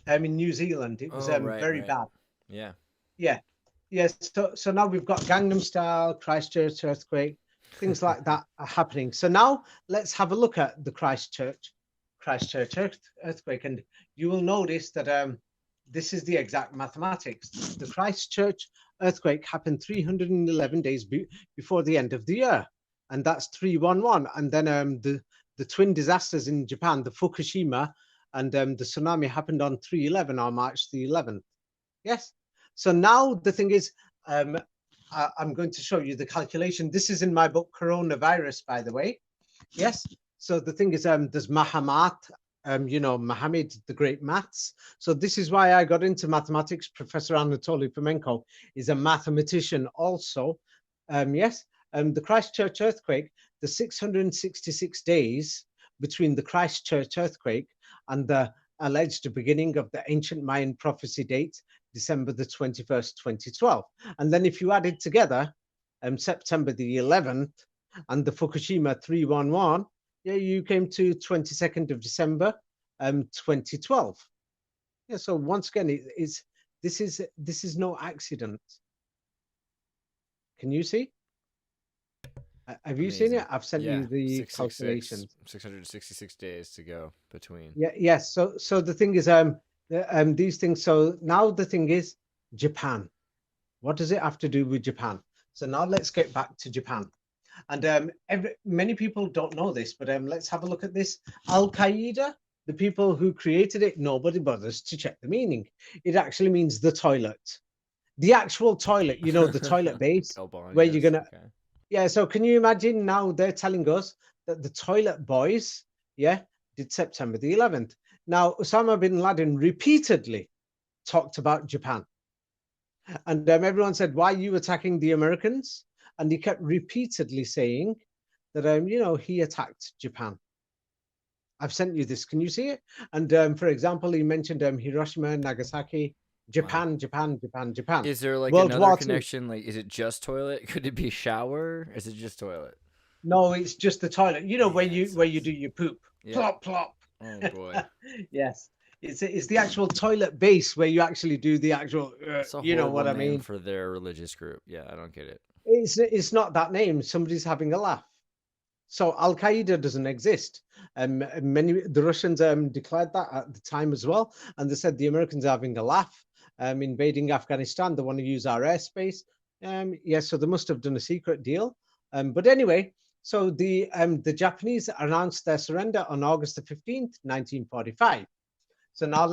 In New Zealand, it was very bad. Yeah. Yeah. Yes. So now we've got Gangnam Style, Christchurch earthquake, things like that are happening. So now let's have a look at the Christchurch earthquake, and you will notice that this is the exact mathematics. The Christchurch earthquake happened 311 days before the end of the year, and that's 311. And then the twin disasters in Japan, the Fukushima and the tsunami, happened on 3/11 on March the 11th. Yes. So now the thing is, I'm going to show you the calculation. This is in my book, Coronavirus, by the way. Yes. So the thing is, there's Muhammad, Muhammad, the great maths. So this is why I got into mathematics. Professor Anatoly Fomenko is a mathematician also. The Christchurch earthquake, the 666 days between the Christchurch earthquake and the alleged beginning of the ancient Mayan prophecy date, December the 21st, 2012. And then if you add it together, September the 11th and the Fukushima 311, you came to 22nd of December, 2012. Yeah, so once again, this is no accident. Can you see? Have you seen it? I've sent you the calculations. 666 days to go between. Yeah, yes. So the thing is, these things. So now the thing is, Japan. What does it have to do with Japan? So now let's get back to Japan. And many people don't know this, but let's have a look at this. Al-Qaeda, the people who created it, nobody bothers to check the meaning. It actually means the toilet. The actual toilet, the toilet base, where you're going to... Okay. Yeah, so can you imagine now they're telling us that the toilet boys, did September the 11th. Now, Osama bin Laden repeatedly talked about Japan. And everyone said, why are you attacking the Americans? And he kept repeatedly saying that, he attacked Japan. I've sent you this. Can you see it? And for example, he mentioned Hiroshima, Nagasaki, Japan, wow. Japan. Is there like World another War connection? II. Like, is it just toilet? Could it be shower? Is it just toilet? No, it's just the toilet. Where you do your poop. Yeah. Plop, plop. Oh boy. Yes. It's the actual toilet base where you actually do the actual, you know what I mean? For their religious group. Yeah, I don't get it. It's not that name. Somebody's having a laugh. So Al-Qaeda doesn't exist. The Russians declared that at the time as well. And they said the Americans are having a laugh, invading Afghanistan. They want to use our airspace. So they must have done a secret deal. But anyway, so the Japanese announced their surrender on August the 15th, 1945. So now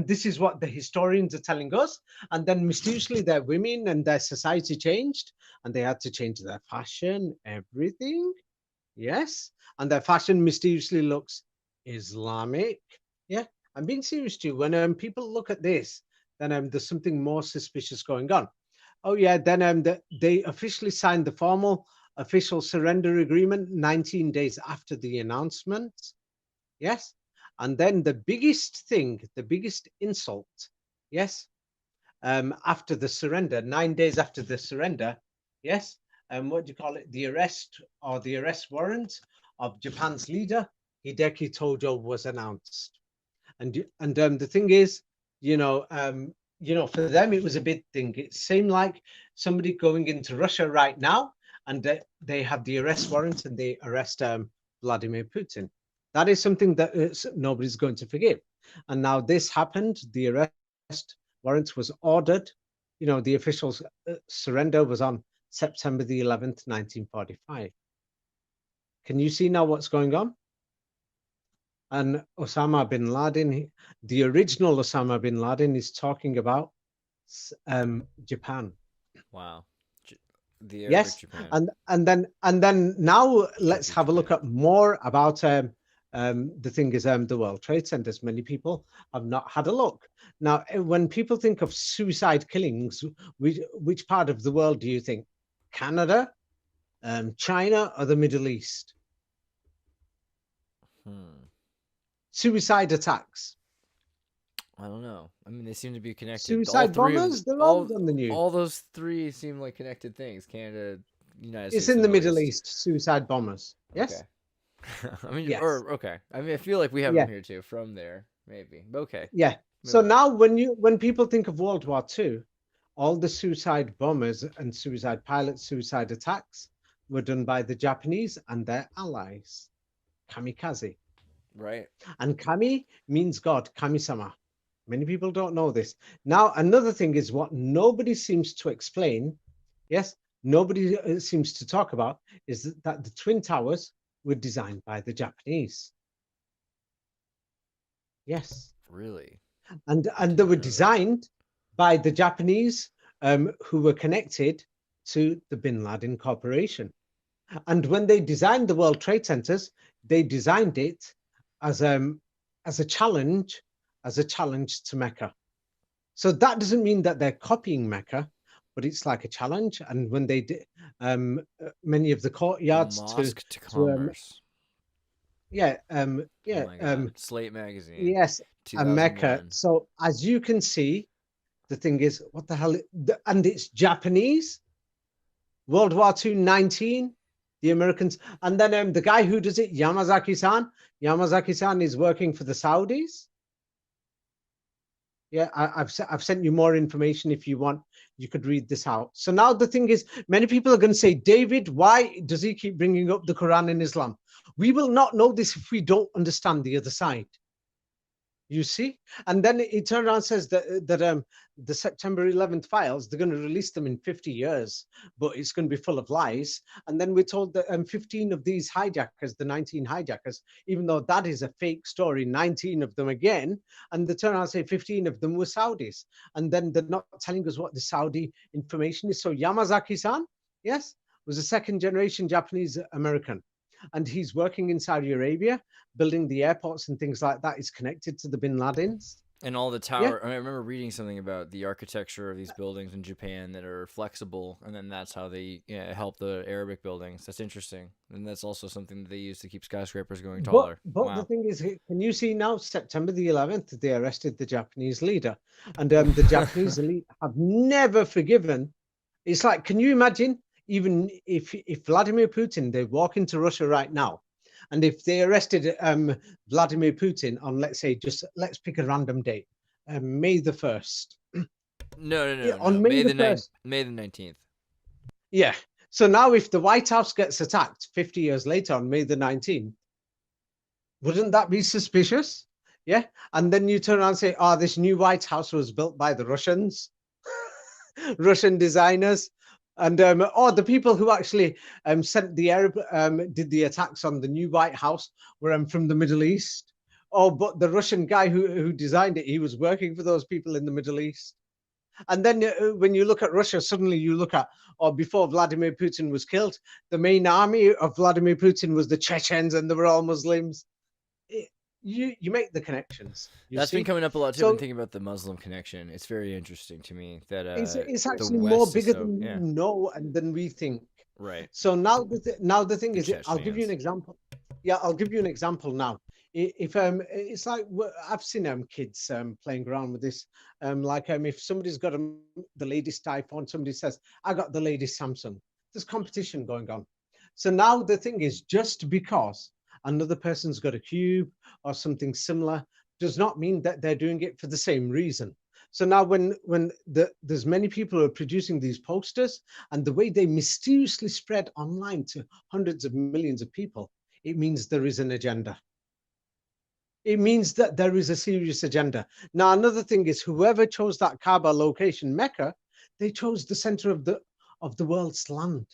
this is what the historians are telling us. And then mysteriously their women and their society changed and they had to change their fashion, everything. Yes. And their fashion mysteriously looks Islamic. Yeah. I'm being serious too. When people look at this, then there's something more suspicious going on. Oh yeah, then they officially signed the formal official surrender agreement 19 days after the announcement. Yes. And then the biggest thing, the biggest insult, yes, after the surrender, 9 days after the surrender, yes, what do you call it? The arrest or the arrest warrant of Japan's leader, Hideki Tojo, was announced. And the thing is, for them, it was a big thing. It seemed like somebody going into Russia right now, and they have the arrest warrant and they arrest Vladimir Putin. That is something that nobody's going to forgive. And now this happened. The arrest warrant was ordered. The official surrender was on September the 11th, 1945. Can you see now what's going on? And Osama bin Laden, the original Osama bin Laden, is talking about Japan. Wow. The yes, Japan. and then now let's have a look at more about the thing is the World Trade Centers. Many people have not had a look. Now, when people think of suicide killings, which part of the world do you think? Canada, China, or the Middle East? Suicide attacks. I don't know. I mean, they seem to be connected. Suicide bombers, they're all on the news. All those three seem like connected things. Canada, United States. It's in the Middle East, suicide bombers. Yes. Okay. I mean, yes. Okay. I mean, I feel like we have them here too, from there, maybe. But okay. Yeah. So now when people think of World War II, all the suicide bombers and suicide pilots, suicide attacks were done by the Japanese and their allies. Kamikaze. Right. And kami means God, kami-sama. Many people don't know this. Now, another thing is what nobody seems to explain, yes, nobody seems to talk about, is that the Twin Towers were designed by the Japanese. Yes. Really? And they were designed by the Japanese who were connected to the Bin Laden Corporation. And when they designed the World Trade Centers, they designed it as a challenge to Mecca. So that doesn't mean that they're copying Mecca, but it's like a challenge. And when they did many of the courtyards to commerce. Slate magazine. Yes, and Mecca. So as you can see, the thing is, what the hell? And it's Japanese. World War II, 19. The Americans, and then the guy who does it, Yamazaki-san. Yamazaki-san is working for the Saudis. Yeah, I've sent you more information if you want. You could read this out. So now the thing is, many people are going to say, David, why does he keep bringing up the Quran in Islam? We will not know this if we don't understand the other side. You see? And then he turned around and says that the September 11th files, they're going to release them in 50 years, but it's going to be full of lies. And then we're told that 15 of these hijackers, the 19 hijackers, even though that is a fake story, 19 of them again, and they turn around and say 15 of them were Saudis. And then they're not telling us what the Saudi information is. So Yamazaki-san, yes, was a second generation Japanese American. And he's working in Saudi Arabia, building the airports and things like that. Is connected to the Bin Ladens. And all the tower. Yeah. I remember reading something about the architecture of these buildings in Japan that are flexible, and then that's how they help the Arabic buildings. That's interesting, and that's also something that they use to keep skyscrapers going taller. But wow. The thing is, can you see now? September the 11th, they arrested the Japanese leader, and the Japanese elite have never forgiven. It's like, can you imagine? Even if Vladimir Putin, they walk into Russia right now, and if they arrested Vladimir Putin on, let's pick a random date, May the 1st. No. On May the 1st. May the 19th. Yeah. So now if the White House gets attacked 50 years later on May the 19th, wouldn't that be suspicious? Yeah. And then you turn around and say, this new White House was built by the Russians, Russian designers. And the people who actually sent the Arab did the attacks on the new White House were from the Middle East. But the Russian guy who designed it, he was working for those people in the Middle East. And then when you look at Russia, suddenly you look at, before Vladimir Putin was killed, the main army of Vladimir Putin was the Chechens, and they were all Muslims. you make the connections. That's been coming up a lot too. So I've been thinking about the Muslim connection. It's very interesting to me that it's the actually more West is bigger so than yeah. you know and than we think. Right. So now the thing is, Good catch, I'll give you an Nance. example. Yeah, I'll give you an example now. If it's like I've seen kids playing around with this. Like if somebody's got the latest iPhone, somebody says, "I got the latest Samsung." There's competition going on. So now the thing is, just because another person's got a cube or something similar, does not mean that they're doing it for the same reason. So now when there's many people who are producing these posters, and the way they mysteriously spread online to hundreds of millions of people, it means there is an agenda. It means that there is a serious agenda. Now, another thing is, whoever chose that Kaaba location, Mecca, they chose the center of the world's land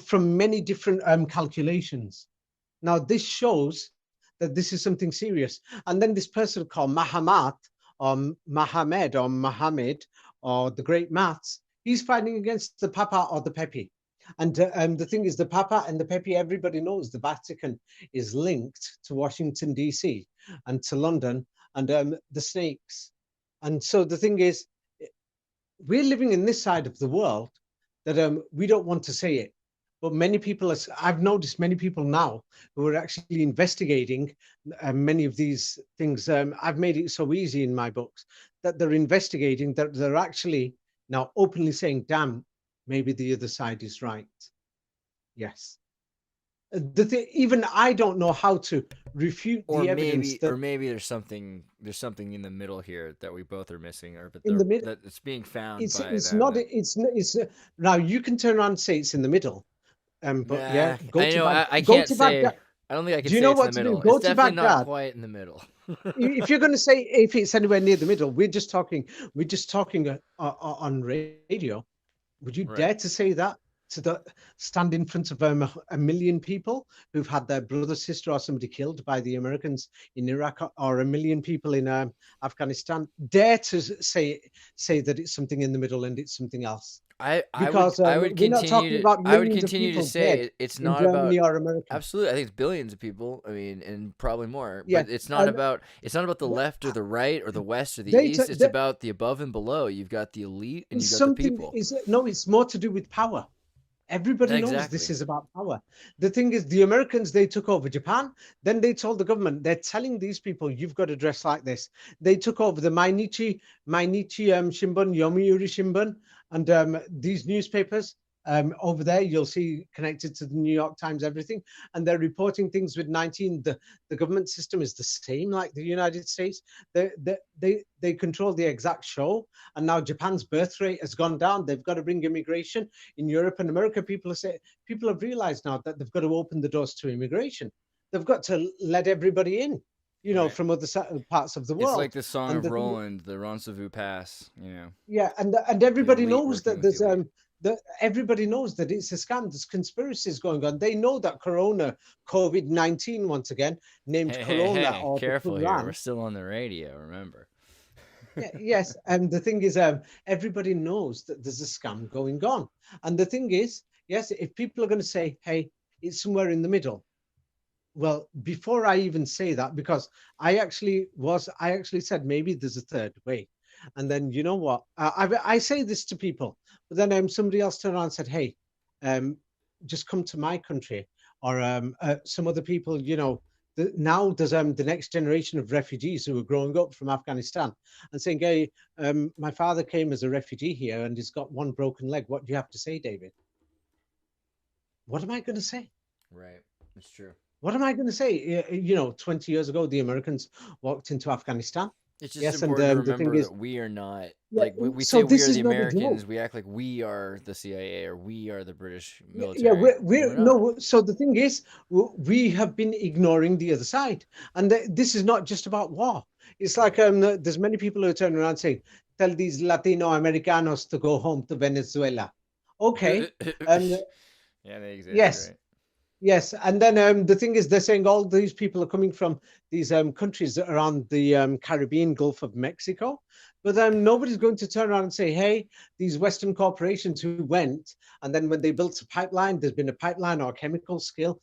from many different calculations. Now, this shows that this is something serious. And then this person called Muhammad or Mohammed or Muhammad or the great maths, he's fighting against the Papa or the Pepe. And the thing is, the Papa and the Pepe, everybody knows the Vatican is linked to Washington, D.C. and to London and the snakes. And so the thing is, we're living in this side of the world that we don't want to say it. But many people, I've noticed many people now who are actually investigating many of these things. I've made it so easy in my books that they're investigating, that they're actually now openly saying, damn, maybe the other side is right. Yes. Even I don't know how to refute the evidence. Or maybe there's something in the middle here that we both are missing, or but in the middle, that it's being found. It's not. It's now you can turn around and say it's in the middle. But yeah, I can't say. Baghdad. I don't think I can Do you say know it's what in the to do? middle. Go It's to definitely not Baghdad. quite in the middle. If you're going to say if it's anywhere near the middle, we're just talking on radio. Would you dare to say that to stand in front of a million people who've had their brother, sister, or somebody killed by the Americans in Iraq, or a million people in Afghanistan? Dare to say that it's something in the middle and it's something else? I would continue to say it's not about America. Absolutely, I think it's billions of people. I mean, and probably more. Yeah, but it's not about the left or the right or the west or the east. It's about the above and below. You've got the elite and you've got the people. It's more to do with power. Everybody knows this is about power. The thing is, the Americans, they took over Japan. Then they told the government, they're telling these people, you've got to dress like this. They took over the Mainichi Shimbun, Yomiuri Shimbun, and these newspapers over there, you'll see connected to the New York Times, everything. And they're reporting things with 19. The government system is the same like the United States. They control the exact show. And now Japan's birth rate has gone down. They've got to bring immigration. In Europe and America, people have realized now that they've got to open the doors to immigration. They've got to let everybody in, from other parts of the world. It's like the Song of Roland, the Roncevaux Pass, Yeah, and everybody knows that there's everybody knows that it's a scam. There's conspiracies going on. They know that COVID-19, once again, named Corona. Or careful here. We're still on the radio, remember. Yes, and the thing is, everybody knows that there's a scam going on. And the thing is, yes, if people are going to say, hey, it's somewhere in the middle. Well, before I even say that, because I actually said maybe there's a third way. And then, you know what? I say this to people, but then somebody else turned around and said, hey, just come to my country. Or some other people, now there's the next generation of refugees who are growing up from Afghanistan and saying, hey, my father came as a refugee here and he's got one broken leg. What do you have to say, David? What am I going to say? Right. It's true. What am I going to say? 20 years ago, the Americans walked into Afghanistan. It's just important to remember that we are not, we say we are the Americans, we act like we are the CIA or we are the British military. So the thing is, we have been ignoring the other side. And this is not just about war. It's like there's many people who turn around saying, tell these Latino Americanos to go home to Venezuela. Okay. Yeah, they exist, yes. Right? Yes, and then the thing is, they're saying all these people are coming from these countries around the Caribbean Gulf of Mexico. But nobody's going to turn around and say, hey, these Western corporations who went, and then when they built a pipeline, there's been a pipeline or a chemical spill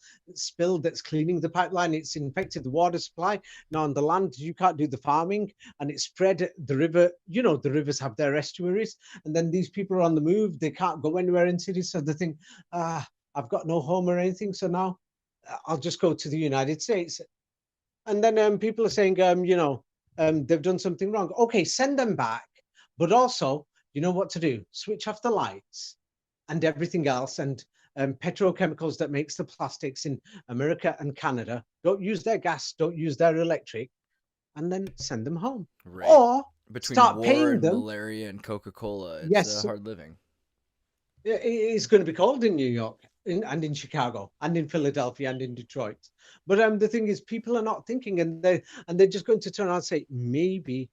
that's cleaning the pipeline. It's infected the water supply. Now on the land, you can't do the farming, and it spread the river. You know, the rivers have their estuaries, and then these people are on the move. They can't go anywhere in cities. So they think, I've got no home or anything. So now I'll just go to the United States. And then people are saying, they've done something wrong. Okay, send them back. But also, you know what to do? Switch off the lights and everything else. And petrochemicals that makes the plastics in America and Canada, don't use their gas, don't use their electric, and then send them home. Right. Or between start war paying and them. malaria and Coca-Cola, it's Yes. hard living. It's going to be cold in New York and in Chicago and in Philadelphia and in Detroit. But the thing is, people are not thinking, and they're just going to turn around and say, maybe.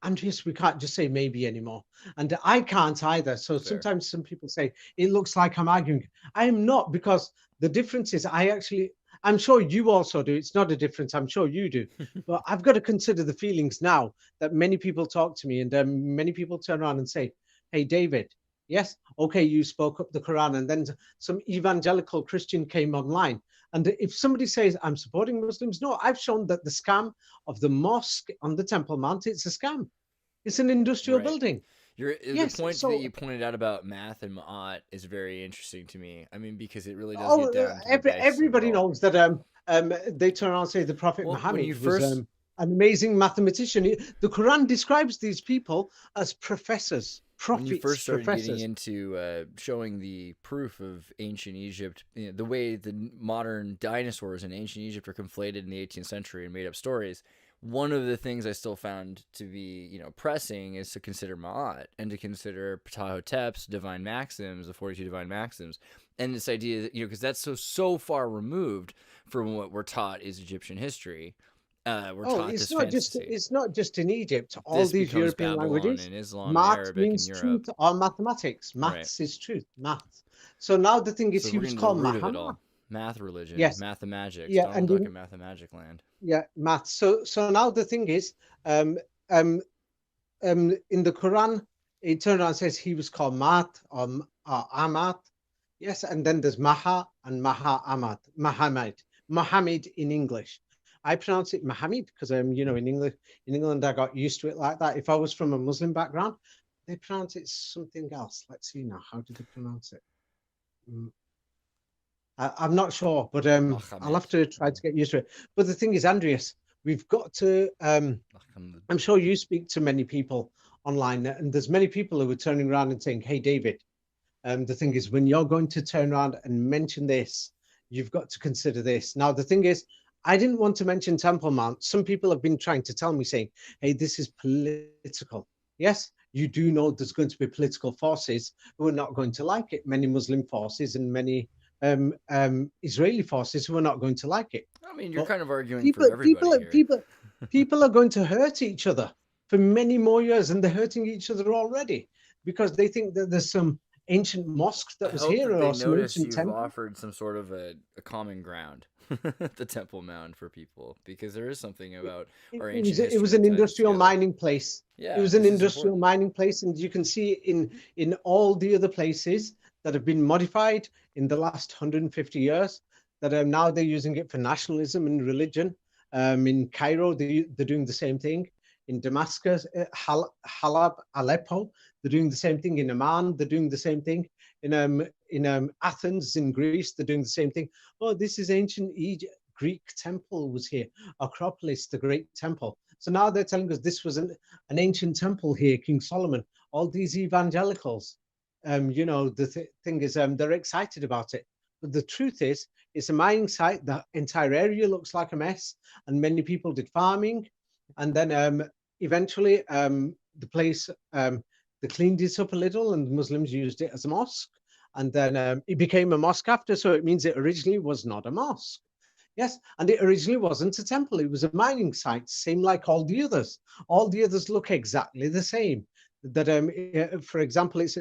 Andreas, we can't just say maybe anymore. And I can't either. So Fair. sometimes some people say, it looks like I'm arguing. I am not, because the difference is I'm sure you also do. It's not a difference. I'm sure you do. But I've got to consider the feelings now that many people talk to me, and many people turn around and say, hey, David, yes, okay, you spoke up the Quran, and then some evangelical Christian came online. And if somebody says, I'm supporting Muslims, no, I've shown that the scam of the mosque on the Temple Mount, it's a scam. It's an industrial building. The point that you pointed out about math and ma'at is very interesting to me. I mean, because it really does get down to the base everybody of it all. knows that they turn around and say the Prophet Muhammad was an amazing mathematician. The Quran describes these people as professors. When you first started getting into showing the proof of ancient Egypt, the way the modern dinosaurs in ancient Egypt are conflated in the 18th century and made up stories, one of the things I still found to be, pressing is to consider Ma'at and to consider Ptahhotep's divine maxims, the 42 divine maxims, and this idea that, because that's so far removed from what we're taught is Egyptian history. It's not just in Egypt. All these European Babylon languages, and Islam, math Arabic, means and truth or mathematics. Maths is truth. Math. So now the thing is, he was called Muhammad. Math religion, yes, mathemagics. Yeah, Donald Duck in Mathemagic Land. Yeah, math. So now the thing is, in the Quran, it turns around and says he was called Mat or Ahmad. Yes, and then there's Maha and Maha Ahmad, Muhammad in English. I pronounce it Muhammad because in England I got used to it like that. If I was from a Muslim background, they pronounce it something else. Let's see now. How do they pronounce it? I'm not sure, but I'll have to try to get used to it. But the thing is, Andreas, we've got to. I'm sure you speak to many people online, and there's many people who are turning around and saying, "Hey, David." The thing is, when you're going to turn around and mention this, you've got to consider this. Now, the thing is, I didn't want to mention Temple Mount. Some people have been trying to tell me, saying, hey, this is political. Yes, you do know there's going to be political forces who are not going to like it. Many Muslim forces and many Israeli forces who are not going to like it. I mean, you're kind of arguing for everybody here. People are going to hurt each other for many more years, and they're hurting each other already because they think that there's some ancient mosque that was here, or some ancient temple. Offered some sort of a common ground, the Temple Mount, for people, because there is something about our ancient history. It was an industrial mining place. Yeah, it was an industrial mining place, and you can see in all the other places that have been modified in the last 150 years that now they're using it for nationalism and religion. In Cairo, they're doing the same thing. In Damascus, Halab, Aleppo, they're doing the same thing. In Amman, they're doing the same thing. In Athens, in Greece, they're doing the same thing. Oh, this is ancient Egypt. Greek temple was here. Acropolis, the great temple. So now they're telling us this was an ancient temple here, King Solomon. All these evangelicals, the thing is, they're excited about it. But the truth is, it's a mining site. The entire area looks like a mess, and many people did farming. And then eventually the place, they cleaned it up a little, and Muslims used it as a mosque. And then it became a mosque after, so it means it originally was not a mosque. Yes, and it originally wasn't a temple. It was a mining site, same like all the others. All the others look exactly the same. That, for example, it's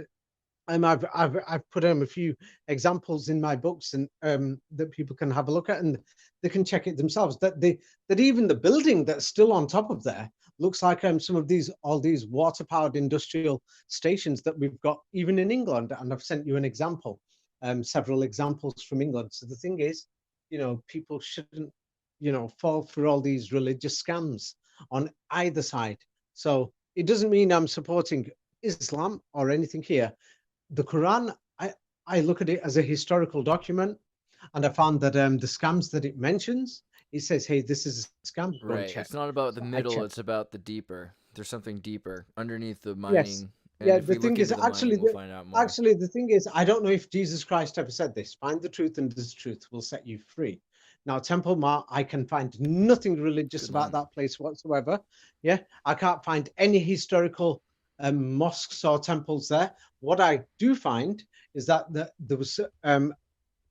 I've put a few examples in my books, and that people can have a look at, and they can check it themselves. That even the building that's still on top of there looks like some of all these water-powered industrial stations that we've got even in England. And I've sent you an example, several examples from England. So the thing is, people shouldn't, fall for all these religious scams on either side. So it doesn't mean I'm supporting Islam or anything here. The Quran, I look at it as a historical document, and I found that the scams that it mentions, it says, hey, this is a scam. Go and Right. check. It's not about the So I middle, checked. it's about the deeper. There's something deeper underneath the Yes. mining. And Yeah, if the we thing look is, into the actually, mining, we'll find out more. actually, the thing is, I don't know if Jesus Christ ever said this: find the truth, and this truth will set you free. Now, Temple Mount, I can find nothing religious Good about line. that place whatsoever. Yeah, I can't find any historical mosques or temples there. What I do find is that there was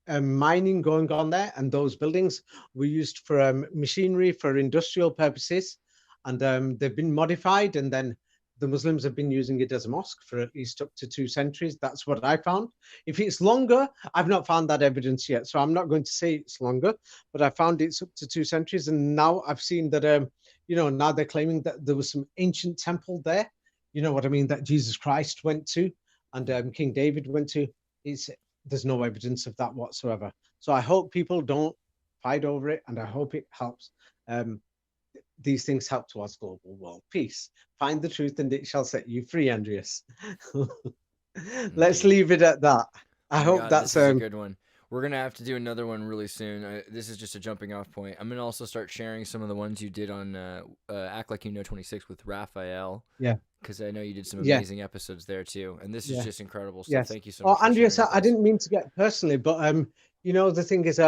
mining going on there, and those buildings were used for machinery for industrial purposes, and they've been modified, and then the Muslims have been using it as a mosque for at least up to 2 centuries. That's what I found. If it's longer, I've not found that evidence yet, so I'm not going to say it's longer, but I found it's up to 2 centuries. And now I've seen that, now they're claiming that there was some ancient temple there, you know what I mean, that Jesus Christ went to, and King David went to. There's no evidence of that whatsoever. So I hope people don't fight over it, and I hope it helps. These things help towards global world peace. Find the truth and it shall set you free, Andreas. Let's leave it at that. I hope God, that's this is a good one. We're going to have to do another one really soon. This is just a jumping off point. I'm going to also start sharing some of the ones you did on Act Like You Know 26 with Raphael. Yeah. Because I know you did some amazing episodes there too. And this is just incredible stuff. Thank you so much. Andreas, I didn't mean to get personally, but the thing is,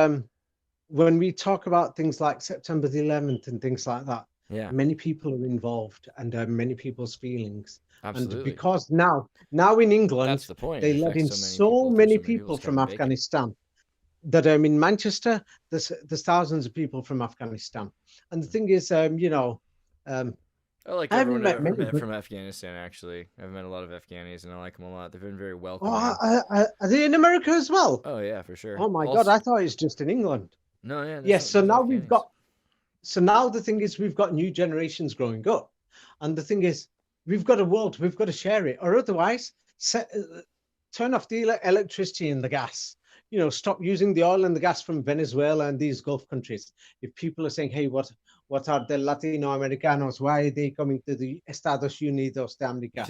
when we talk about things like September the 11th and things like that, many people are involved, and many people's feelings. Absolutely. And because now in England, that's the point. They let in so many people from Afghanistan that in Manchester, there's thousands of people from Afghanistan. And the thing is, I like everyone I've met from Afghanistan, actually. I've met a lot of Afghanis, and I like them a lot. They've been very welcoming. Are they in America as well? Oh, yeah, for sure. Oh, my God, I thought it was just in England. No, yeah. Yes, so now now the thing is, we've got new generations growing up. And the thing is, we've got a world, we've got to share it, or otherwise, turn off the electricity and the gas. Stop using the oil and the gas from Venezuela and these Gulf countries. If people are saying, hey, what are the Latino Americanos? Why are they coming to the Estados Unidos de America?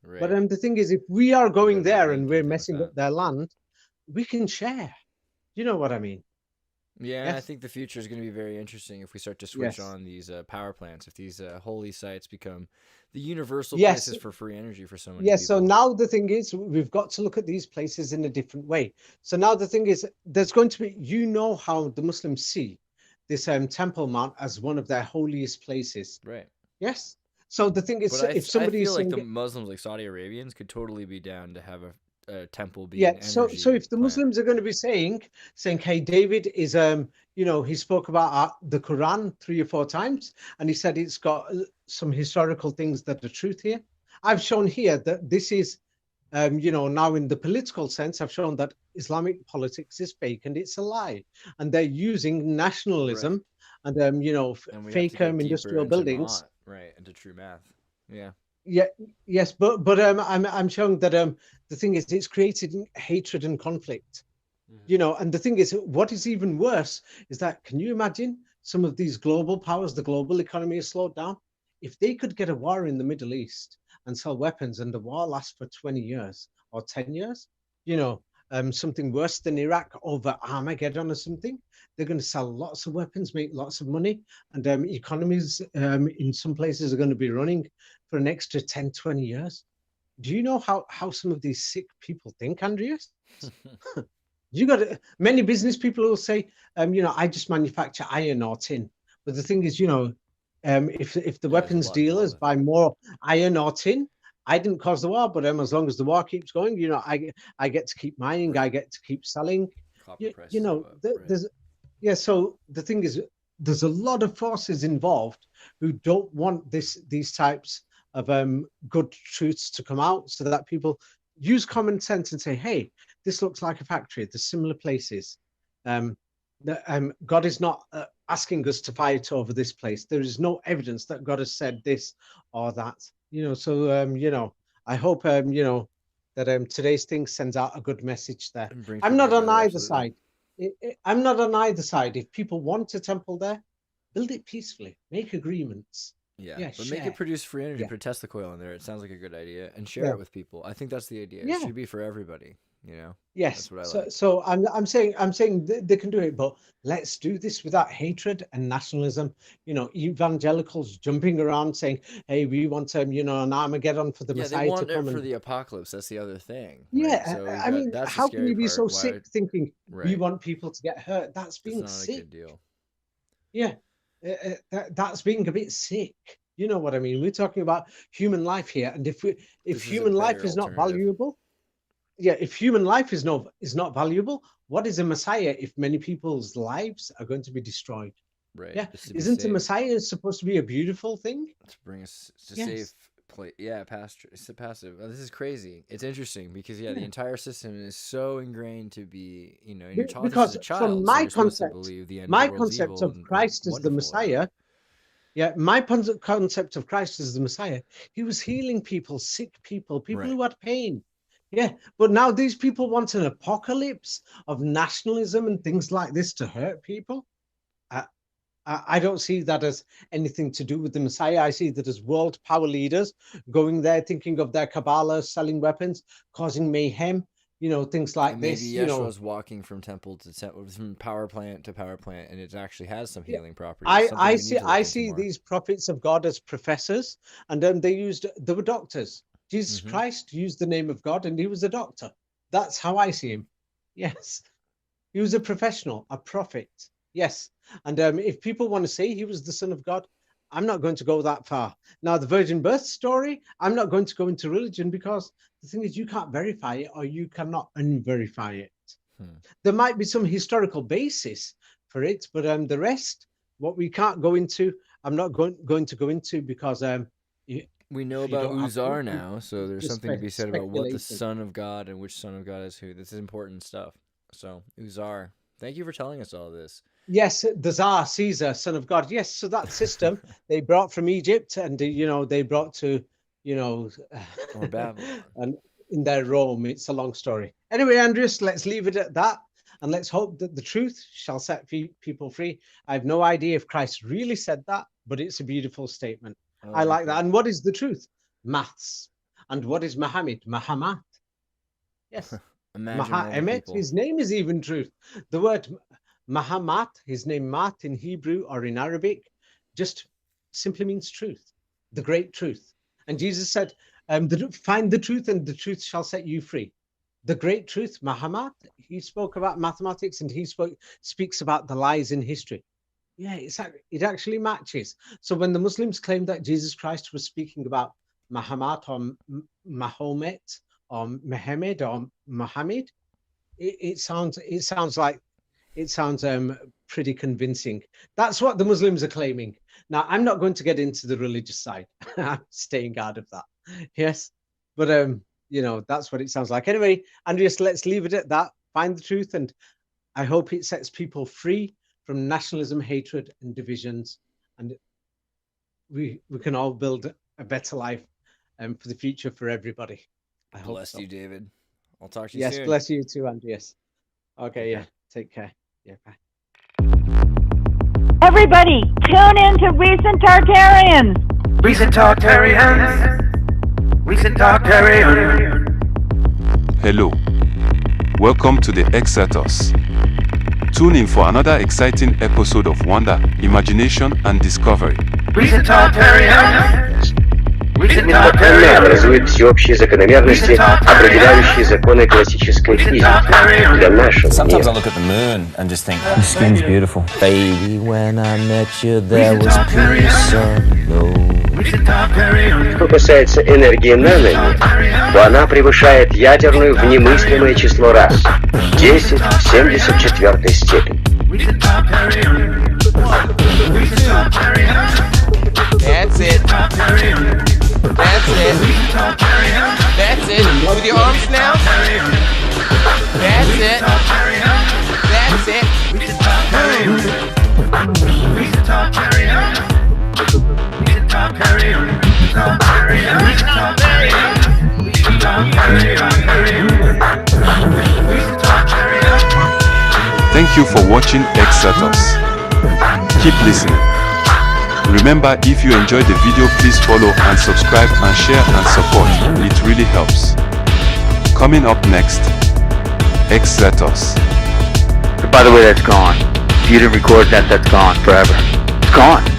Right. But the thing is, if we are going there and we're messing up their land, we can share. You know what I mean? Yeah, yes. I think the future is going to be very interesting if we start to switch on these power plants, if these holy sites become the universal places for free energy for so many people. So now the thing is, we've got to look at these places in a different way. So now the thing is, there's going to be, how the Muslims see this Temple Mount as one of their holiest places. Right. Yes. So the thing is, but if somebody I feel like the Muslims, like Saudi Arabians, could totally be down to have a temple be so if the Muslims are going to be saying hey, David is he spoke about the Quran 3 or 4 times, and he said it's got some historical things that are truth here. I've shown here that this is now in the political sense, I've shown that Islamic politics is fake and it's a lie, and they're using nationalism and fake industrial buildings into true math. Yes, but I'm showing that the thing is, it's created hatred and conflict. And the thing is, what is even worse is that, can you imagine some of these global powers, the global economy is slowed down? If they could get a war in the Middle East and sell weapons, and the war lasts for 20 years or 10 years, something worse than Iraq over Armageddon or something, they're going to sell lots of weapons, make lots of money, and economies in some places are going to be running for an extra 10, 20 years. Do you know how some of these sick people think, Andreas? Many business people will say, I just manufacture iron or tin. But the thing is, if the weapons dealers buy more iron or tin, I didn't cause the war, but as long as the war keeps going, I get to keep mining, I get to keep selling. So the thing is, there's a lot of forces involved who don't want these types of good truths to come out, so that people use common sense and say, hey, this looks like a factory, there's similar places. God is not asking us to fight over this place. There is no evidence that God has said this or that. So I hope that today's thing sends out a good message there. I'm not on either side. I'm not on either side. If people want a temple there, build it peacefully, make agreements. Yeah, but make it produce free energy. Put a Tesla coil in there. It sounds like a good idea, and share it with people. I think that's the idea. It should be for everybody. Yes. That's what I like. So I'm saying they can do it, but let's do this without hatred and nationalism. Evangelicals jumping around saying, "Hey, we want an Armageddon for the Messiah they want to come." it for the apocalypse. That's the other thing. Yeah, right? So I mean, how can you be so sick thinking we want people to get hurt? That's being sick. A good deal. Yeah, that's being a bit sick. You know what I mean? We're talking about human life here, and if human life is not valuable, if human life is not valuable, what is a Messiah if many people's lives are going to be destroyed? Right. Yeah. Isn't a Messiah supposed to be a beautiful thing? To bring us to safe place. Yeah, passive. This is crazy. It's interesting because the entire system is so ingrained to be, you're taught this as a child. From my concept of Christ as the Messiah. Yeah, my concept of Christ as the Messiah, he was healing people, sick people who had pain. Yeah, but now these people want an apocalypse of nationalism and things like this to hurt people. I don't see that as anything to do with the Messiah. I see that as world power leaders going there, thinking of their Kabbalah, selling weapons, causing mayhem, things like this. Maybe Yeshua's walking from temple to temple, from power plant to power plant, and it actually has some healing properties. I see these prophets of God as professors, and they were doctors. Jesus Christ used the name of God, and he was a doctor. That's how I see him. Yes, he was a professional, a prophet. Yes, and if people want to say he was the Son of God, I'm not going to go that far. Now, the virgin birth story, I'm not going to go into religion because the thing is, you can't verify it or you cannot unverify it. There might be some historical basis for it, but the rest, what we can't go into, I'm not going to go into because we know about Uzar now, so there's something to be said about what the Son of God and which Son of God is who. This is important stuff. So, Uzar, thank you for telling us all this. Yes, the Tsar, Caesar, Son of God. Yes, so that system they brought from Egypt, and they brought to or Babylon, and in their Rome. It's a long story. Anyway, Andreas, let's leave it at that, and let's hope that the truth shall set people free. I have no idea if Christ really said that, but it's a beautiful statement. I like that. And what is the truth? Maths. And what is Muhammad? Muhammad. Yes. EMET, his name is even truth. The word Muhammad, his name Mat in Hebrew or in Arabic, just simply means truth, the great truth. And Jesus said, find the truth and the truth shall set you free. The great truth, Muhammad, he spoke about mathematics and he speaks about the lies in history. Yeah, it actually matches. So when the Muslims claim that Jesus Christ was speaking about Muhammad or Mahomet or Muhammad or Muhammad, it sounds pretty convincing. That's what the Muslims are claiming. Now, I'm not going to get into the religious side. I'm staying out of that. Yes, but that's what it sounds like. Anyway, Andreas, let's leave it at that. Find the truth, and I hope it sets people free from nationalism, hatred, and divisions, and we can all build a better life for the future for everybody. I hope bless so. you, David. I'll talk to you soon. Yes, bless you too, Andreas. Okay, yeah. Take care. Yeah, bye. Everybody, tune in to Recent Tartarians. Recent Tartarians. Recent Tartarians. Hello. Welcome to the Xirtus. Tune in for another exciting episode of wonder, imagination, and discovery. Recent Tartarians. Она образует всеобщие закономерности, определяющие законы классической физики для нашего Sometimes I мира. look at the moon and just think, your skin's beautiful. Baby, when I met you, there was peace unknown. Что касается энергии нано, то она превышает ядерную в немыслимое число раз. 10 в 74 степени. That's it. That's it. That's it. With your arms now. That's it. That's it. Thank you for watching Xirtus. Keep listening. Remember, if you enjoyed the video, please follow and subscribe and share and support. It really helps. Coming up next, Xirtus. By the way, that's gone. If you didn't record that, that's gone forever. It's gone.